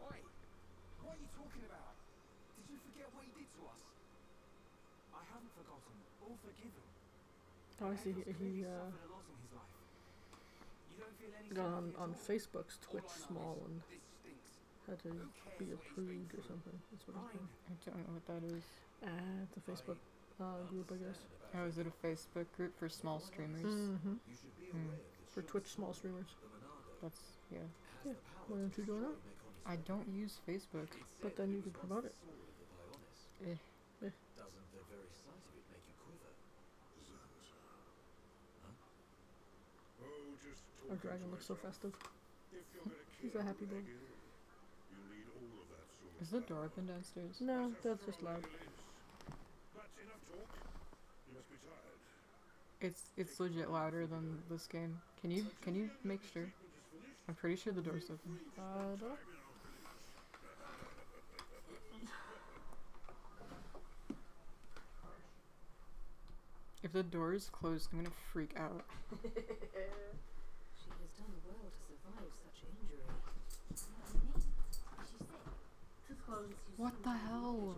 [SPEAKER 9] Oi! What are you talking about? Did you forget what he did to us?
[SPEAKER 13] I haven't forgotten or forgiven.
[SPEAKER 2] Oh, I see.
[SPEAKER 13] Egil's
[SPEAKER 2] He
[SPEAKER 13] clearly suffered a lot in his life. You don't feel any
[SPEAKER 2] got
[SPEAKER 13] sympathy
[SPEAKER 2] on
[SPEAKER 13] at all?
[SPEAKER 2] Facebook's
[SPEAKER 9] All
[SPEAKER 2] Twitch
[SPEAKER 9] I know
[SPEAKER 2] small
[SPEAKER 9] is
[SPEAKER 2] and
[SPEAKER 9] this stinks.
[SPEAKER 2] had to
[SPEAKER 9] Who cares
[SPEAKER 2] be
[SPEAKER 9] what he's been
[SPEAKER 2] approved or
[SPEAKER 9] through?
[SPEAKER 2] something. That's what it's called.
[SPEAKER 1] I don't know what that is.
[SPEAKER 2] It's a Facebook group, I guess.
[SPEAKER 1] Oh, is it a Facebook group for small streamers?
[SPEAKER 2] Mm-hmm.
[SPEAKER 10] You should be
[SPEAKER 1] Hmm.
[SPEAKER 10] aware that
[SPEAKER 2] For Twitch small streamers.
[SPEAKER 10] the MotherDaughter
[SPEAKER 1] That's, yeah.
[SPEAKER 10] has
[SPEAKER 2] Yeah,
[SPEAKER 10] the power
[SPEAKER 2] why don't you
[SPEAKER 10] to
[SPEAKER 2] join
[SPEAKER 10] destroy
[SPEAKER 2] up?
[SPEAKER 10] Mechonis
[SPEAKER 1] I don't use Facebook.
[SPEAKER 10] It's
[SPEAKER 2] But
[SPEAKER 10] said
[SPEAKER 2] then
[SPEAKER 10] it
[SPEAKER 2] you
[SPEAKER 10] was
[SPEAKER 2] could
[SPEAKER 10] once
[SPEAKER 2] promote
[SPEAKER 10] the
[SPEAKER 2] it.
[SPEAKER 10] sword of the Bionis.
[SPEAKER 1] Eh.
[SPEAKER 10] Doesn't the very sight of it make you quiver?
[SPEAKER 12] Oh, just
[SPEAKER 2] Our
[SPEAKER 12] talking
[SPEAKER 2] dragon
[SPEAKER 12] to
[SPEAKER 2] looks so
[SPEAKER 12] myself.
[SPEAKER 2] festive.
[SPEAKER 12] If you're gonna
[SPEAKER 2] He's
[SPEAKER 12] kill
[SPEAKER 2] a happy dog.
[SPEAKER 12] Egil, you need all of that sort
[SPEAKER 1] Is
[SPEAKER 12] of
[SPEAKER 1] the door
[SPEAKER 12] power.
[SPEAKER 1] open downstairs?
[SPEAKER 2] No, that's just loud.
[SPEAKER 12] That's enough talk. You must be tired.
[SPEAKER 1] It's legit louder than this game. Can you make sure? I'm pretty sure the door's open.
[SPEAKER 2] Don't.
[SPEAKER 1] If the door is closed, I'm gonna freak out.
[SPEAKER 11] She has done well to survive such injury.
[SPEAKER 1] What the hell?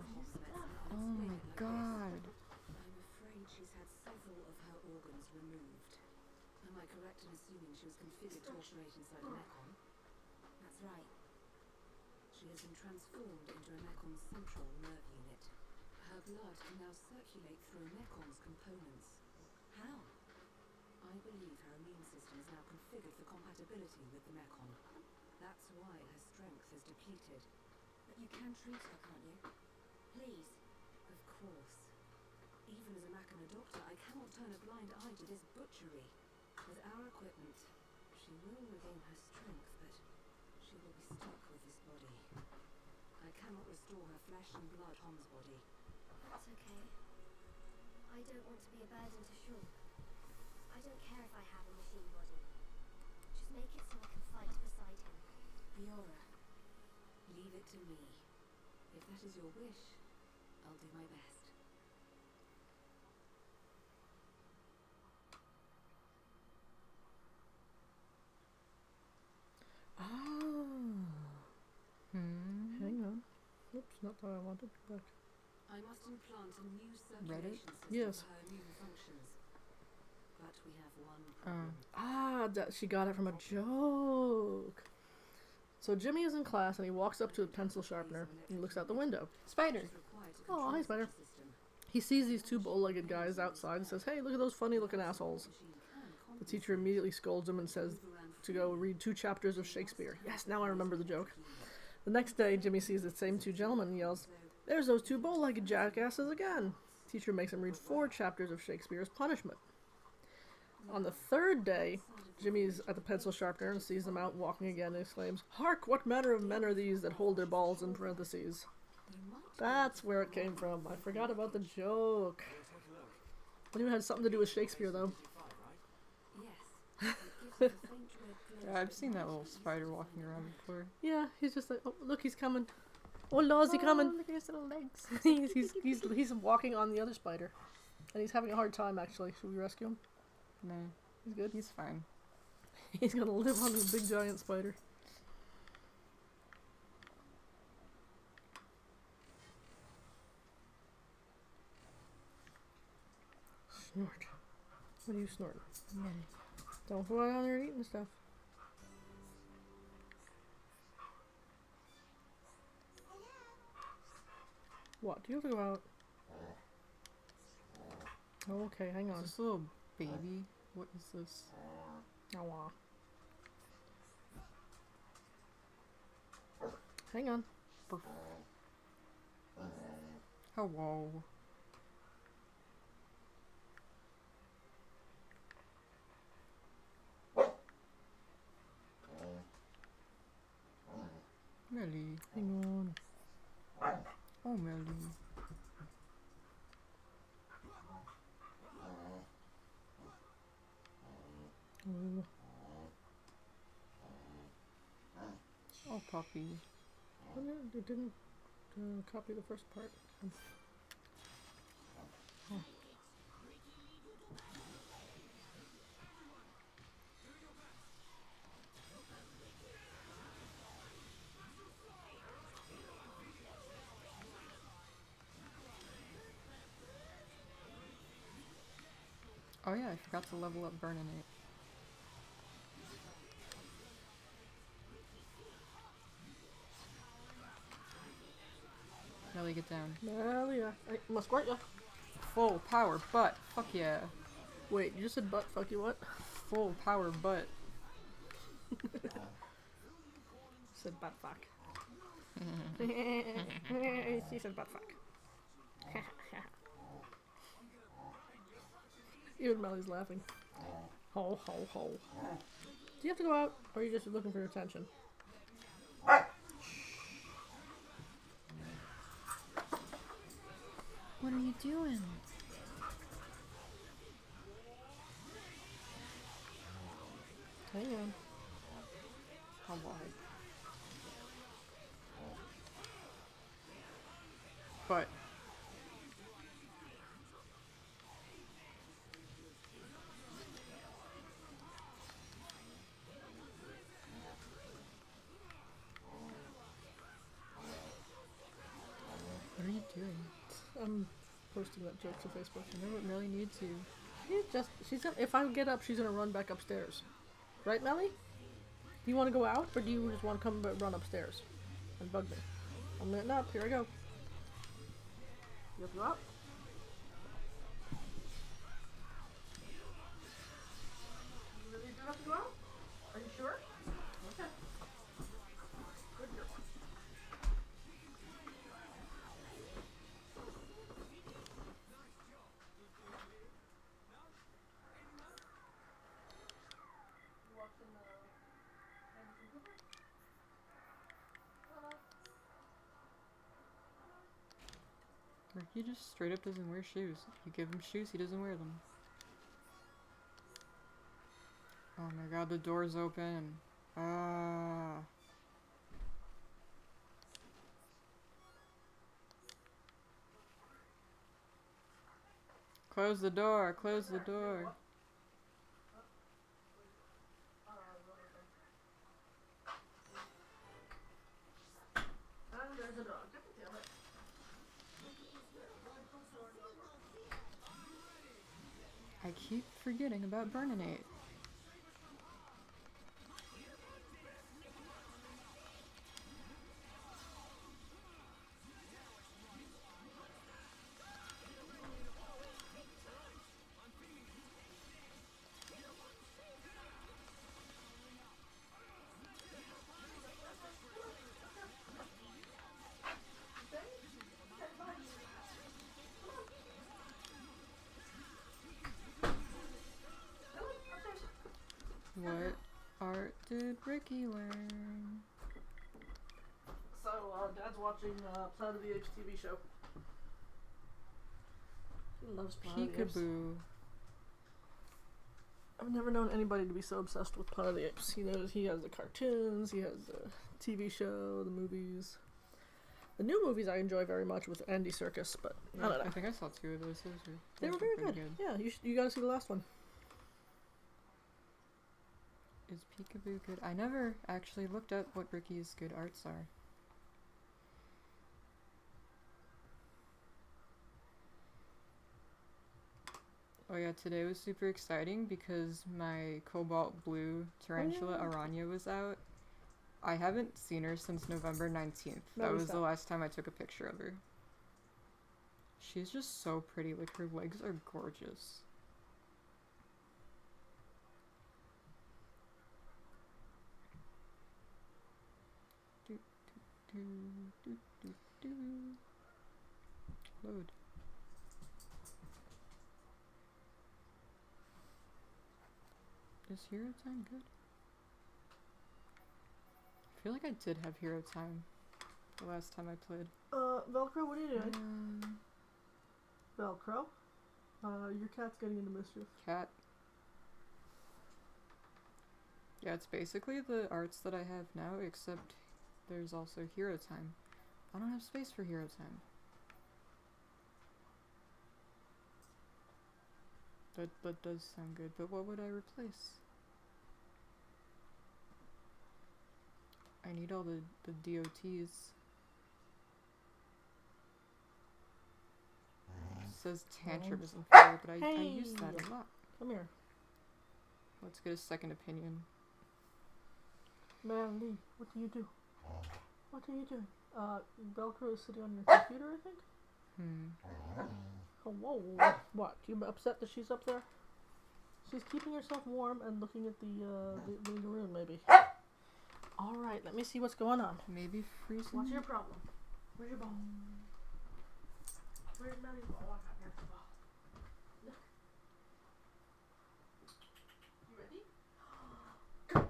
[SPEAKER 1] Oh my god.
[SPEAKER 11] I'm afraid she's had several of her organs removed. Am I correct in assuming she was configured to operate inside a Mechon? That's right. She has been transformed into a Mechon's central nerve unit. Her blood can now circulate through a Mechon's components. How? I believe her immune system is now configured for compatibility with the Mechon. That's why her strength is depleted. But you can treat her, can't you? Please. Of course. Even as a MotherDaughter, I cannot turn a blind eye to this butchery. With our equipment, she will regain her strength, but she will be stuck with this body. I cannot restore her flesh and blood Tom's body.
[SPEAKER 4] That's okay. I don't want to be a burden to Shaw. I don't care if I have a machine body. Just make it so I can fight beside him.
[SPEAKER 11] Fiora, leave it to me. If that is your wish, I'll do my best.
[SPEAKER 2] Hang on. Oops, not what I wanted. Back.
[SPEAKER 11] I must implant a new
[SPEAKER 1] Reddit?
[SPEAKER 11] circulation system
[SPEAKER 2] Yes.
[SPEAKER 11] for her immune functions. But we have one problem.
[SPEAKER 2] She got it from a joke. So Jimmy is in class and he walks up to a pencil sharpener and looks out the window.
[SPEAKER 1] Spider!
[SPEAKER 2] Oh, hi, Spider. He sees these two bow-legged guys outside and says, "Hey, look at those funny-looking assholes." The teacher immediately scolds him and says to go read 2 chapters of Shakespeare. Yes, now I remember the joke. The next day, Jimmy sees the same 2 gentlemen and yells, "There's those 2 bow-legged jackasses again." Teacher makes him read 4 chapters of Shakespeare as punishment. On the 3rd day, Jimmy's at the pencil sharpener and sees them out walking again and exclaims, "Hark, what manner of men are these that hold their balls in parentheses?" That's where it came from. I forgot about the joke. I knew it had something to do with Shakespeare, though.
[SPEAKER 1] Yeah, I've seen that little spider walking around before.
[SPEAKER 2] Yeah, he's just like, "Oh, look, he's coming. Oh, Lord, he coming."
[SPEAKER 1] Look at his little legs.
[SPEAKER 2] he's walking on the other spider. And he's having a hard time, actually. Should we rescue him?
[SPEAKER 1] No.
[SPEAKER 2] He's good?
[SPEAKER 1] He's fine.
[SPEAKER 2] He's gonna live on the big giant spider. Snort. What are you snorting? Don't go out on there eating stuff. What? Do you have to go out? Okay, hang on.
[SPEAKER 1] Is this a little baby? What is this?
[SPEAKER 2] Oh, hang on.
[SPEAKER 1] Hello. Melly.
[SPEAKER 2] Hang on.
[SPEAKER 1] Oh, Melly. puppy.
[SPEAKER 2] Oh, no, they didn't copy the first part. Oh.
[SPEAKER 1] Oh yeah, I forgot to level up Burninate. Melly, get down.
[SPEAKER 2] Well, yeah. I must squirt ya.
[SPEAKER 1] Full power butt. Fuck yeah.
[SPEAKER 2] Wait, you just said butt. Fuck you, what?
[SPEAKER 1] Full power butt.
[SPEAKER 2] Said butt fuck. She said butt fuck. Even Melly's laughing. Ho, ho, ho. Do you have to go out, or are you just looking for attention?
[SPEAKER 1] What are you doing?
[SPEAKER 2] Hang on.
[SPEAKER 1] How wide? But what are you doing?
[SPEAKER 2] I'm posting that joke to Facebook.
[SPEAKER 1] I know what Melly needs to.
[SPEAKER 2] She's gonna, if I get up, she's gonna run back upstairs. Right, Melly? Do you want to go out, or do you just want to come run upstairs and bug me? I'm getting up. Here I go. You have to go out? You really do have to go out? Are you sure? Okay. Good girl. You watching Anderson Cooper?
[SPEAKER 1] Ricky just straight up doesn't wear shoes. You give him shoes, he doesn't wear them. Oh my god, the door's open. Ah. Close the door, close the door.
[SPEAKER 2] And there's a dog. Damn it.
[SPEAKER 1] I keep forgetting about Burninate. What art did Ricky learn?
[SPEAKER 2] So, Dad's watching Planet of the Apes TV show. He loves Planet of the Apes.
[SPEAKER 1] Peekaboo.
[SPEAKER 2] I've never known anybody to be so obsessed with Planet of the Apes. He knows he has the cartoons, he has the TV show, the movies. The new movies I enjoy very much with Andy Serkis, but I don't know.
[SPEAKER 1] I think I saw 2 of those.
[SPEAKER 2] They were very good. Yeah, you gotta see the last one.
[SPEAKER 1] Is Peekaboo good? I never actually looked up what Ricky's good arts are. Oh yeah, today was super exciting because my cobalt blue tarantula Aranya was out. I haven't seen her since November 19th. That was the last time I took a picture of her. She's just so pretty. Like, her legs are gorgeous. Load. Is Hero Time good? I feel like I did have Hero Time the last time I played.
[SPEAKER 2] Velcro, what are you doing? Velcro? Your cat's getting into mischief.
[SPEAKER 1] Cat. Yeah, it's basically the arts that I have now, except there's also hero time. I don't have space for hero time. That does sound good, but what would I replace? I need all the DOTs. It says tantrum is inferior, but I use that a lot.
[SPEAKER 2] Come here.
[SPEAKER 1] Let's get a second opinion.
[SPEAKER 2] Mandy, what do you do? What are you doing? Velcro is sitting on your computer, I think? Oh, whoa. What? You upset that she's up there? She's keeping herself warm and looking at the room, maybe. Alright, let me see what's going on.
[SPEAKER 1] Maybe freezing?
[SPEAKER 2] What's your problem? Where's your ball? Where's Melly's ball? Oh, here's the ball. Look. You ready? Go!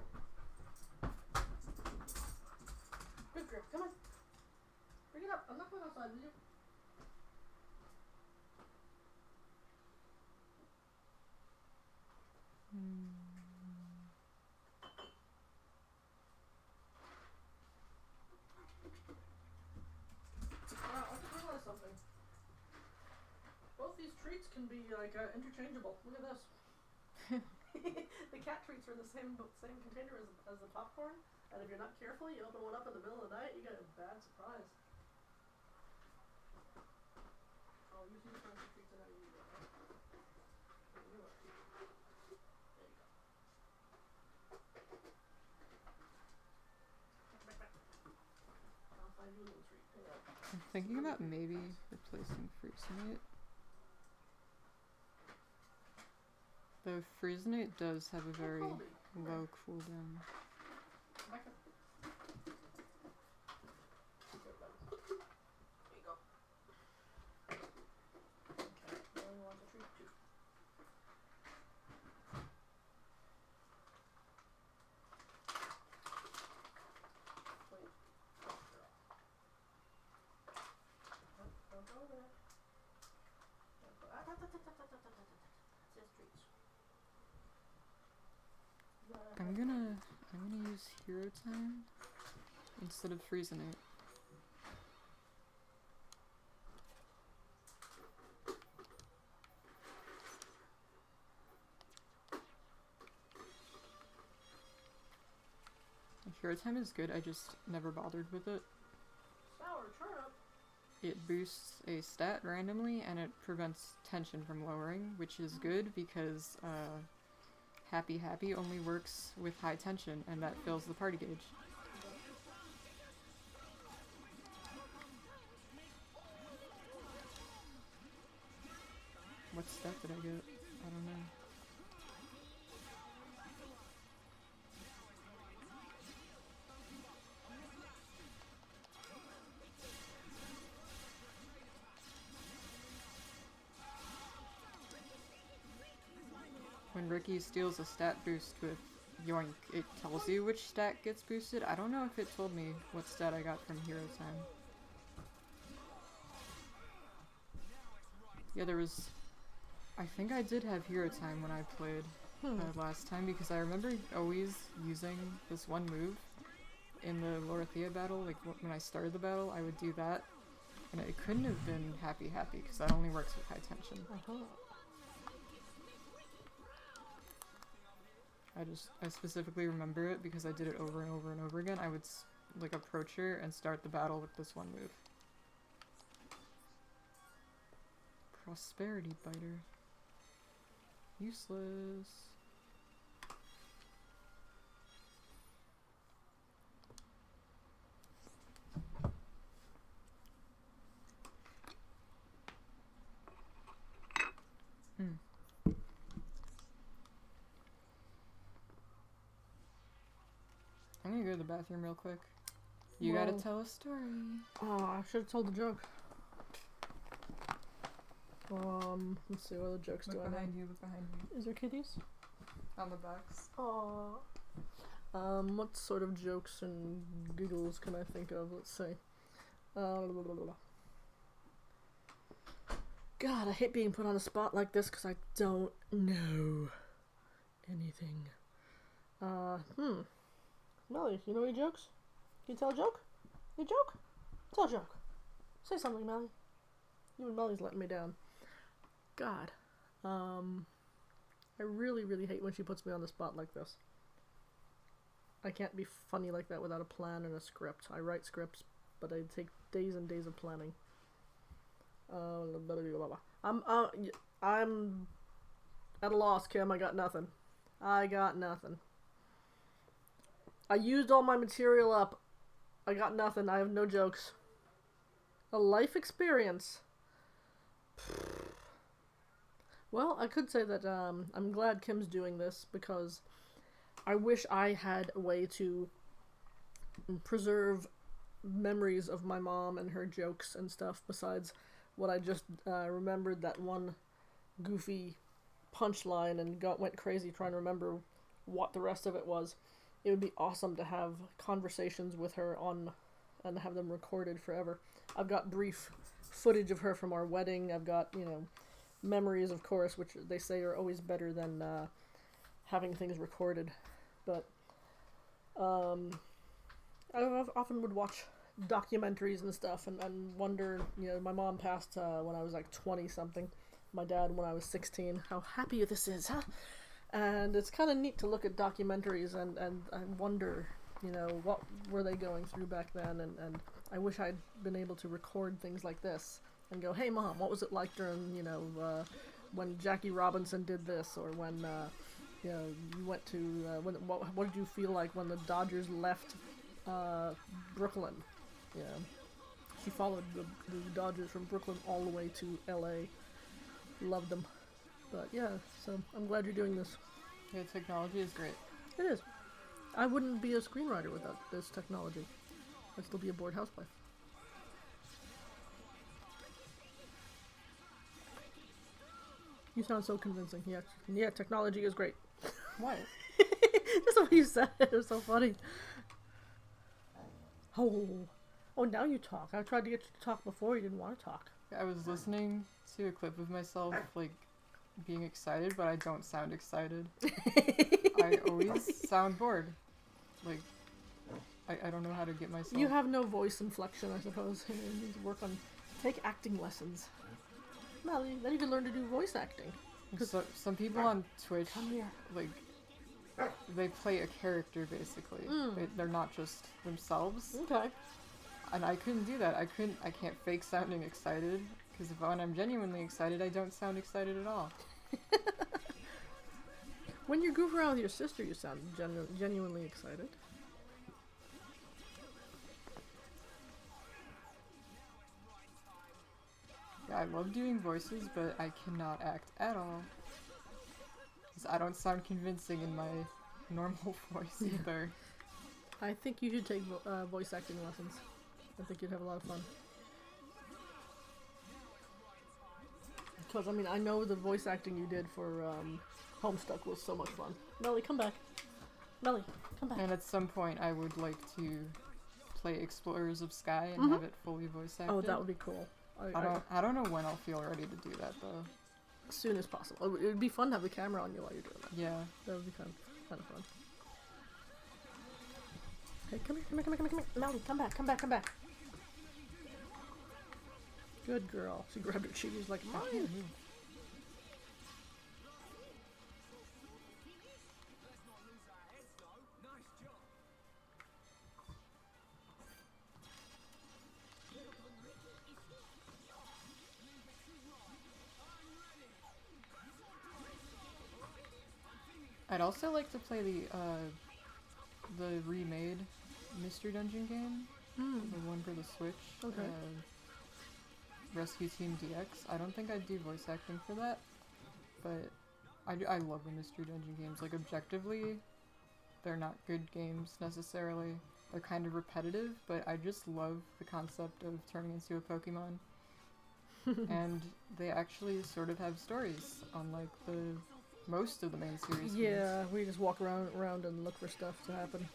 [SPEAKER 2] Good girl, come on. Bring it up. I'm not going outside with you. Wow, I just realized something. Both these treats can be like interchangeable. Look at this. The cat treats are in the same container as the popcorn, and if you're not careful, you open one up in the middle of the night, you get a bad surprise. Oh, you see the kinds of treats that I use, right? There you are. There you go. Back. I'll find you a little treat. Hang on.
[SPEAKER 1] I'm thinking about maybe replacing Freezenate. Though Freezenate does have a very low cooldown.
[SPEAKER 2] Back up. There you go. Okay, now you want the treat too. Wait. Girl. Don't go there. Don't go. That's treats.
[SPEAKER 1] I'm gonna use hero time instead of Freezenate. Hero time is good, I just never bothered with it.
[SPEAKER 2] Sour turnip.
[SPEAKER 1] It boosts a stat randomly and it prevents tension from lowering, which is good because Happy Happy only works with high tension and that fills the party gauge. What stat did I get? I don't know. When Ricky steals a stat boost with Yoink, it tells you which stat gets boosted. I don't know if it told me what stat I got from hero time. Yeah, there was... I think I did have hero time when I played last time, because I remember always using this one move in the Lorithia battle. Like, when I started the battle, I would do that. And it couldn't have been Happy Happy, because that only works with high tension. I specifically remember it because I did it over and over and over again. I would like approach her and start the battle with this one move. Prosperity Biter. Useless. I'm gonna go to the bathroom real quick. You gotta tell a story.
[SPEAKER 2] Oh, I should have told the joke. Let's see what other jokes do I have.
[SPEAKER 1] Look behind you.
[SPEAKER 2] Is there kitties?
[SPEAKER 1] On the box.
[SPEAKER 2] Aww. What sort of jokes and giggles can I think of? Let's see. God, I hate being put on a spot like this because I don't know anything. Melly, you know any jokes? Can you tell a joke? You joke? Tell a joke. Say something, Melly. Even Melly's letting me down. God. I really, really hate when she puts me on the spot like this. I can't be funny like that without a plan and a script. I write scripts, but I take days and days of planning. I'm at a loss, Kim. I got nothing. I used all my material up. I got nothing. I have no jokes. A life experience. Well, I could say that I'm glad Kim's doing this because I wish I had a way to preserve memories of my mom and her jokes and stuff besides what I just remembered, that one goofy punchline, and went crazy trying to remember what the rest of it was. It would be awesome to have conversations with her on and have them recorded forever. I've got brief footage of her from our wedding. I've got, memories, of course, which they say are always better than having things recorded. But I often would watch documentaries and stuff and wonder, my mom passed when I was like 20 something. My dad when I was 16. How happy this is, huh? And it's kind of neat to look at documentaries and I wonder, what were they going through back then, and I wish I'd been able to record things like this and go, hey Mom, what was it like during, when Jackie Robinson did this, or when, you went to, what did you feel like when the Dodgers left Brooklyn? She followed the Dodgers from Brooklyn all the way to LA. Loved them. But yeah, so I'm glad you're doing this.
[SPEAKER 1] Yeah, technology is great.
[SPEAKER 2] It is. I wouldn't be a screenwriter without this technology. I'd still be a bored housewife. You sound so convincing. Yeah, technology is great.
[SPEAKER 1] What?
[SPEAKER 2] Just the way you said it was so funny. Oh, now you talk. I tried to get you to talk before. You didn't want to talk.
[SPEAKER 1] I was listening to a clip of myself, being excited, but I don't sound excited. I always sound bored. I don't know how to get myself...
[SPEAKER 2] You have no voice inflection, I suppose. You need to work on... Take acting lessons. Well, then you can learn to do voice acting.
[SPEAKER 1] So, some people on Twitch,
[SPEAKER 2] come here.
[SPEAKER 1] They play a character, basically. They're not just themselves.
[SPEAKER 2] Okay.
[SPEAKER 1] And I couldn't do that. I can't fake sounding excited, because when I'm genuinely excited, I don't sound excited at all.
[SPEAKER 2] When you goof around with your sister, you sound genuinely excited.
[SPEAKER 1] Yeah, I love doing voices, but I cannot act at all. Because I don't sound convincing in my normal voice either.
[SPEAKER 2] I think you should take voice acting lessons. I think you'd have a lot of fun. Because, I know the voice acting you did for Homestuck was so much fun. Melly, come back. Melly, come back.
[SPEAKER 1] And at some point, I would like to play Explorers of Sky and have it fully voice acted.
[SPEAKER 2] Oh, that would be cool.
[SPEAKER 1] I don't know when I'll feel ready to do that, though.
[SPEAKER 2] As soon as possible. It would be fun to have the camera on you while you're doing that.
[SPEAKER 1] Yeah.
[SPEAKER 2] That would be kind of fun. Hey, come here. Melly, come back. Good girl. She grabbed her cheek. She's like, Mom.
[SPEAKER 1] I'd also like to play the remade Mystery Dungeon game. The one for the Switch.
[SPEAKER 2] Okay.
[SPEAKER 1] Rescue Team DX. I don't think I'd do voice acting for that, but I love the Mystery Dungeon games. Objectively, they're not good games necessarily. They're kind of repetitive, but I just love the concept of turning into a Pokemon. And they actually sort of have stories, unlike most of the main series
[SPEAKER 2] Yeah,
[SPEAKER 1] games.
[SPEAKER 2] we just walk around and look for stuff to happen.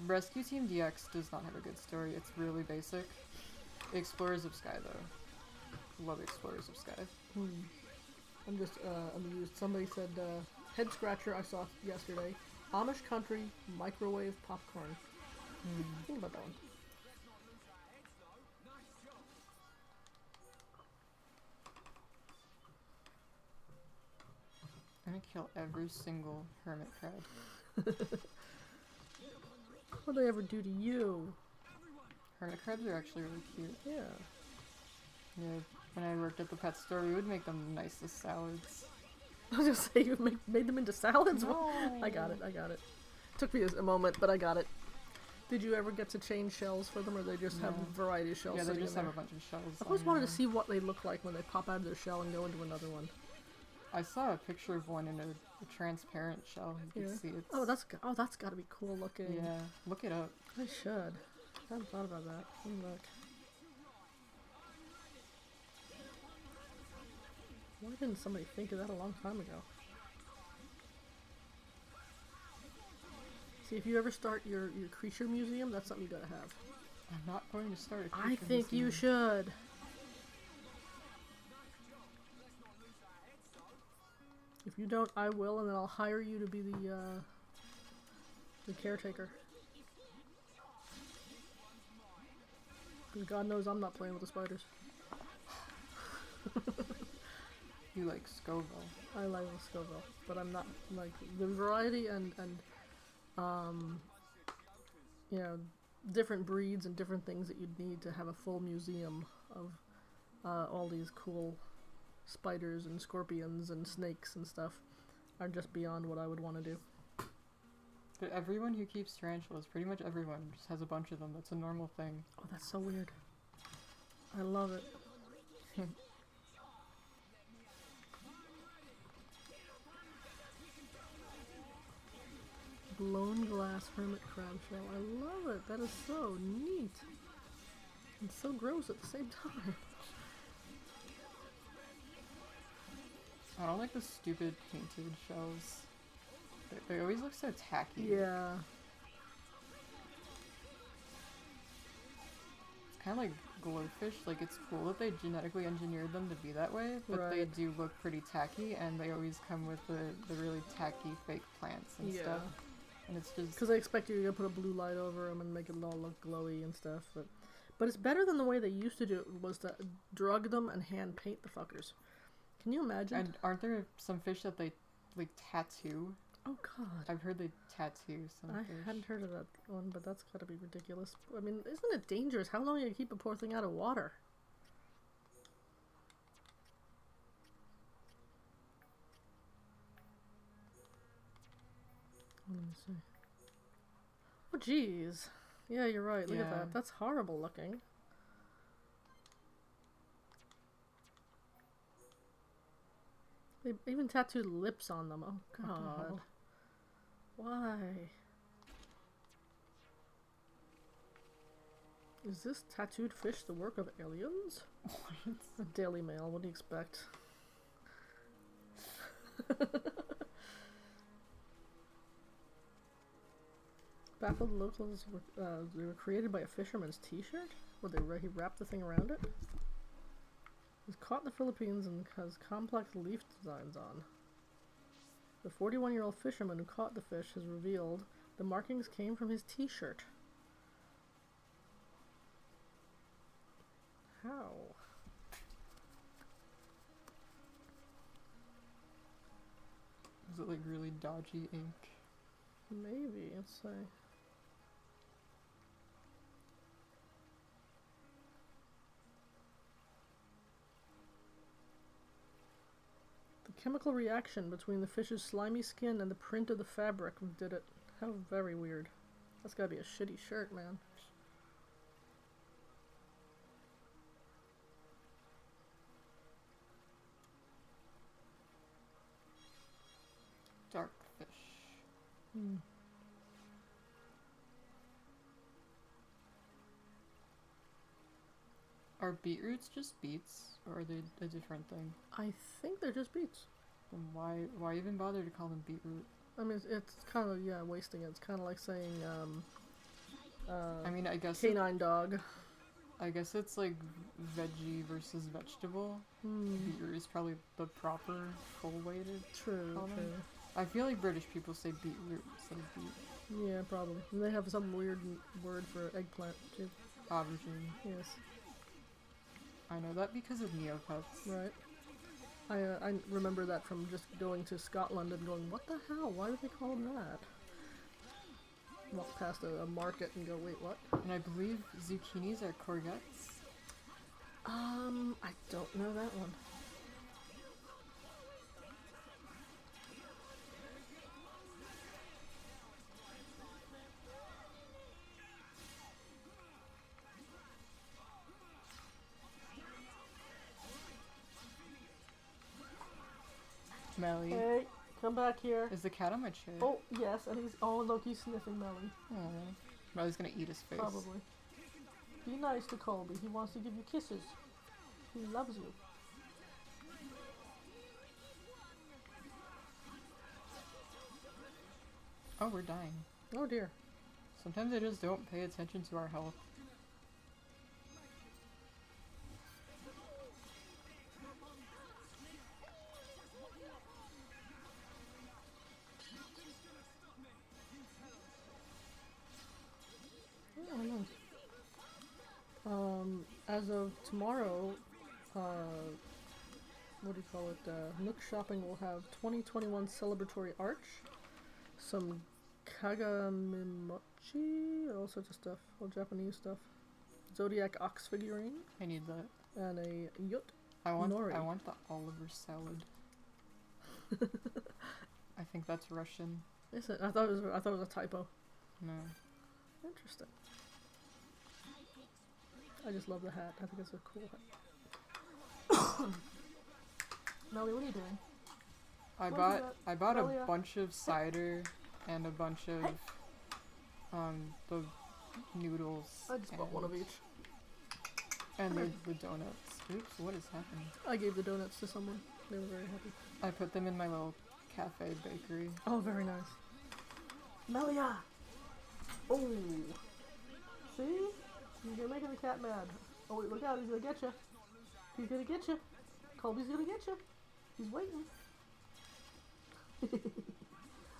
[SPEAKER 1] Rescue Team DX does not have a good story. It's really basic. Explorers of Sky, though. Love Explorers of Sky.
[SPEAKER 2] I'm just amused. Somebody said, head scratcher I saw yesterday. Amish country microwave popcorn. Think about that one.
[SPEAKER 1] I'm gonna kill every single hermit crab.
[SPEAKER 2] What do they ever do to you?
[SPEAKER 1] Hermit crabs are actually really cute.
[SPEAKER 2] Yeah.
[SPEAKER 1] Yeah, when I worked at the pet store, we would make them the nicest salads.
[SPEAKER 2] I was gonna say you made them into salads?
[SPEAKER 1] No.
[SPEAKER 2] I got it. Took me a moment, but I got it. Did you ever get to change shells for them, or they just have a variety of shells?
[SPEAKER 1] Yeah, they
[SPEAKER 2] sitting
[SPEAKER 1] just
[SPEAKER 2] in
[SPEAKER 1] have
[SPEAKER 2] there?
[SPEAKER 1] a bunch of shells.
[SPEAKER 2] I always
[SPEAKER 1] on
[SPEAKER 2] wanted to
[SPEAKER 1] there.
[SPEAKER 2] see what they look like when they pop out of their shell and go into another one.
[SPEAKER 1] I saw a picture of one in a transparent shell. You can see it.
[SPEAKER 2] Oh, that's got to be cool looking.
[SPEAKER 1] Yeah, look it up.
[SPEAKER 2] I should. I haven't thought about that. Let me look. Why didn't somebody think of that a long time ago? See, if you ever start your creature museum, that's something you gotta have.
[SPEAKER 1] I'm not going to start a
[SPEAKER 2] I
[SPEAKER 1] creature
[SPEAKER 2] think you
[SPEAKER 1] museum.
[SPEAKER 2] should. If you don't, I will, and then I'll hire you to be the caretaker. Because God knows I'm not playing with the spiders.
[SPEAKER 1] You like Scoville.
[SPEAKER 2] I like Scoville, but I'm not, like, the variety and you know, different breeds and different things that you'd need to have a full museum of all these cool spiders and scorpions and snakes and stuff are just beyond what I would want to do.
[SPEAKER 1] But everyone who keeps tarantulas, pretty much everyone, just has a bunch of them. That's a normal thing.
[SPEAKER 2] Oh, that's so weird. I love it. Blown glass hermit crab shell. I love it. That is so neat. And so gross at the same time.
[SPEAKER 1] I don't like the stupid painted shells. They always look so tacky.
[SPEAKER 2] Yeah.
[SPEAKER 1] It's kind of like glowfish. Like, it's cool that they genetically engineered them to be that way, but they do look pretty tacky, and they always come with the really tacky fake plants and stuff. And it's just...
[SPEAKER 2] Because they expect you to put a blue light over them and make it all look glowy and stuff. But it's better than the way they used to do it, was to drug them and hand paint the fuckers. Can you imagine?
[SPEAKER 1] And aren't there some fish that they, like, tattoo?
[SPEAKER 2] Oh, God.
[SPEAKER 1] I've heard they tattoo some fish.
[SPEAKER 2] I hadn't heard of that one, but that's gotta be ridiculous. I mean, isn't it dangerous? How long do you keep a poor thing out of water? Let me see. Oh, jeez. Yeah, you're right. Look at that. That's horrible looking. They even tattooed lips on them. Oh, God. Why? Is this tattooed fish the work of aliens?
[SPEAKER 1] What?
[SPEAKER 2] A Daily Mail. What do you expect? Baffled locals they were created by a fisherman's t-shirt? Where he wrapped the thing around it? He's caught in the Philippines and has complex leaf designs on. The 41-year-old fisherman who caught the fish has revealed the markings came from his t-shirt. How?
[SPEAKER 1] Is it like really dodgy ink?
[SPEAKER 2] Maybe, let's see. The chemical reaction between the fish's slimy skin and the print of the fabric did it. How very weird. That's gotta be a shitty shirt, man.
[SPEAKER 1] Dark fish.
[SPEAKER 2] Hmm.
[SPEAKER 1] Are beetroots just beets, or are they a different thing?
[SPEAKER 2] I think they're just beets.
[SPEAKER 1] Then why even bother to call them beetroot?
[SPEAKER 2] I mean, it's kind of, yeah, wasting it. It's kind of like saying,
[SPEAKER 1] I mean, I guess
[SPEAKER 2] canine dog.
[SPEAKER 1] I guess it's like veggie versus vegetable. Beetroot is probably the proper full way to
[SPEAKER 2] True,
[SPEAKER 1] call them.
[SPEAKER 2] true.
[SPEAKER 1] I feel like British people say beetroot instead of beet.
[SPEAKER 2] Yeah, probably. And they have some weird word for eggplant too.
[SPEAKER 1] Aubergine.
[SPEAKER 2] Yes.
[SPEAKER 1] I know that because of Neopets.
[SPEAKER 2] Right. I remember that from just going to Scotland and going, what the hell? Why do they call them that? Walk past a market and go, wait, what?
[SPEAKER 1] And I believe zucchinis are courgettes.
[SPEAKER 2] I don't know that one.
[SPEAKER 1] Melly.
[SPEAKER 2] Hey, come back here.
[SPEAKER 1] Is the cat on my chair?
[SPEAKER 2] Oh, yes, and look, he's sniffing Melly.
[SPEAKER 1] Oh. Melly's gonna eat his face.
[SPEAKER 2] Probably. Be nice to Colby. He wants to give you kisses. He loves you.
[SPEAKER 1] Oh, we're dying.
[SPEAKER 2] Oh dear.
[SPEAKER 1] Sometimes I just don't pay attention to our health.
[SPEAKER 2] Oh, nice. As of tomorrow, what do you call it? Nook Shopping will have 2021 celebratory arch, some Kagamimachi, all sorts of stuff, all Japanese stuff. Zodiac ox figurine.
[SPEAKER 1] I need that.
[SPEAKER 2] And a yut.
[SPEAKER 1] I want
[SPEAKER 2] nori.
[SPEAKER 1] the Oliver salad. I think that's Russian.
[SPEAKER 2] Is it? I thought it was a typo.
[SPEAKER 1] No.
[SPEAKER 2] Interesting. I just love the hat. I think it's a cool hat. Melly, what are you doing?
[SPEAKER 1] I bought a bunch of cider and a bunch of the noodles.
[SPEAKER 2] I just bought one of each.
[SPEAKER 1] And the donuts. Oops, what is happening?
[SPEAKER 2] I gave the donuts to someone. They were very happy.
[SPEAKER 1] I put them in my little cafe bakery.
[SPEAKER 2] Oh, very nice. Melia! Oh! See? You're making the cat mad. Oh wait, look out, he's gonna get you. He's gonna get you. Colby's gonna get you. He's waiting.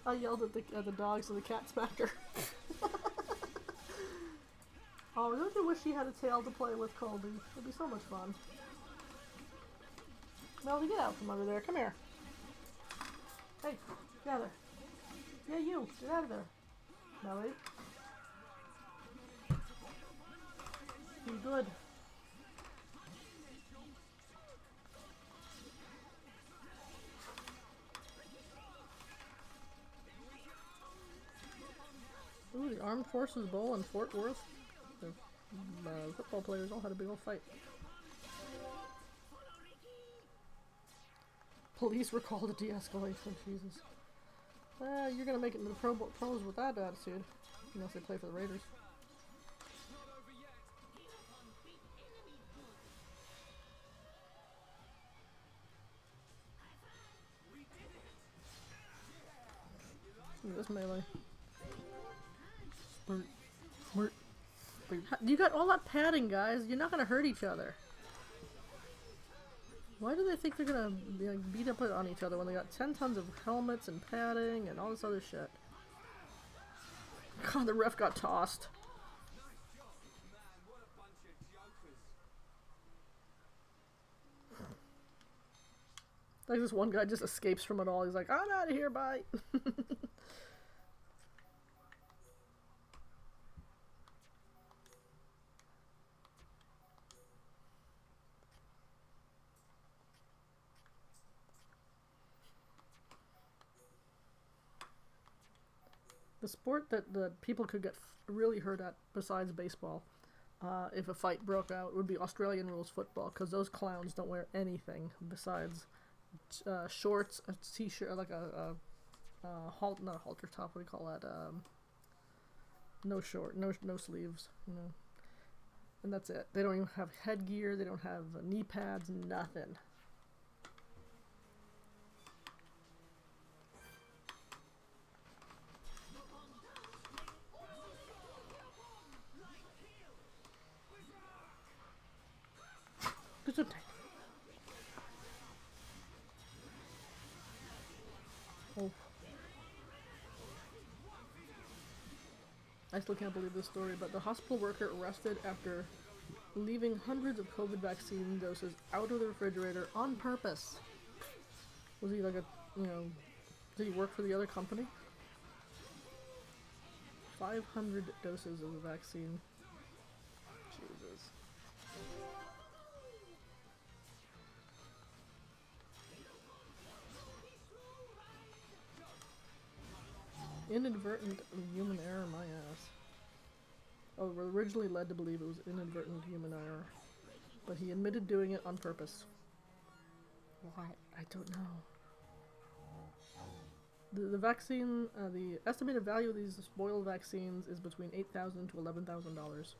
[SPEAKER 2] I yelled at the dog so the cat smacked her. Oh, don't you wish you had a tail to play with, Colby? It'd be so much fun. Melody, get out from under there. Come here. Hey, get out of there. Yeah, you. Get out of there. Melody. Be good. Ooh, the Armed Forces Bowl in Fort Worth. The football players all had a big old fight. Police were called to de-escalate. Oh, Jesus. You're gonna make it into the pros with that attitude. Unless they play for the Raiders. Look at this melee.
[SPEAKER 1] Smart. Smart.
[SPEAKER 2] You got all that padding, guys. You're not gonna hurt each other. Why do they think they're gonna beat up on each other when they got 10 tons of helmets and padding and all this other shit? God, the ref got tossed. Like this one guy just escapes from it all. He's like, I'm out of here, bye. The sport that the people could get really hurt at, besides baseball, if a fight broke out, would be Australian rules football, because those clowns don't wear anything besides shorts, a t-shirt, like a not a halter top. What do you call that? No sleeves, you know. And that's it. They don't even have headgear. They don't have knee pads. Nothing. Oh, I still can't believe this story, but the hospital worker arrested after leaving hundreds of COVID vaccine doses out of the refrigerator on purpose. Was he like a, did he work for the other company? 500 doses of the vaccine. Jesus. Inadvertent human error, my ass. Oh, we're originally led to believe it was inadvertent human error. But he admitted doing it on purpose.
[SPEAKER 1] Why?
[SPEAKER 2] I don't know. The vaccine, the estimated value of these spoiled vaccines is between $8,000 to $11,000.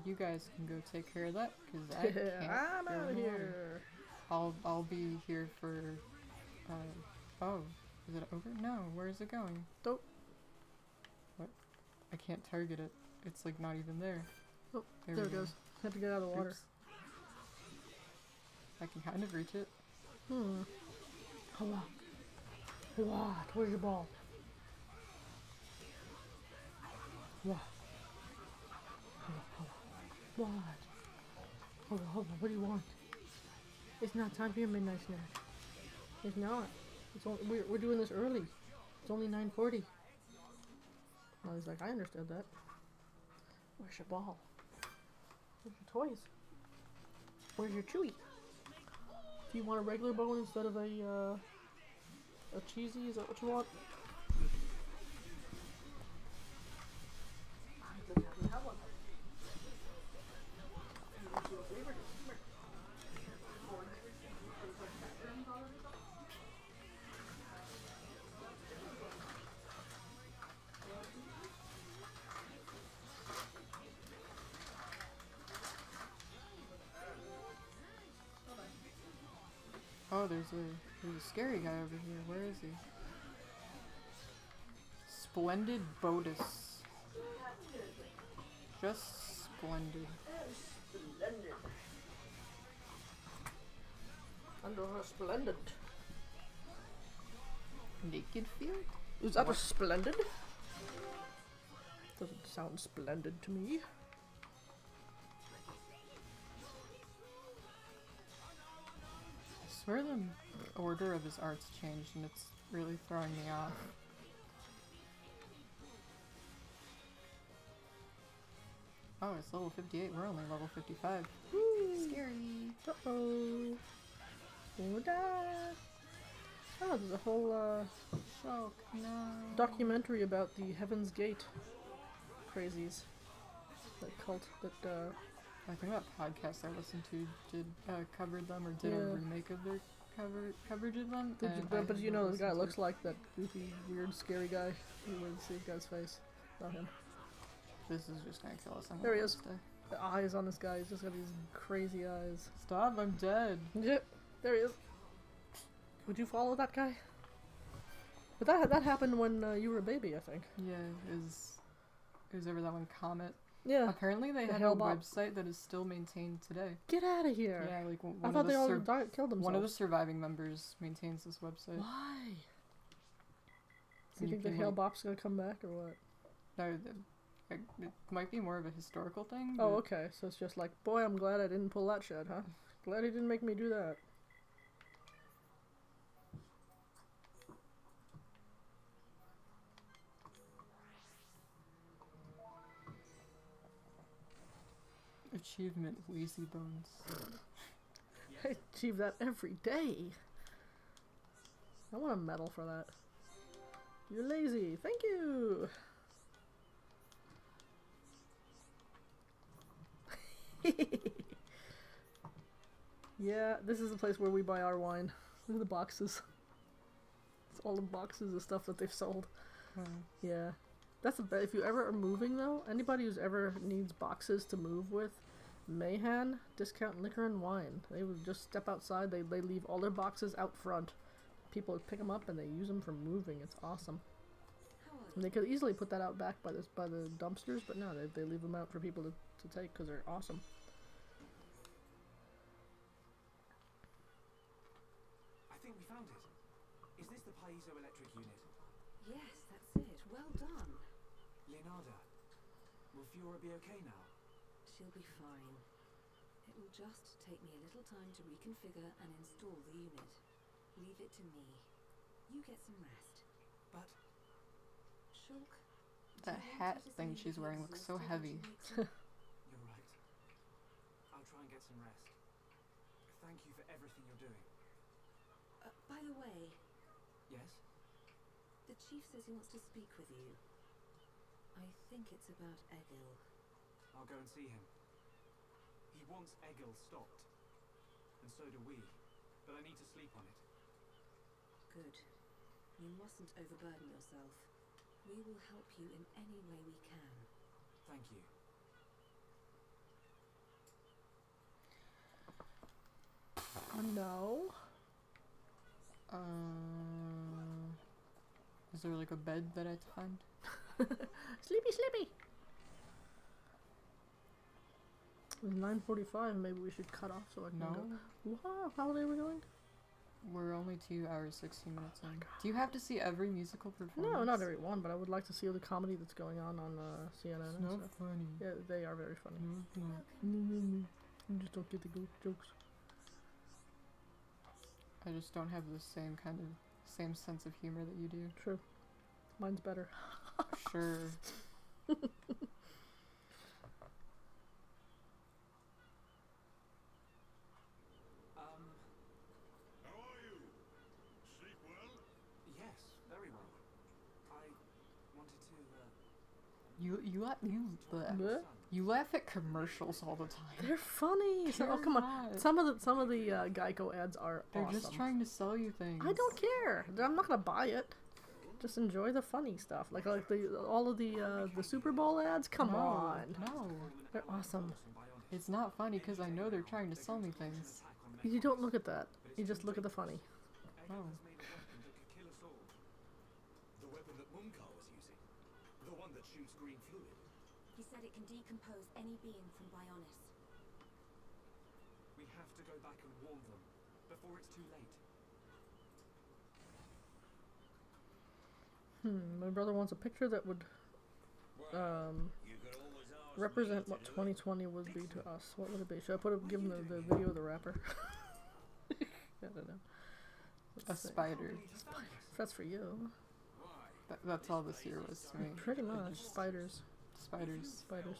[SPEAKER 1] You guys can go take care of that, because I can't.
[SPEAKER 2] I'm
[SPEAKER 1] go
[SPEAKER 2] out of
[SPEAKER 1] on.
[SPEAKER 2] here.
[SPEAKER 1] I'll be here for, oh, is it over? No, where is it going?
[SPEAKER 2] Don't.
[SPEAKER 1] What? I can't target it. It's like not even there.
[SPEAKER 2] Oh, there
[SPEAKER 1] we
[SPEAKER 2] it
[SPEAKER 1] go.
[SPEAKER 2] goes. Have to get out of the water.
[SPEAKER 1] Oops. I can kind of reach it.
[SPEAKER 2] Hold on. What? Where's your ball? What? What? Hold on. What do you want? It's not time for your midnight snack. It's not. It's only, we're doing this early. It's only 9:40. Well, he's like, I understood that. Where's your ball? Where's your toys? Where's your chewy? Do you want a regular bone instead of a cheesy? Is that what you want?
[SPEAKER 1] Oh, there's a scary guy over here. Where is he? Splendid Bodus. Just splendid.
[SPEAKER 2] Splendid. Under her splendid.
[SPEAKER 1] Naked field?
[SPEAKER 2] Is that a splendid? Doesn't sound splendid to me.
[SPEAKER 1] I swear the order of his art's changed and it's really throwing me off. Oh, it's level 58. We're only level 55.
[SPEAKER 2] Woo.
[SPEAKER 1] Scary.
[SPEAKER 2] Uh-oh. We'll die. Oh, there's a whole
[SPEAKER 1] Shulk, no.
[SPEAKER 2] documentary about the Heaven's Gate crazies. That cult that
[SPEAKER 1] I think that podcast I listened to did covered them or did a remake of their coverage of them.
[SPEAKER 2] but you know the guy looks like that goofy, weird, scary guy. You would see the guy's face. Not him.
[SPEAKER 1] This is just gonna kill us.
[SPEAKER 2] There he is. The eyes on this guy. He's just got these crazy eyes.
[SPEAKER 1] Stop! I'm dead.
[SPEAKER 2] Yep. There he is. Would you follow that guy? But that happened when you were a baby, I think.
[SPEAKER 1] Yeah, it was over that one Comet.
[SPEAKER 2] Yeah.
[SPEAKER 1] Apparently they have a website that is still maintained today.
[SPEAKER 2] Get out of here.
[SPEAKER 1] Yeah, like one
[SPEAKER 2] I thought they all killed themselves.
[SPEAKER 1] One of the surviving members maintains this website.
[SPEAKER 2] Why? Do you think the Hale Bop's gonna come back or what?
[SPEAKER 1] No, it might be more of a historical thing.
[SPEAKER 2] Oh, okay. So it's just like, boy, I'm glad I didn't pull that shit, huh? Glad he didn't make me do that.
[SPEAKER 1] Achievement, Wheezy Bones.
[SPEAKER 2] I achieve that every day. I want a medal for that. You're lazy. Thank you. Yeah, this is the place where we buy our wine. Look at the boxes. It's all the boxes of stuff that they've sold. Yeah. That's a bet. If you ever are moving though, anybody who's ever needs boxes to move with, Mayhan, discount liquor and wine. They would just step outside. They leave all their boxes out front. People would pick them up and they use them for moving. It's awesome. And they could easily put that out back by the dumpsters, but no, they leave them out for people to take because they're awesome.
[SPEAKER 13] I think think we found it. Is this the piezoelectric unit?
[SPEAKER 11] Yes, that's it. Well done.
[SPEAKER 13] Leonarda, will Fiora be okay now?
[SPEAKER 11] She'll be fine. It will just take me a little time to reconfigure and install the unit. Leave it to me. You get some rest.
[SPEAKER 13] But...
[SPEAKER 11] Shulk,
[SPEAKER 1] That hat thing she's wearing looks so heavy.
[SPEAKER 13] You're right. I'll try and get some rest. Thank you for everything you're doing.
[SPEAKER 11] By the way,
[SPEAKER 13] Yes?
[SPEAKER 11] the chief says he wants to speak with you. I think it's about Egil.
[SPEAKER 13] I'll go and see him. He wants Egil stopped. And so do we. But I need to sleep on it.
[SPEAKER 11] Good. You mustn't overburden yourself. We will help you in any way we can.
[SPEAKER 13] Thank you.
[SPEAKER 2] No.
[SPEAKER 1] Is there like a bed that I find?
[SPEAKER 2] Sleepy, sleepy. It's 9:45. Maybe we should cut off so I can
[SPEAKER 1] No.
[SPEAKER 2] go. Wow, how late are we going?
[SPEAKER 1] We're only 2 hours, 16 minutes in. Do you have to see every musical performance?
[SPEAKER 2] No, not every one, but I would like to see all the comedy that's going on CNN.
[SPEAKER 1] It's
[SPEAKER 2] and
[SPEAKER 1] not
[SPEAKER 2] stuff.
[SPEAKER 1] funny.
[SPEAKER 2] Yeah, they are very funny.
[SPEAKER 1] Mm-hmm.
[SPEAKER 2] You just don't get the good jokes.
[SPEAKER 1] I just don't have the same sense of humor that you do.
[SPEAKER 2] True. Mine's better.
[SPEAKER 1] Sure.
[SPEAKER 12] How are you? Sleep well?
[SPEAKER 13] Yes, very well. I wanted to,
[SPEAKER 1] You laugh at commercials all the time.
[SPEAKER 2] They're funny. So, oh, come on. Some of the Geico ads are
[SPEAKER 1] They're
[SPEAKER 2] awesome.
[SPEAKER 1] just trying to sell you things.
[SPEAKER 2] I don't care. I'm not gonna buy it. Just enjoy the funny stuff, like all of the Super Bowl ads. Come on,
[SPEAKER 1] No.
[SPEAKER 2] they're awesome.
[SPEAKER 1] It's not funny because I know they're trying to sell me things.
[SPEAKER 2] You don't look at that. You just look at the funny.
[SPEAKER 1] Oh.
[SPEAKER 10] The weapon that Munkar was using. The one that shoots green fluid.
[SPEAKER 4] He said it can decompose any being from Bionis.
[SPEAKER 13] we have to go back and warn them before it's too late.
[SPEAKER 2] My brother wants a picture that would represent what 2020 would be to us. What would it be? Should I give him the video of the rapper? I don't know.
[SPEAKER 1] A spider.
[SPEAKER 2] That's for you.
[SPEAKER 1] That's all this year was to me.
[SPEAKER 2] Pretty much. Spiders.
[SPEAKER 1] Spiders.
[SPEAKER 2] Spiders.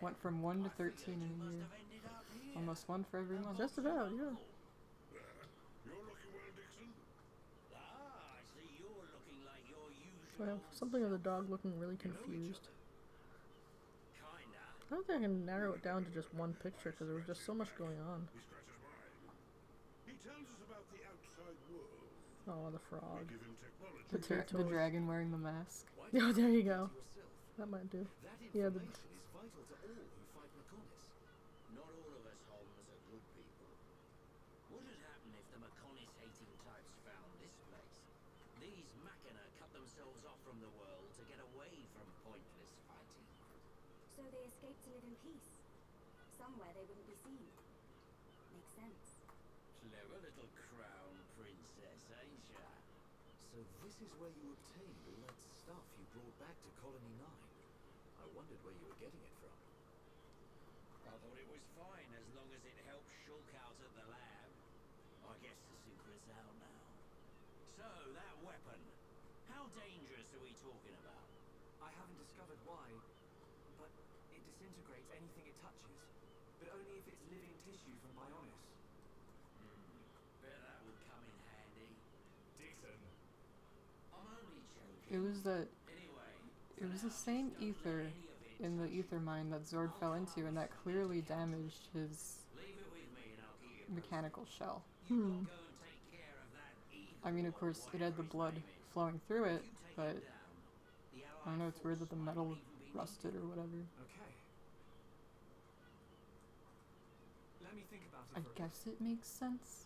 [SPEAKER 1] Went from 1 to 13 in a year. Almost one for every month.
[SPEAKER 2] Just about, yeah.
[SPEAKER 12] You're looking well, Dixon.
[SPEAKER 8] Ah, I see you're looking like your
[SPEAKER 2] So I have something of the dog looking really confused.
[SPEAKER 8] Kinda.
[SPEAKER 2] I don't think I can narrow it down to just one picture because there was just so much going on.
[SPEAKER 12] He scratches mine. He tells us about the outside world.
[SPEAKER 2] Oh, the frog.
[SPEAKER 12] We give him technology.
[SPEAKER 1] The dragon wearing the mask.
[SPEAKER 2] Oh, there you go. That might do.
[SPEAKER 10] That
[SPEAKER 2] Yeah,
[SPEAKER 10] information is vital to all who fight Mechonis.
[SPEAKER 8] Not all of us Holmes are good people. What would happen if the Mechonis-hating types found this place? These Machina cut themselves off from the world to get away from pointless fighting.
[SPEAKER 4] So they escaped to live in peace. Somewhere they wouldn't be seen. Makes sense.
[SPEAKER 8] Clever little crown princess, ain't ya?
[SPEAKER 10] So this is where you obtained all that stuff you brought back to Colony 9. I wondered where you were getting it from.
[SPEAKER 8] I thought it was fine as long as it helped Shulk out at the lab. I guess the secret's out now. So, that weapon. How dangerous are we talking about?
[SPEAKER 13] I haven't discovered why, but it disintegrates anything it touches. But only if it's living tissue from Bionis.
[SPEAKER 8] Bet that would come in handy.
[SPEAKER 10] Dixon.
[SPEAKER 8] I'm only joking.
[SPEAKER 1] It was the
[SPEAKER 8] Anyway,
[SPEAKER 1] same ether in the ether mine that Zord fell into, and that clearly damaged his
[SPEAKER 8] leave it with me and I'll keep you
[SPEAKER 1] mechanical shell.
[SPEAKER 8] Go and take care of that evil
[SPEAKER 1] I mean, of course, it had the blood flowing through it, but I don't know, it's weird that the metal rusted or whatever.
[SPEAKER 13] Okay. Let me think about it
[SPEAKER 1] I
[SPEAKER 13] for a bit.
[SPEAKER 1] guess it makes sense.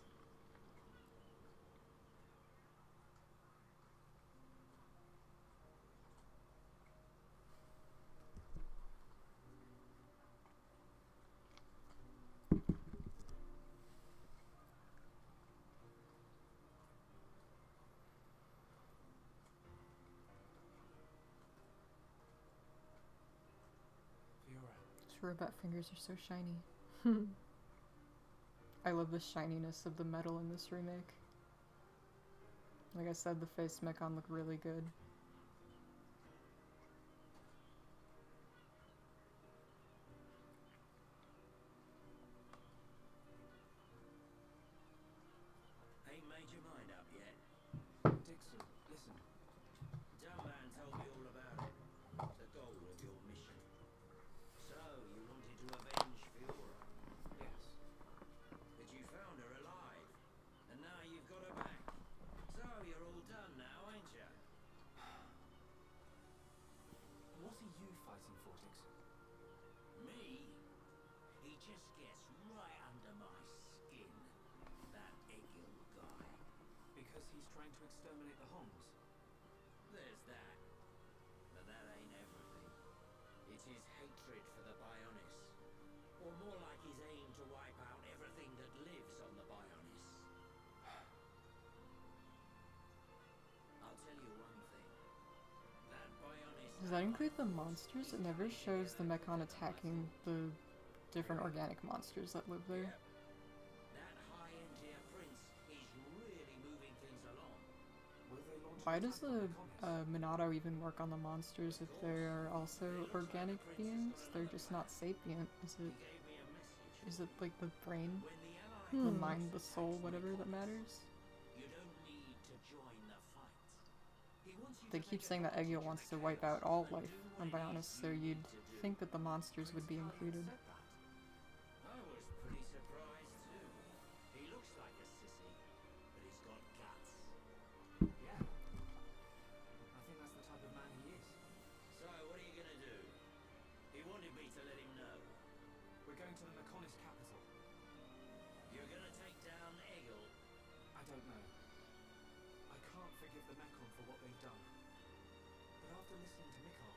[SPEAKER 1] Robot fingers are so shiny. I love the shininess of the metal in this remake. Like I said, the face mechon look really good.
[SPEAKER 8] Ain't made your mind up yet.
[SPEAKER 13] Dixon, listen.
[SPEAKER 8] Dumb man told me all about it. The goal of your mission. So, you wanted to avenge Fiora.
[SPEAKER 13] Yes.
[SPEAKER 8] But you found her alive. And now you've got her back. So, you're all done now, ain't ya?
[SPEAKER 13] What are you fighting for, Dixon?
[SPEAKER 8] Me? He just gets right under my skin. That Egil guy.
[SPEAKER 13] Because he's trying to exterminate the Homs.
[SPEAKER 8] There's that. But that ain't everything. It's his hatred for the Bionis. Or more like his aim to wipe out everything that lives on the Bionis. I'll tell you one thing. That Bionis...
[SPEAKER 1] Does that include the monsters? It never shows the mechon attacking the different organic monsters that live there.
[SPEAKER 8] That high-end tier prince is really moving things along.
[SPEAKER 13] Will they launch
[SPEAKER 1] Why
[SPEAKER 13] an
[SPEAKER 1] does
[SPEAKER 13] attack
[SPEAKER 1] the
[SPEAKER 13] on Mechonis?
[SPEAKER 1] Monado even work on the monsters if they are also organic beings? They're just not sapient.
[SPEAKER 8] He gave me a message.
[SPEAKER 1] Is it like the brain,
[SPEAKER 8] When the Allies
[SPEAKER 1] the mind, the soul, whatever that matters?
[SPEAKER 8] you don't need to join the fight. He wants you
[SPEAKER 1] They
[SPEAKER 8] to
[SPEAKER 1] keep
[SPEAKER 8] take
[SPEAKER 1] saying that
[SPEAKER 8] advantage
[SPEAKER 1] Egil
[SPEAKER 8] of
[SPEAKER 1] wants
[SPEAKER 8] the
[SPEAKER 1] to wipe
[SPEAKER 8] chaos
[SPEAKER 1] out all
[SPEAKER 8] and
[SPEAKER 1] life
[SPEAKER 8] do
[SPEAKER 1] on
[SPEAKER 8] what it
[SPEAKER 1] Bionis,
[SPEAKER 8] is
[SPEAKER 1] so
[SPEAKER 8] you
[SPEAKER 1] you'd
[SPEAKER 8] need to do.
[SPEAKER 1] think that the monsters would be
[SPEAKER 13] Prince Talia
[SPEAKER 1] included.
[SPEAKER 13] said that.
[SPEAKER 8] I was pretty surprised too. He looks like a sissy, but he's got guts.
[SPEAKER 13] Yeah. I think that's the type of man he is.
[SPEAKER 8] So what are you gonna do? He wanted me to let him know.
[SPEAKER 13] We're going to the Mechonis capital.
[SPEAKER 8] You're gonna take down Egil.
[SPEAKER 13] I don't know. I can't forgive the Mechon for what they've done. But after listening to Mikon,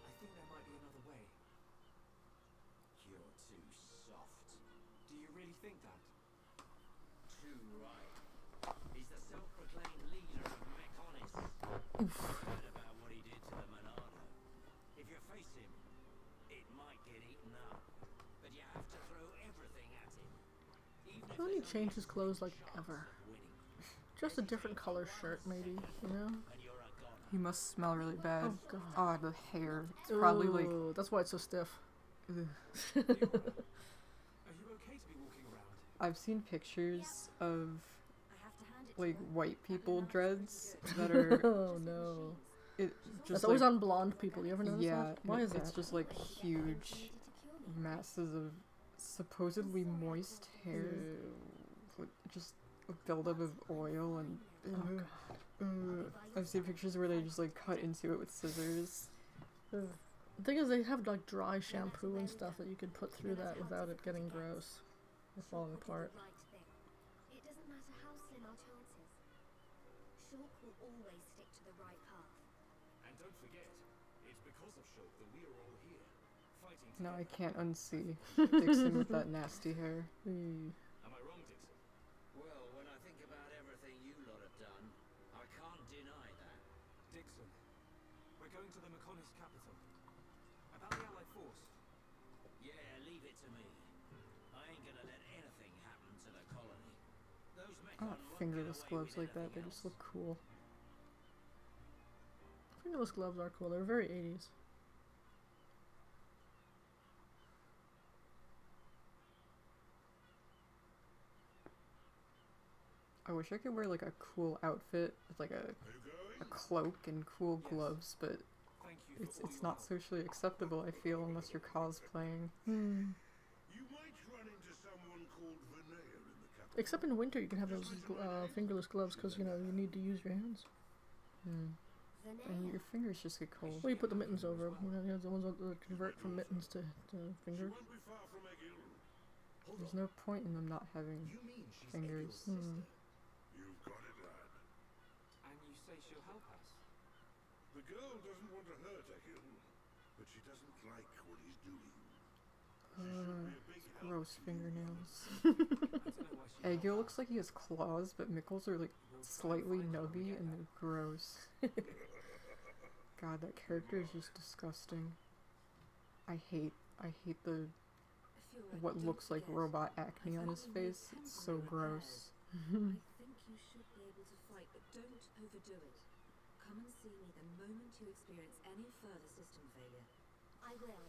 [SPEAKER 13] I think there might be another way.
[SPEAKER 8] You're too soft.
[SPEAKER 13] Do you really think that?
[SPEAKER 8] Too right. He's the self-proclaimed leader of Mechonis. Heard about what he did to the Monado. If you face him, it might get eaten up. But you have to throw everything at him. Even if
[SPEAKER 2] Why don't he
[SPEAKER 8] there's
[SPEAKER 2] change
[SPEAKER 8] only
[SPEAKER 2] his clothes like
[SPEAKER 8] chance
[SPEAKER 2] ever?
[SPEAKER 8] of winning.
[SPEAKER 2] Just a different color shirt, maybe, you know?
[SPEAKER 8] And you're a goner.
[SPEAKER 1] He must smell really bad.
[SPEAKER 2] Oh, God.
[SPEAKER 1] Oh, the hair. It's probably like...
[SPEAKER 2] Ooh, that's why it's so stiff.
[SPEAKER 1] ugh.
[SPEAKER 13] Are you okay to be walking around?
[SPEAKER 1] I've seen pictures of
[SPEAKER 4] I have to hand it to
[SPEAKER 1] like
[SPEAKER 4] her.
[SPEAKER 1] white people dreads that are
[SPEAKER 2] Oh no.
[SPEAKER 1] it
[SPEAKER 2] That's
[SPEAKER 1] just
[SPEAKER 2] always
[SPEAKER 1] like
[SPEAKER 2] on blonde people. You ever notice
[SPEAKER 1] yeah,
[SPEAKER 2] that? Why is
[SPEAKER 1] it's
[SPEAKER 2] that?
[SPEAKER 1] just like huge
[SPEAKER 4] Needed to cure me.
[SPEAKER 1] masses of supposedly moist hair, like, just a buildup of oil and I've seen pictures where they just like cut into it with scissors.
[SPEAKER 2] Ugh. The thing is, they have like dry shampoo and stuff that you could put through that without it getting gross or falling apart.
[SPEAKER 4] Right thing. It doesn't matter how slim our chances. Shulk will always stick to the right path.
[SPEAKER 10] And don't forget, it's because of Shulk that we are all here, fighting
[SPEAKER 1] No, I
[SPEAKER 10] together.
[SPEAKER 1] can't unsee Dixon with that nasty hair.
[SPEAKER 2] Mm.
[SPEAKER 10] Am I wrong, Dixon?
[SPEAKER 8] Well, when I think about everything you lot have done, I can't deny that.
[SPEAKER 13] Dixon, we're going to the Mechonis capital. About the Allied force.
[SPEAKER 8] Yeah, leave it to me. I ain't gonna let anything happen to the colony. Those
[SPEAKER 1] I
[SPEAKER 8] Mechon
[SPEAKER 1] want
[SPEAKER 8] won't
[SPEAKER 1] fingerless
[SPEAKER 8] get away
[SPEAKER 1] gloves
[SPEAKER 8] with
[SPEAKER 1] like that. They
[SPEAKER 8] anything
[SPEAKER 1] just
[SPEAKER 8] else.
[SPEAKER 1] look cool.
[SPEAKER 2] Fingerless gloves are cool. They're very 80s.
[SPEAKER 1] I wish I could wear like a cool outfit with like
[SPEAKER 12] Are
[SPEAKER 1] a
[SPEAKER 12] you going?
[SPEAKER 1] cloak and cool
[SPEAKER 13] Yes.
[SPEAKER 1] gloves, but
[SPEAKER 13] Thank you for
[SPEAKER 1] it's
[SPEAKER 13] all
[SPEAKER 1] it's
[SPEAKER 13] your
[SPEAKER 1] not
[SPEAKER 13] help.
[SPEAKER 1] socially acceptable, I feel, unless you're cosplaying.
[SPEAKER 12] You might run into someone called Vinaya in the capital.
[SPEAKER 2] Except in winter, you can have those fingerless gloves because you know you need to use your hands.
[SPEAKER 1] And
[SPEAKER 4] Vanilla.
[SPEAKER 1] your fingers just get cold.
[SPEAKER 2] Well, you put the mittens over. You know, you have the ones that convert from mittens to
[SPEAKER 12] She
[SPEAKER 2] fingers.
[SPEAKER 12] won't be far from Egil.
[SPEAKER 10] Hold
[SPEAKER 1] There's
[SPEAKER 10] on.
[SPEAKER 1] no point in them not having
[SPEAKER 10] You mean she's
[SPEAKER 1] fingers.
[SPEAKER 10] Egil's sister?
[SPEAKER 12] You've got it, lad.
[SPEAKER 13] And you say she'll help us?
[SPEAKER 12] The girl doesn't want to hurt Egil, but she doesn't like what he's doing. She should be a big help
[SPEAKER 1] Gross
[SPEAKER 12] to you.
[SPEAKER 1] fingernails.
[SPEAKER 13] I don't know why she
[SPEAKER 1] Egil looks like he has claws, but Mickles are like
[SPEAKER 13] We'll try and
[SPEAKER 1] slightly
[SPEAKER 13] find her when we
[SPEAKER 1] nubby
[SPEAKER 13] get
[SPEAKER 1] and
[SPEAKER 13] there.
[SPEAKER 1] they're gross. God, that character is just disgusting. I hate I hate the
[SPEAKER 11] Fiora,
[SPEAKER 1] what
[SPEAKER 11] don't
[SPEAKER 1] looks like
[SPEAKER 11] forget,
[SPEAKER 1] robot acne on
[SPEAKER 11] I've
[SPEAKER 1] his
[SPEAKER 11] only made
[SPEAKER 1] face. It's so
[SPEAKER 11] temporary
[SPEAKER 1] gross.
[SPEAKER 11] repairs. I think you should be able to fight, but don't overdo it. Come and see me the moment you experience any further system failure.
[SPEAKER 4] I will.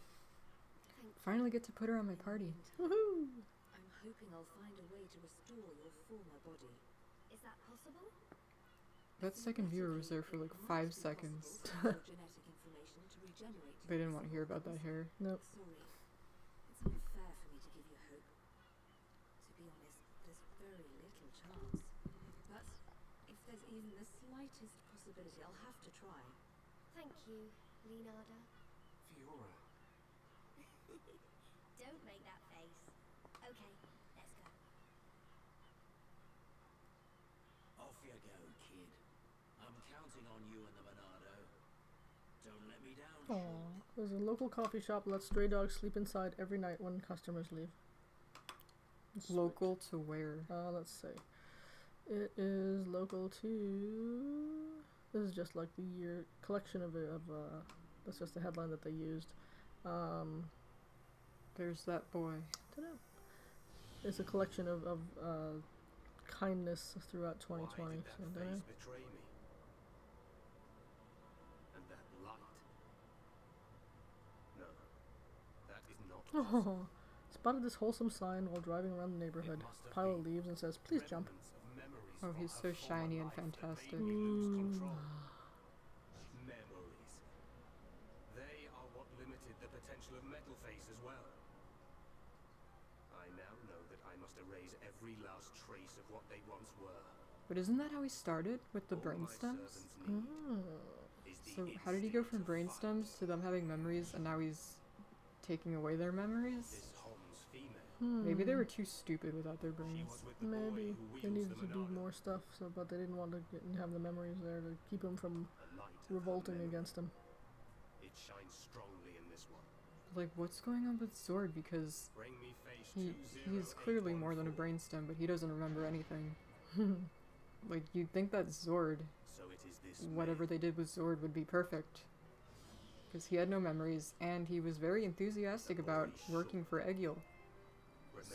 [SPEAKER 4] Thank you.
[SPEAKER 1] Finally get to put her on my party.
[SPEAKER 11] Woohoo! I'm hoping I'll find a way to restore your former body.
[SPEAKER 4] Is that possible?
[SPEAKER 1] That second viewer was there for like 5 seconds.
[SPEAKER 11] Genetic information to regenerate
[SPEAKER 1] They didn't want to hear about that hair.
[SPEAKER 2] Nope.
[SPEAKER 11] Sorry. It's unfair for me to give you hope. To be honest, there's very little chance. But if there's even the slightest possibility, I'll have to try.
[SPEAKER 4] Thank you, Leonardo.
[SPEAKER 13] Fiora.
[SPEAKER 4] Don't make that face. Okay, let's go.
[SPEAKER 8] Off you go, kid. I'm counting on you and the Monado. Don't let me down.
[SPEAKER 2] Aww. There's a local coffee shop that lets stray dogs sleep inside every night when customers leave. Sweet.
[SPEAKER 1] Local to where?
[SPEAKER 2] Let's see. It is local to... This is just like the year collection of that's just the headline that they used.
[SPEAKER 1] There's that boy.
[SPEAKER 2] Dunno. It's a collection of kindness throughout 2020.
[SPEAKER 5] Why did that
[SPEAKER 2] So,
[SPEAKER 5] face
[SPEAKER 2] dunno.
[SPEAKER 5] betray me? And that light? No, that is not
[SPEAKER 2] Oh, spotted this wholesome sign while driving around the neighborhood. Pile of leaves and says, "Please jump."
[SPEAKER 5] remnants of memories
[SPEAKER 1] Oh,
[SPEAKER 5] from
[SPEAKER 1] he's
[SPEAKER 5] a
[SPEAKER 1] so
[SPEAKER 5] former
[SPEAKER 1] shiny and
[SPEAKER 5] life that
[SPEAKER 1] fantastic.
[SPEAKER 5] made me lose
[SPEAKER 2] Ooh.
[SPEAKER 5] control. Memories. They are what limited the potential of Metal Face as well. I now know that I must erase every last trace of what they once were.
[SPEAKER 1] But isn't that how he started with the
[SPEAKER 5] All
[SPEAKER 1] brain
[SPEAKER 5] my
[SPEAKER 1] stems?
[SPEAKER 5] servants need
[SPEAKER 2] Oh.
[SPEAKER 5] is the
[SPEAKER 1] So how did he go
[SPEAKER 5] instinct
[SPEAKER 1] from
[SPEAKER 5] to
[SPEAKER 1] brain
[SPEAKER 5] fight.
[SPEAKER 1] stems to them having memories, and now he's taking away their memories?
[SPEAKER 5] This Holmes female.
[SPEAKER 1] Maybe they were too stupid without their
[SPEAKER 5] She
[SPEAKER 1] brains.
[SPEAKER 5] was with the boy
[SPEAKER 2] Maybe
[SPEAKER 5] who
[SPEAKER 2] they
[SPEAKER 5] wields
[SPEAKER 2] needed
[SPEAKER 5] the
[SPEAKER 2] to do
[SPEAKER 5] Monado.
[SPEAKER 2] more stuff, so but they didn't want to have the memories there to keep him from
[SPEAKER 5] A light of her
[SPEAKER 2] revolting
[SPEAKER 5] memory.
[SPEAKER 2] against him.
[SPEAKER 5] It shines strongly in this one.
[SPEAKER 1] Like, what's going on with Zord? Because
[SPEAKER 5] Bring me face
[SPEAKER 1] he's clearly more than a
[SPEAKER 5] 2081.
[SPEAKER 1] brainstem, but he doesn't remember anything. Like, you'd think that Zord,
[SPEAKER 5] So it is this
[SPEAKER 1] whatever they did with Zord, would be perfect. Because he had no memories, and he was very enthusiastic about working for Egil.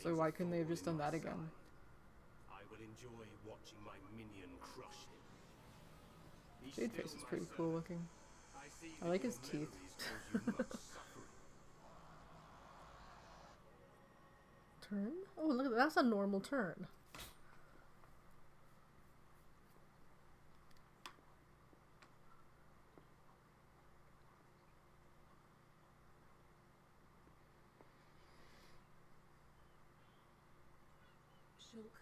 [SPEAKER 1] So why couldn't they have just done that again?
[SPEAKER 5] I will enjoy watching my minion crush him. Be
[SPEAKER 1] Jadeface
[SPEAKER 5] still,
[SPEAKER 1] is
[SPEAKER 5] my
[SPEAKER 1] pretty cool
[SPEAKER 5] servant.
[SPEAKER 1] looking.
[SPEAKER 5] I see
[SPEAKER 1] I
[SPEAKER 5] that
[SPEAKER 1] like
[SPEAKER 5] your
[SPEAKER 1] his teeth.
[SPEAKER 5] memories cause you much suffering.
[SPEAKER 2] Turn? Oh, look at that. That's a normal turn.
[SPEAKER 11] Shulk,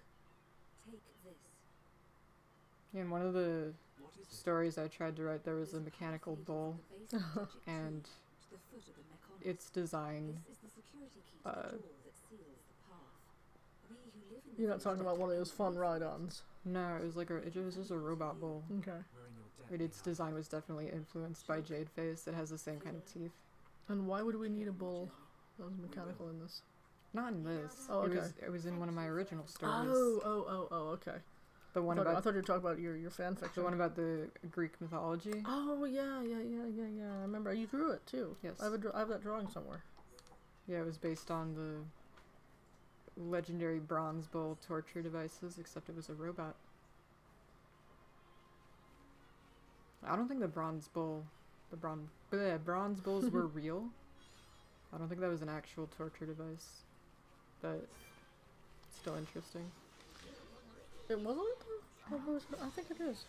[SPEAKER 11] take this.
[SPEAKER 1] In one of the
[SPEAKER 13] What is it?
[SPEAKER 1] stories I tried to write, there was a
[SPEAKER 11] There's
[SPEAKER 1] mechanical
[SPEAKER 11] path leading
[SPEAKER 1] bull,
[SPEAKER 11] from the base of Magic
[SPEAKER 1] and
[SPEAKER 11] Tree to the foot of the Mechonis.
[SPEAKER 1] its design,
[SPEAKER 11] This is the security key to the door that seals the path. We who live in the
[SPEAKER 2] You're not talking
[SPEAKER 11] village
[SPEAKER 2] about one of
[SPEAKER 11] don't
[SPEAKER 2] those fun
[SPEAKER 11] know
[SPEAKER 2] ride-ons.
[SPEAKER 1] no, it was like it was just a robot bull.
[SPEAKER 2] Okay.
[SPEAKER 13] We're in your debt.
[SPEAKER 1] But its
[SPEAKER 13] Leonardo.
[SPEAKER 1] design was definitely influenced by Jadeface. It has the same kind of teeth.
[SPEAKER 2] And why would we need a bull that was mechanical in this?
[SPEAKER 1] Not in this.
[SPEAKER 2] Oh, okay.
[SPEAKER 1] It was in one of my original stories.
[SPEAKER 2] Oh, okay.
[SPEAKER 1] The one
[SPEAKER 2] I
[SPEAKER 1] about
[SPEAKER 2] thought you were talking about your fan fiction.
[SPEAKER 1] the one about the Greek mythology.
[SPEAKER 2] Oh, yeah. I remember. You drew it, too.
[SPEAKER 1] Yes.
[SPEAKER 2] I have that drawing somewhere.
[SPEAKER 1] Yeah, it was based on the legendary bronze bull torture devices, except it was a robot. I don't think the bronze bulls were real. I don't think that was an actual torture device, but still interesting.
[SPEAKER 2] It wasn't? I think it is.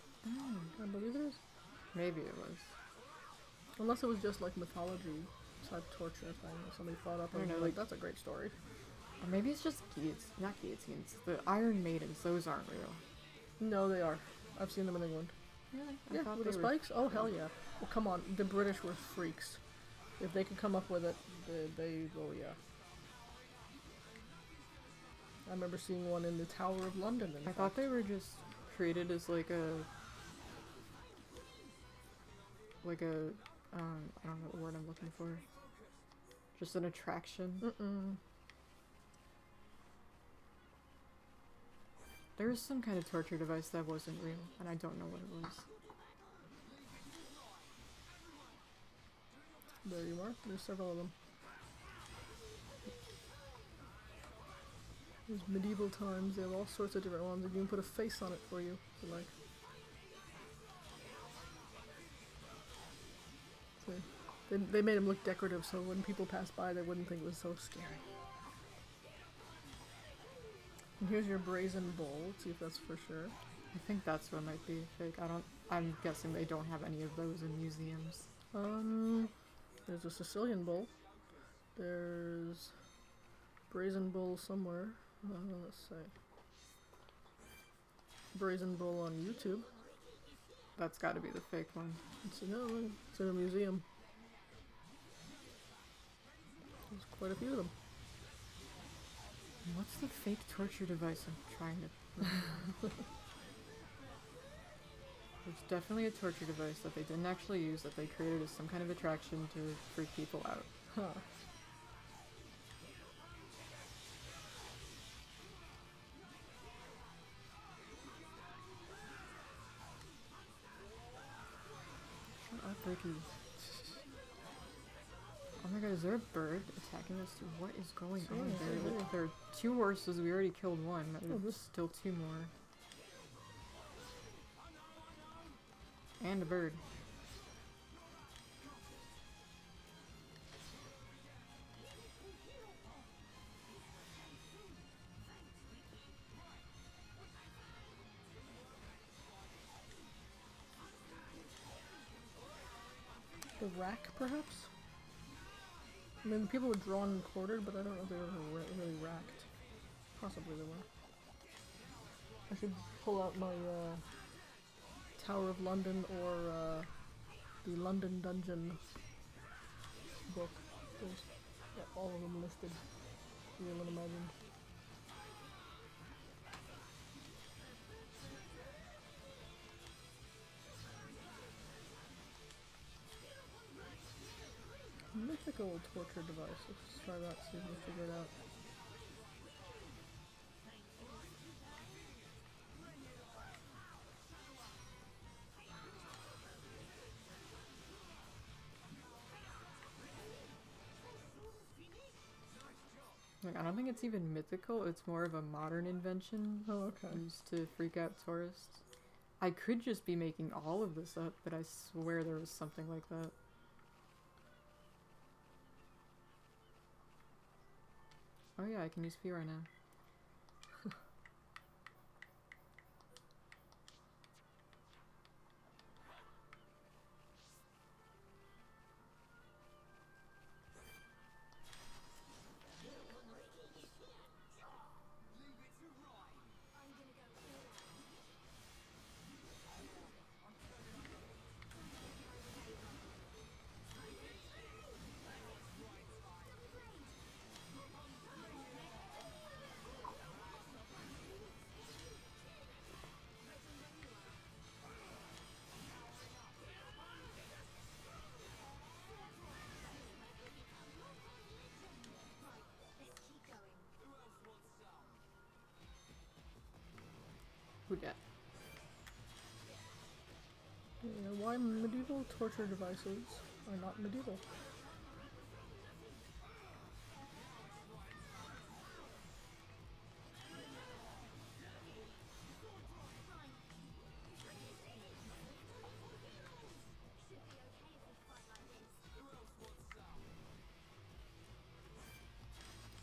[SPEAKER 2] I believe it is.
[SPEAKER 1] Maybe it was.
[SPEAKER 2] Unless it was just like mythology type torture thing that somebody thought up.
[SPEAKER 1] I don't
[SPEAKER 2] And
[SPEAKER 1] know,
[SPEAKER 2] was
[SPEAKER 1] like-
[SPEAKER 2] that's a great story.
[SPEAKER 1] Or maybe it's just not guillotines. The Iron Maidens, those aren't real.
[SPEAKER 2] No, they are. I've seen them in England.
[SPEAKER 1] Really? I
[SPEAKER 2] Yeah,
[SPEAKER 1] thought
[SPEAKER 2] with the
[SPEAKER 1] they were-
[SPEAKER 2] spikes? Oh, hell yeah. Well, come on. The British were freaks. If they could come up with it, yeah. I remember seeing one in the Tower of London.
[SPEAKER 1] I thought they were just created as like a I don't know what word I'm looking for. Just an attraction.
[SPEAKER 2] Mm-mm.
[SPEAKER 1] There was some kind of torture device that wasn't real, and I don't know what it was.
[SPEAKER 2] There you are. There's several of them. These medieval times, they have all sorts of different ones. You can put a face on it for you, if you like. So they made him look decorative, so when people pass by, they wouldn't think it was so scary. And here's your brazen bull. Let's see if that's for sure.
[SPEAKER 1] I think that's what might be fake. I'm guessing they don't have any of those in museums.
[SPEAKER 2] There's a Sicilian bull. There's brazen bull somewhere. Let's see. Brazen bull on YouTube.
[SPEAKER 1] That's gotta be the fake one.
[SPEAKER 2] It's in a museum. There's quite a few of them.
[SPEAKER 1] What's the fake torture device I'm trying to... There's definitely a torture device that they didn't actually use, that they created as some kind of attraction to freak people out.
[SPEAKER 2] Huh.
[SPEAKER 1] Shut up, Ricky. Oh my god, is there a bird attacking us? What is going on there? Look, there are 2 horses, we already killed one. There's still 2 more. And a bird.
[SPEAKER 2] The rack, perhaps? I mean, the people were drawn and quartered, but I don't know if they were really racked. Possibly they were. I should pull out my Tower of London or the London Dungeon book. There's got all of them listed. Real and imagined. Mythical torture device. Let's try that, see if we figure it out.
[SPEAKER 1] Like, I don't think it's even mythical, it's more of a modern invention used to freak out tourists. I could just be making all of this up, but I swear there was something like that. Oh yeah, I can use Fiora now. Who dat?
[SPEAKER 2] Yeah, why medieval torture devices are not medieval?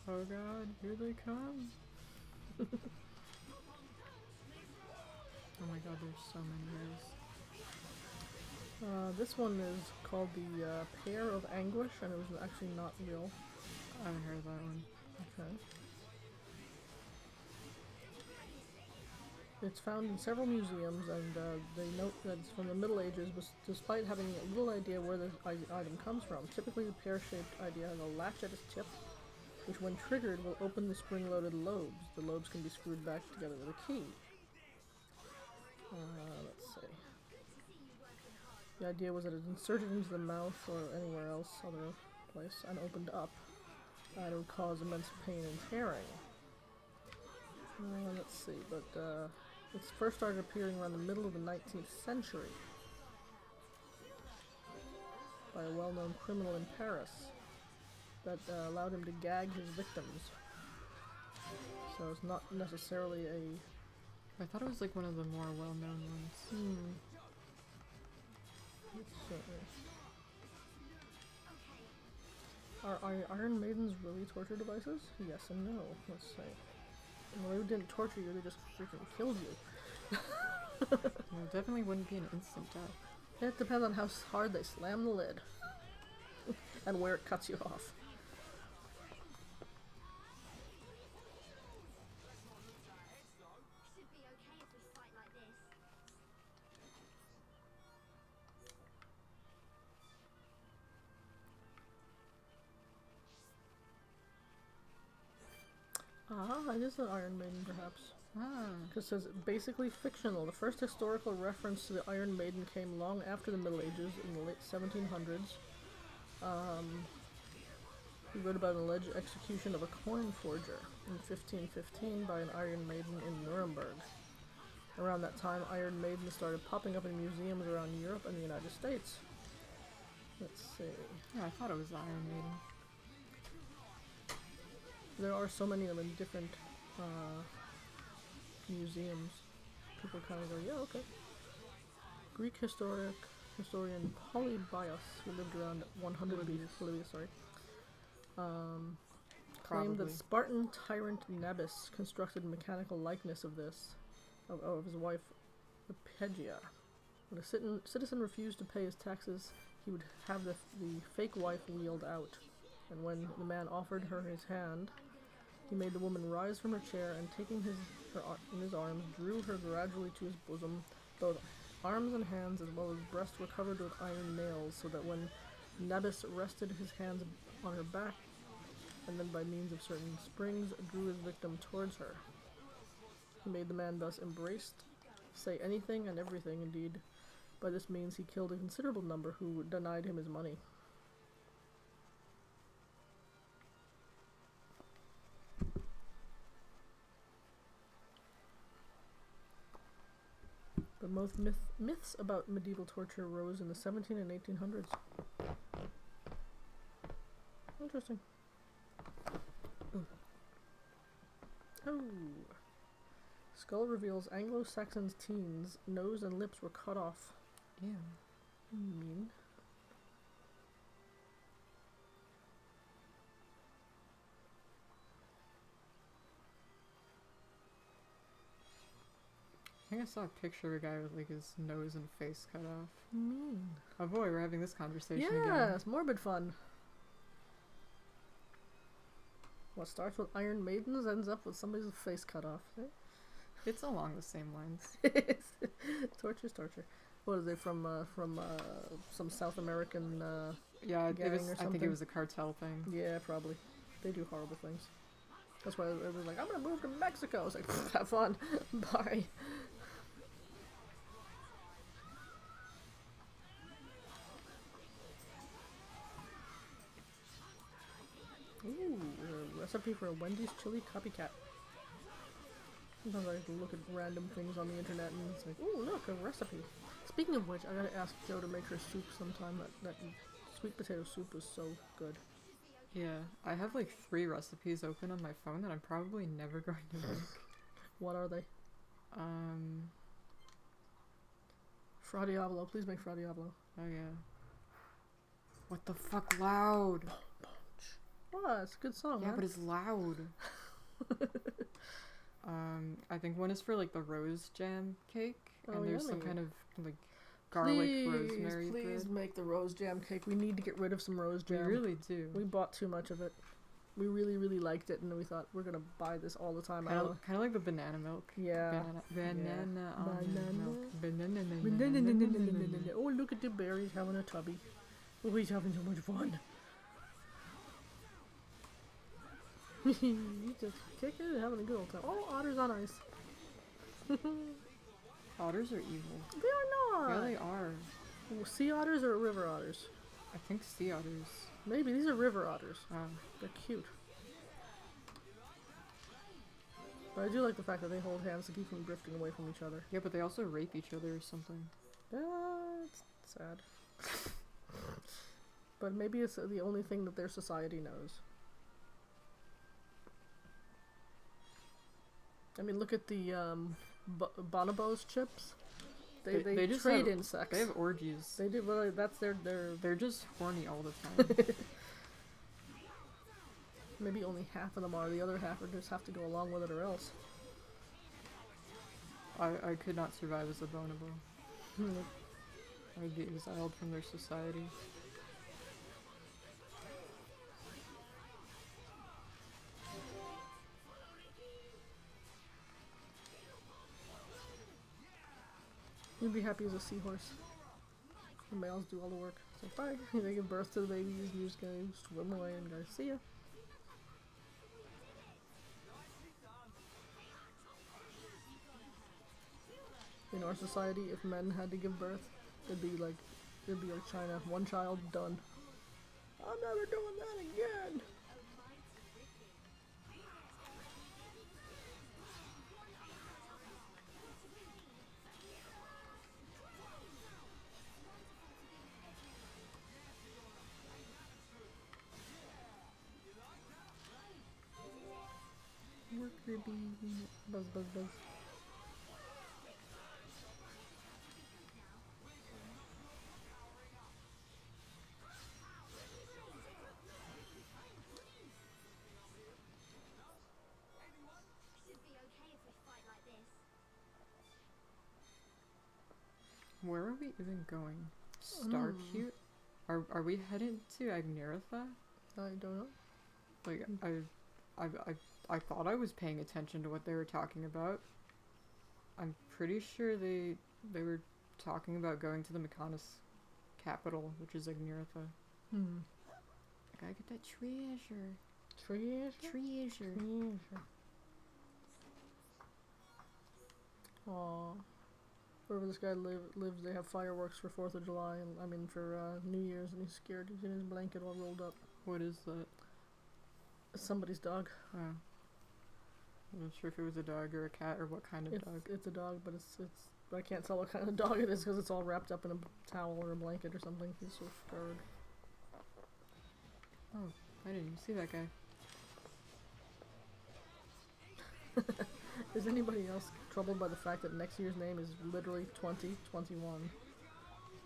[SPEAKER 1] Oh god, here they come! Oh my god, there's so many guys.
[SPEAKER 2] This one is called the Pair of Anguish, and it was actually not real.
[SPEAKER 1] I haven't heard of that one.
[SPEAKER 2] Okay. It's found in several museums, and they note that it's from the Middle Ages, despite having a little idea where the item comes from. Typically, the pear-shaped idea has a latch at its tip, which when triggered will open the spring-loaded lobes. The lobes can be screwed back together with a key. Let's see. The idea was that it inserted into the mouth or anywhere else, other place, and opened up. And it would cause immense pain and tearing. Let's see, but it first started appearing around the middle of the 19th century by a well-known criminal in Paris that allowed him to gag his victims. So it's not necessarily a...
[SPEAKER 1] I thought it was like one of the more well-known ones.
[SPEAKER 2] Are Iron Maidens really torture devices? Yes and no. Let's say. Well, they didn't torture you, they just freaking killed you.
[SPEAKER 1] It definitely wouldn't be an instant death.
[SPEAKER 2] It depends on how hard they slam the lid. And where it cuts you off.
[SPEAKER 4] Should be okay if we fight like this.
[SPEAKER 2] Ah, it is an Iron Maiden, perhaps.
[SPEAKER 1] Ah.
[SPEAKER 2] Because it says basically fictional. The first historical reference to the Iron Maiden came long after the Middle Ages in the late 1700s. He wrote about an alleged execution of a coin forger in 1515 by an Iron Maiden in Nuremberg. Around that time, Iron Maidens started popping up in museums around Europe and the United States. Let's see.
[SPEAKER 1] Yeah, I thought it was the Iron Maiden.
[SPEAKER 2] There are so many of them in different museums. People kind of go, yeah, okay. Greek historian Polybios, who lived around 100 BC, claimed that Spartan tyrant Nabis constructed a mechanical likeness of his wife, Hypatia. When a citizen refused to pay his taxes, he would have the fake wife wheeled out. And when the man offered her his hand, he made the woman rise from her chair and, taking her in his arms, drew her gradually to his bosom. Both arms and hands, as well as breast, were covered with iron nails, so that when Nabis rested his hands on her back, and then by means of certain springs drew his victim towards her. He made the man thus embraced, say anything and everything, indeed. By this means he killed a considerable number who denied him his money. But most myths about medieval torture arose in the 17 and 1800s. Interesting. Oh. Skull reveals Anglo-Saxon teens' nose and lips were cut off.
[SPEAKER 1] Ew.
[SPEAKER 2] Mean.
[SPEAKER 1] I think I saw a picture of a guy with like his nose and face cut off.
[SPEAKER 2] Mean.
[SPEAKER 1] Oh boy, we're having this conversation
[SPEAKER 2] Yeah,
[SPEAKER 1] again.
[SPEAKER 2] it's morbid fun. What starts with Iron Maidens ends up with somebody's face cut off.
[SPEAKER 1] It's along the same lines.
[SPEAKER 2] Torture's torture. What are they from some South American
[SPEAKER 1] yeah, it
[SPEAKER 2] gang
[SPEAKER 1] was.
[SPEAKER 2] or
[SPEAKER 1] I
[SPEAKER 2] something?
[SPEAKER 1] think it was a cartel thing.
[SPEAKER 2] Yeah, probably. They do horrible things. That's why it was like, I'm gonna move to Mexico. I was like, have fun. Bye. Ooh, a recipe for a Wendy's chili copycat. Sometimes I have to look at random things on the internet and it's like, ooh, look, a recipe. Speaking of which, I gotta ask Joe to make her soup sometime. That sweet potato soup was so good.
[SPEAKER 1] Yeah, I have like 3 recipes open on my phone that I'm probably never going to make.
[SPEAKER 2] What are they? Fra Diablo. Please make Fra Diablo.
[SPEAKER 1] Oh yeah. What the fuck, loud?
[SPEAKER 2] What? It's a good song,
[SPEAKER 1] Yeah,
[SPEAKER 2] man.
[SPEAKER 1] but it's loud. I think one is for like the rose jam cake, and there's some
[SPEAKER 2] yummy.
[SPEAKER 1] kind of like garlic rosemary
[SPEAKER 2] Please
[SPEAKER 1] bread.
[SPEAKER 2] make the rose jam cake. We need to get rid of some rose
[SPEAKER 1] We
[SPEAKER 2] jam.
[SPEAKER 1] really do.
[SPEAKER 2] We bought too much of it. We really, really liked it, and we thought we're gonna buy this all the time.
[SPEAKER 1] Kind of like the banana milk.
[SPEAKER 2] Yeah.
[SPEAKER 1] Banana almond milk.
[SPEAKER 2] Banana. Oh, look at the berries having a tubby. Oh, he's having so much fun. He's just kicking and having a good old time. Oh, otters on ice.
[SPEAKER 1] Otters are evil.
[SPEAKER 2] They are not.
[SPEAKER 1] Yeah, they are.
[SPEAKER 2] Well, sea otters or river otters?
[SPEAKER 1] I think sea otters.
[SPEAKER 2] Maybe these are river otters.
[SPEAKER 1] Oh.
[SPEAKER 2] They're cute. But I do like the fact that they hold hands to keep from drifting away from each other.
[SPEAKER 1] Yeah, but they also rape each other or something.
[SPEAKER 2] That's sad. But maybe it's the only thing that their society knows. I mean, look at the bonobos chips. They
[SPEAKER 1] just
[SPEAKER 2] trade
[SPEAKER 1] have,
[SPEAKER 2] insects.
[SPEAKER 1] They have orgies.
[SPEAKER 2] They do. Well, that's their.
[SPEAKER 1] They're just horny all the time.
[SPEAKER 2] Maybe only half of them are. The other half are just have to go along with it or else.
[SPEAKER 1] I could not survive as a bonobo. I would be exiled from their society.
[SPEAKER 2] You'd be happy as a seahorse. The males do all the work. So bye. They give birth to the babies. You just go swim away and go see ya. In our society, if men had to give birth, it'd be like China. One child, done. I'm never doing that again. Worker bee. Buzz, buzz, buzz.
[SPEAKER 1] Where are we even going? Starcute? Are we headed to Agneritha?
[SPEAKER 2] I don't know.
[SPEAKER 1] Like I thought I was paying attention to what they were talking about. I'm pretty sure they were talking about going to the Mechonis capital, which is Agneritha. I gotta get that treasure. Treasure.
[SPEAKER 2] Aww. Wherever this guy lives, they have fireworks for 4th of July, and I mean for New Year's, and he's scared. He's in his blanket all rolled up.
[SPEAKER 1] What is that?
[SPEAKER 2] It's somebody's dog.
[SPEAKER 1] Oh. I'm not sure if it was a dog or a cat or what kind of dog.
[SPEAKER 2] It's a dog, but it's I can't tell what kind of dog it is because it's all wrapped up in a towel or a blanket or something. He's so scared.
[SPEAKER 1] Oh, I didn't even see that guy.
[SPEAKER 2] Is anybody else troubled by the fact that next year's name is literally 2021?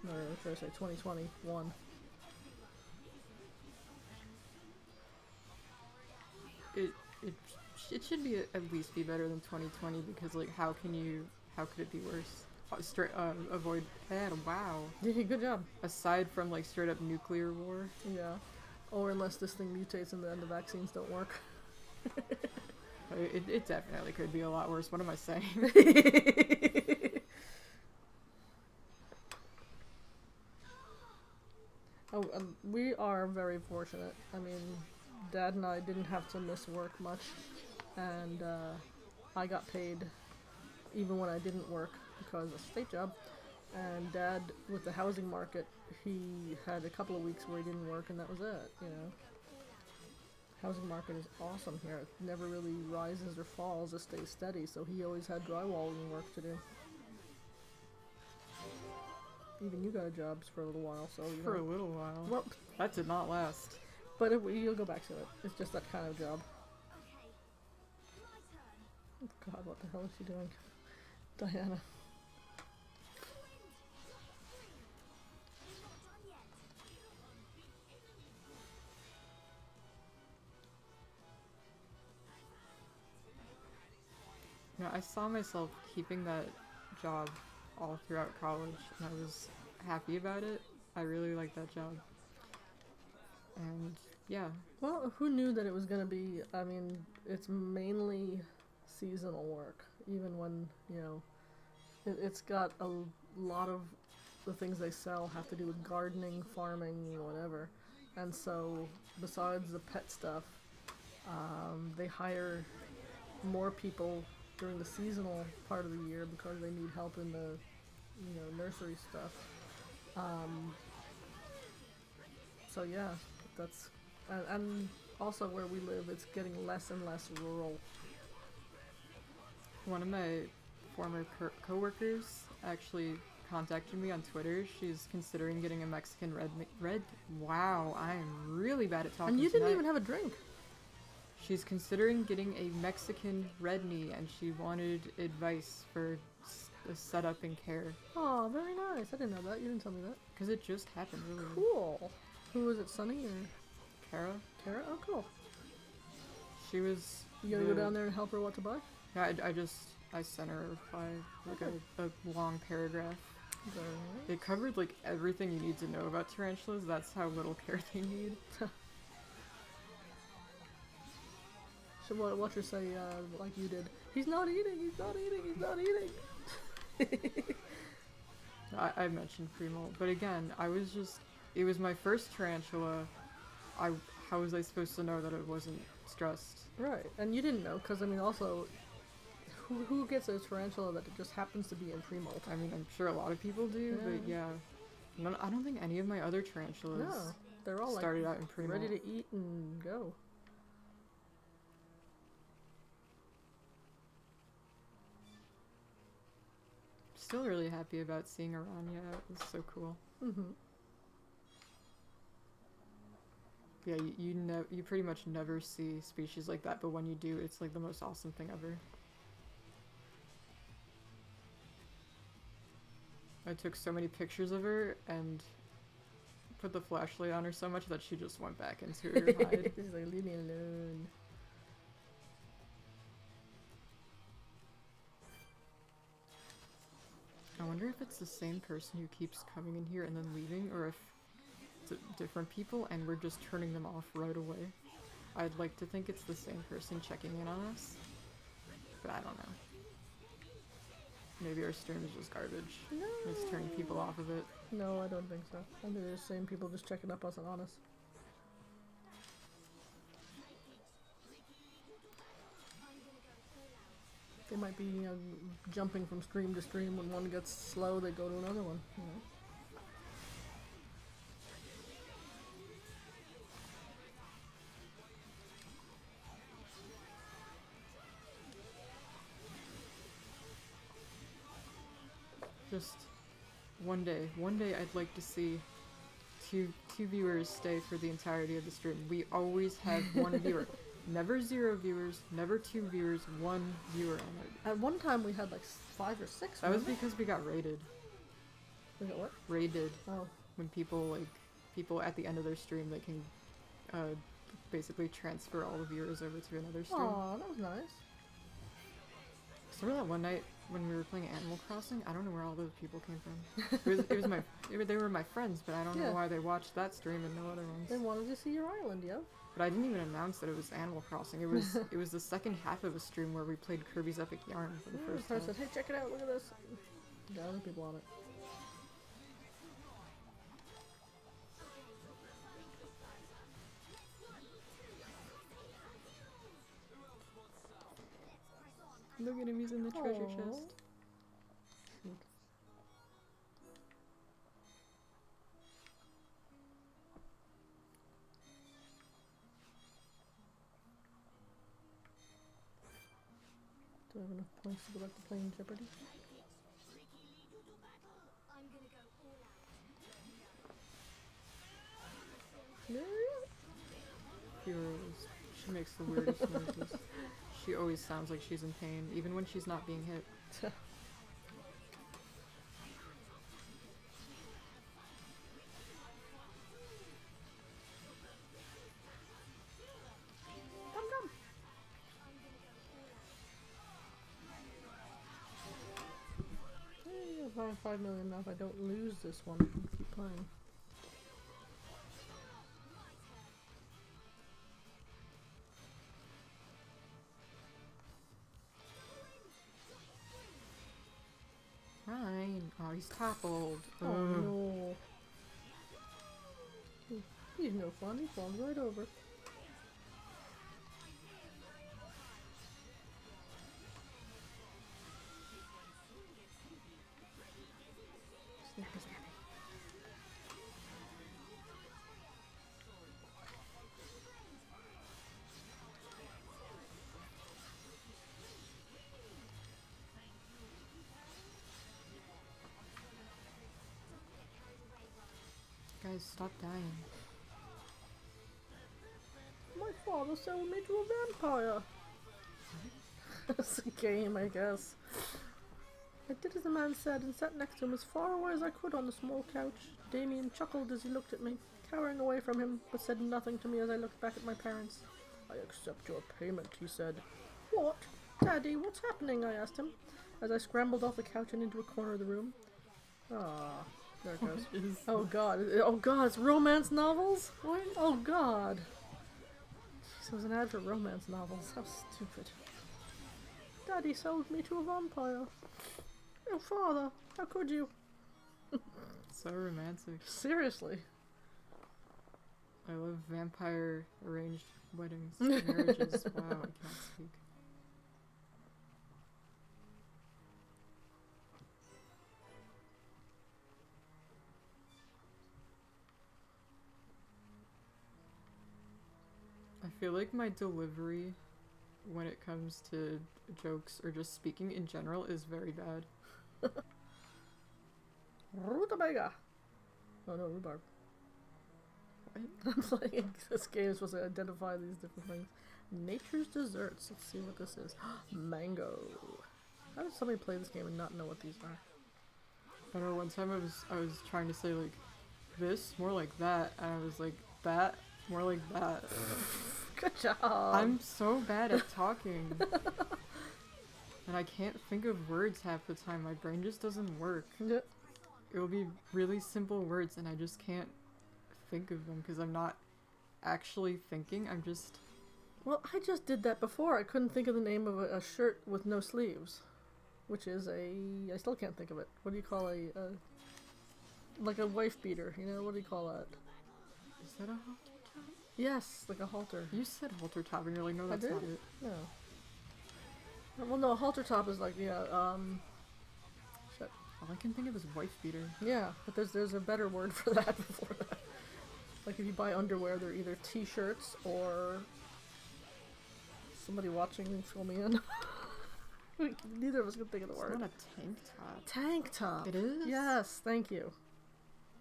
[SPEAKER 2] No, should I say 2021?
[SPEAKER 1] It should be at least be better than 2020 because like how could it be worse? Avoid wow.
[SPEAKER 2] Yeah, good job.
[SPEAKER 1] Aside from like straight up nuclear war.
[SPEAKER 2] Yeah. Or unless this thing mutates and then the vaccines don't work.
[SPEAKER 1] It definitely could be a lot worse. What am I saying?
[SPEAKER 2] We are very fortunate. I mean, Dad and I didn't have to miss work much, and I got paid even when I didn't work because of a state job. And Dad, with the housing market, he had a couple of weeks where he didn't work, and that was it, you know. Housing market is awesome here. It never really rises or falls. It stays steady, so he always had drywalling work to do. Even you got a job for a little while, so you
[SPEAKER 1] For
[SPEAKER 2] know.
[SPEAKER 1] a little while.
[SPEAKER 2] Well,
[SPEAKER 1] that did not last.
[SPEAKER 2] But you'll go back to it. It's just that kind of job. Oh God, what the hell is she doing? Diana.
[SPEAKER 1] You know, I saw myself keeping that job all throughout college, and I was happy about it. I really liked that job. And, yeah.
[SPEAKER 2] Well, who knew that it was going to be, I mean, it's mainly seasonal work. Even when, you know, it's got a lot of the things they sell have to do with gardening, farming, whatever. And so, besides the pet stuff, they hire more people during the seasonal part of the year because they need help in the, you know, nursery stuff. So yeah, that's, and also where we live, it's getting less and less rural.
[SPEAKER 1] One of my former co-workers actually contacted me on Twitter. She's considering getting a Mexican red. Wow, I am really bad at talking.
[SPEAKER 2] And you didn't
[SPEAKER 1] tonight.
[SPEAKER 2] even have a drink.
[SPEAKER 1] She's considering getting a Mexican red knee, and she wanted advice for the setup and care.
[SPEAKER 2] Oh, very nice. I didn't know that. You didn't tell me that.
[SPEAKER 1] Because it just happened earlier.
[SPEAKER 2] Cool. Who was it, Sunny or
[SPEAKER 1] Kara?
[SPEAKER 2] Kara? Oh, cool.
[SPEAKER 1] She was...
[SPEAKER 2] You gonna go down there and help her what to buy?
[SPEAKER 1] Yeah, I sent her like a long paragraph.
[SPEAKER 2] Very nice.
[SPEAKER 1] It covered like everything you need to know about tarantulas. That's how little care they need.
[SPEAKER 2] So watch her say, like you did, he's not eating, he's not eating, he's not eating.
[SPEAKER 1] I mentioned Primo, but again, it was my first tarantula. How was I supposed to know that it wasn't stressed?
[SPEAKER 2] Right, and you didn't know, because I mean also, who gets a tarantula that just happens to be in pre-molt?
[SPEAKER 1] I mean, I'm sure a lot of people do, but yeah. I don't think any of my other tarantulas
[SPEAKER 2] they're all
[SPEAKER 1] started
[SPEAKER 2] like
[SPEAKER 1] out in pre-molt.
[SPEAKER 2] ready to eat and go.
[SPEAKER 1] Still really happy about seeing Aranya. It was so cool.
[SPEAKER 2] Mm-hmm.
[SPEAKER 1] Yeah, you pretty much never see species like that, but when you do, it's like the most awesome thing ever. I took so many pictures of her and put the flashlight on her so much that she just went back into her hide.
[SPEAKER 2] She's like, leave me alone.
[SPEAKER 1] I wonder if it's the same person who keeps coming in here and then leaving, or if it's different people and we're just turning them off right away. I'd like to think it's the same person checking in on us, but I don't know. Maybe our stream is just garbage.
[SPEAKER 2] No.
[SPEAKER 1] It's turning people off of it.
[SPEAKER 2] No, I don't think so. I think they're the same people just checking up us and on us. They might be, jumping from stream to stream. When one gets slow, they go to another one, you know.
[SPEAKER 1] Just one day I'd like to see two viewers stay for the entirety of the stream. We always had one viewer. Never 0 viewers, never 2 viewers, 1 viewer on it.
[SPEAKER 2] At one time we had like 5 or 6.
[SPEAKER 1] That was because we got raided.
[SPEAKER 2] We got what?
[SPEAKER 1] Raided.
[SPEAKER 2] Oh.
[SPEAKER 1] When people at the end of their stream, they can basically transfer all the viewers over to another stream.
[SPEAKER 2] Aw, that was nice.
[SPEAKER 1] So remember that one night when we were playing Animal Crossing? I don't know where all those people came from. They were my friends, but I don't know why they watched that stream and no other ones.
[SPEAKER 2] They wanted to see your island, yo.
[SPEAKER 1] But I didn't even announce that it was Animal Crossing. It was the second half of a stream where we played Kirby's Epic Yarn for the first time.
[SPEAKER 2] I said, hey, check it out, look at this. Got other people on it.
[SPEAKER 1] Look at him, he's in the treasure chest.
[SPEAKER 2] Do I have enough points to go back to playing Jeopardy?
[SPEAKER 4] I'm gonna go all out.
[SPEAKER 1] Heroes. She makes the weirdest noises. She always sounds like she's in pain, even when she's not being hit.
[SPEAKER 2] If I have 5 million now, if I don't lose this one, I'll keep playing.
[SPEAKER 1] Fine. Oh, he's toppled.
[SPEAKER 2] Oh no. He's no fun, he falls right over.
[SPEAKER 1] Snappy, snappy. Guys, stop dying.
[SPEAKER 2] My fault. father sold me to a vampire. It's a game, I guess. I did as the man said and sat next to him as far away as I could on the small couch. Damien chuckled as he looked at me, cowering away from him, but said nothing to me as I looked back at my parents. I accept your payment, he said. What? Daddy, what's happening? I asked him, as I scrambled off the couch and into a corner of the room. Ah, there it goes. Oh god, it's romance novels? What? Oh god. Jeez, it was an ad for romance novels. How stupid. Daddy sold me to a vampire. Oh, father, how could you?
[SPEAKER 1] So romantic.
[SPEAKER 2] Seriously.
[SPEAKER 1] I love vampire arranged weddings, marriages. Wow, I can't speak. I feel like my delivery when it comes to jokes or just speaking in general is very bad.
[SPEAKER 2] Rutabaga. Oh no, rhubarb.
[SPEAKER 1] What?
[SPEAKER 2] I'm playing this game is supposed to identify these different things. Nature's desserts. Let's see what this is. Mango. How did somebody play this game and not know what these are?
[SPEAKER 1] I don't know, one time I was trying to say like this, more like that, and I was like that, more like that.
[SPEAKER 2] Good job.
[SPEAKER 1] I'm so bad at talking. And I can't think of words half the time. My brain just doesn't work.
[SPEAKER 2] Yeah.
[SPEAKER 1] It'll be really simple words and I just can't think of them because I'm not actually thinking. I'm just...
[SPEAKER 2] Well, I just did that before. I couldn't think of the name of a shirt with no sleeves. Which is I still can't think of it. What do you call like a wife beater, you know? What do you call that?
[SPEAKER 1] Is that a halter top?
[SPEAKER 2] Yes, like a halter.
[SPEAKER 1] You said halter top and you're like, no, that's
[SPEAKER 2] I did?
[SPEAKER 1] not it.
[SPEAKER 2] No. Well, no, a halter top is like, yeah, shit.
[SPEAKER 1] All I can think of is wife beater.
[SPEAKER 2] Yeah, but there's a better word for that before that. Like if you buy underwear, they're either t-shirts or... Somebody watching, fill me in. Neither of us can think of the word.
[SPEAKER 1] It's not a tank top.
[SPEAKER 2] Tank top.
[SPEAKER 1] It is?
[SPEAKER 2] Yes, thank you.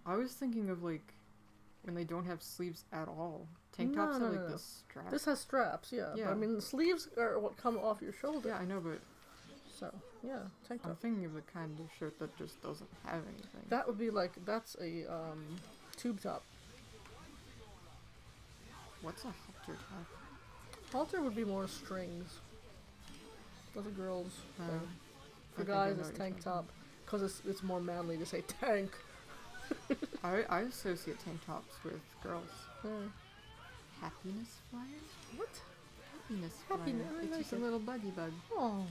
[SPEAKER 1] I was thinking of like when they don't have sleeves at all. Tank tops have like the strap.
[SPEAKER 2] This has straps, yeah.
[SPEAKER 1] Yeah.
[SPEAKER 2] But, I mean, the sleeves are what come off your shoulder.
[SPEAKER 1] Yeah, I know, but...
[SPEAKER 2] So, yeah, tank top.
[SPEAKER 1] I'm thinking of the kind of shirt that just doesn't have anything.
[SPEAKER 2] That would be like, that's a, tube top.
[SPEAKER 1] What's a halter top?
[SPEAKER 2] Halter would be more strings. That's a girl's thing. For
[SPEAKER 1] I think I
[SPEAKER 2] guys,
[SPEAKER 1] know
[SPEAKER 2] it's
[SPEAKER 1] what
[SPEAKER 2] tank
[SPEAKER 1] you're
[SPEAKER 2] top. Because it's more manly to say tank.
[SPEAKER 1] I associate tank tops with girls.
[SPEAKER 2] Yeah.
[SPEAKER 1] Happiness flyers?
[SPEAKER 2] What?
[SPEAKER 1] Happiness flyer.
[SPEAKER 2] Happiness, I
[SPEAKER 1] It's
[SPEAKER 2] like
[SPEAKER 1] just
[SPEAKER 2] it.
[SPEAKER 1] a little buggy bug.
[SPEAKER 2] Oh.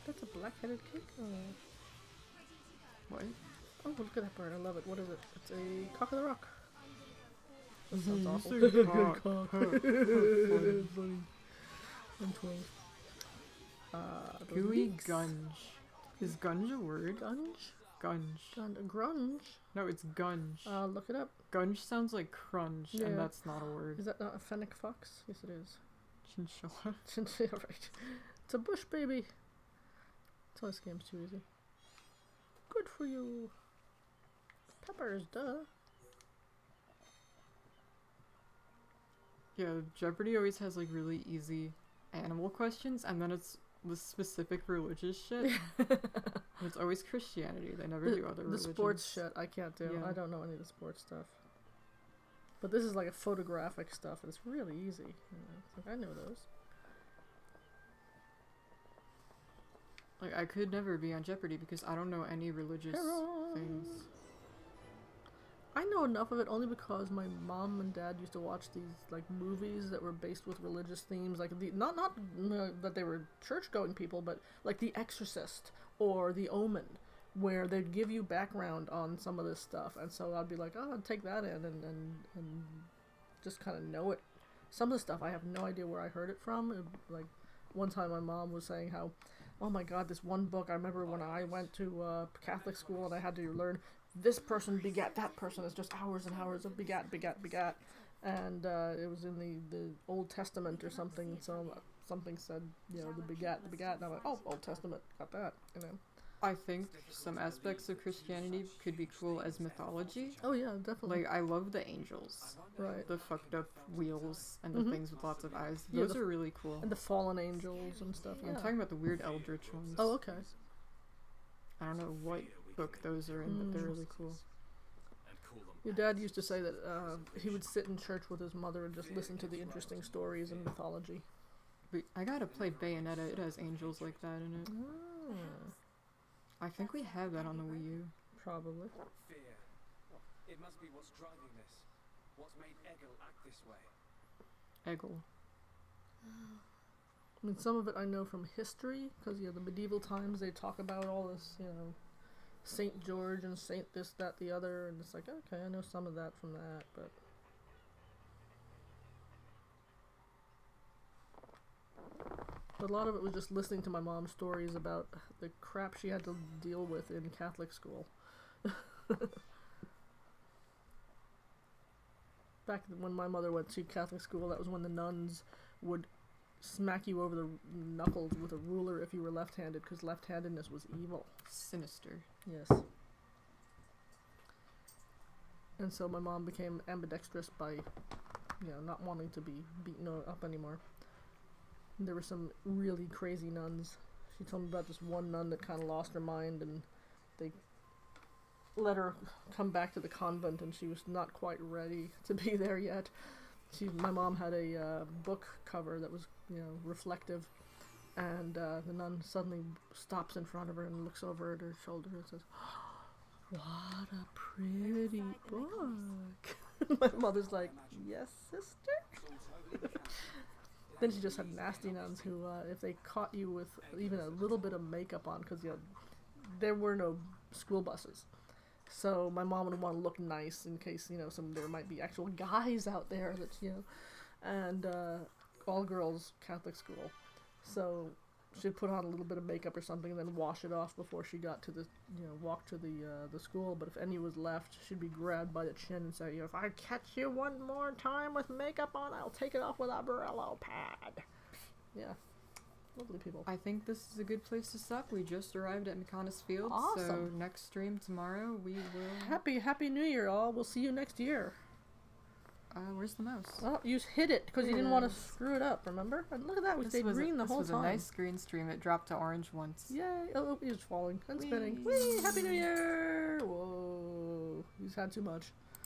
[SPEAKER 2] That's a black-headed cake? Oh.
[SPEAKER 1] What?
[SPEAKER 2] Oh, look at that bird. I love it. What is it? It's a cock of the rock. That sounds
[SPEAKER 1] You
[SPEAKER 2] awful.
[SPEAKER 1] say
[SPEAKER 2] Good
[SPEAKER 1] cock.
[SPEAKER 2] cock.
[SPEAKER 1] Funny.
[SPEAKER 2] Funny. I'm 12.
[SPEAKER 1] Gooey gunge. Is gunge a word?
[SPEAKER 2] Gunge?
[SPEAKER 1] Gunge.
[SPEAKER 2] Grunge?
[SPEAKER 1] No, it's gunge.
[SPEAKER 2] Look it up.
[SPEAKER 1] Gunge sounds like crunch,
[SPEAKER 2] Yeah.
[SPEAKER 1] and that's not a word.
[SPEAKER 2] Is that not a fennec fox? Yes, it is.
[SPEAKER 1] Chinchilla.
[SPEAKER 2] Chinchilla, right. It's a bush baby. Tell this game's too easy. Good for you. Peppers, duh.
[SPEAKER 1] Yeah, Jeopardy always has like really easy animal questions, and then it's the specific religious shit. And it's always Christianity. They never do other religions.
[SPEAKER 2] The sports shit I can't do.
[SPEAKER 1] Yeah.
[SPEAKER 2] I don't know any of the sports stuff. But this is like a photographic stuff, and it's really easy. You know, it's like, I know those.
[SPEAKER 1] Like, I could never be on Jeopardy because I don't know any religious things.
[SPEAKER 2] I know enough of it only because my mom and dad used to watch these like movies that were based with religious themes, like the not that they were church-going people, but like The Exorcist or The Omen, where they'd give you background on some of this stuff, and so I'd be like, oh, I'd take that in and just kind of know it. Some of the stuff I have no idea where I heard it from. Like one time my mom was saying how, oh my god, this one book, I remember when I went to Catholic school and I had to learn this person begat that person. It's just hours and hours of begat. And it was in the Old Testament or something, so something said, you know, the begat. And I'm like, oh, Old Testament, got that, you know.
[SPEAKER 1] I think some aspects of Christianity could be cool as mythology.
[SPEAKER 2] Oh yeah, definitely.
[SPEAKER 1] Like, I love the angels.
[SPEAKER 2] Right.
[SPEAKER 1] The fucked up wheels and the
[SPEAKER 2] Mhm.
[SPEAKER 1] things with lots of eyes.
[SPEAKER 2] Yeah,
[SPEAKER 1] Those are really cool.
[SPEAKER 2] And the fallen angels and stuff.
[SPEAKER 1] I'm
[SPEAKER 2] Yeah.
[SPEAKER 1] talking about the weird eldritch ones.
[SPEAKER 2] Oh, okay.
[SPEAKER 1] I don't know what book those are in, but they're really cool.
[SPEAKER 2] Your dad used to say that he would sit in church with his mother and just listen to the interesting stories and mythology.
[SPEAKER 1] But I gotta play Bayonetta. It has angels like that in it.
[SPEAKER 2] Oh.
[SPEAKER 1] I think we have that on the Wii U.
[SPEAKER 2] Probably.
[SPEAKER 13] Fear. It must be what's driving this. What's made Egil act this way.
[SPEAKER 1] Eggle.
[SPEAKER 2] I mean, some of it I know from history, because, the medieval times, they talk about all this, Saint George and Saint this, that, the other, and it's like, okay, I know some of that from that, but... But a lot of it was just listening to my mom's stories about the crap she had to deal with in Catholic school. Back when my mother went to Catholic school, that was when the nuns would smack you over the knuckles with a ruler if you were left-handed, because left-handedness was evil.
[SPEAKER 1] Sinister.
[SPEAKER 2] Yes. And so my mom became ambidextrous by, not wanting to be beaten up anymore. And there were some really crazy nuns. She told me about this one nun that kind of lost her mind, and they let her come back to the convent, and she was not quite ready to be there yet. My mom had a book cover that was, reflective, and the nun suddenly stops in front of her and looks over at her shoulder and says, "What a pretty book." My mother's like, "Yes, sister?" Then she just had nasty nuns who, if they caught you with even a little bit of makeup on, because there were no school buses. So my mom would want to look nice in case, there might be actual guys out there that, and all girls Catholic school. So she'd put on a little bit of makeup or something and then wash it off before she got to the, walk to the school. But if any was left, she'd be grabbed by the chin and say, "If I catch you one more time with makeup on, I'll take it off with a Brillo pad." Yeah. Lovely people.
[SPEAKER 1] I think this is a good place to stop. We just arrived at McConaughey's Field,
[SPEAKER 2] Awesome.
[SPEAKER 1] So next stream tomorrow we will...
[SPEAKER 2] Happy New Year, all. We'll see you next year.
[SPEAKER 1] Where's the mouse?
[SPEAKER 2] Oh, you hit it because you didn't want to screw it up, remember? And look at that, we stayed green the whole time.
[SPEAKER 1] This was a nice green stream. It dropped to orange once.
[SPEAKER 2] Yay. Oh, he was falling and spinning. Whee! Happy New Year! Whoa. He's had too much.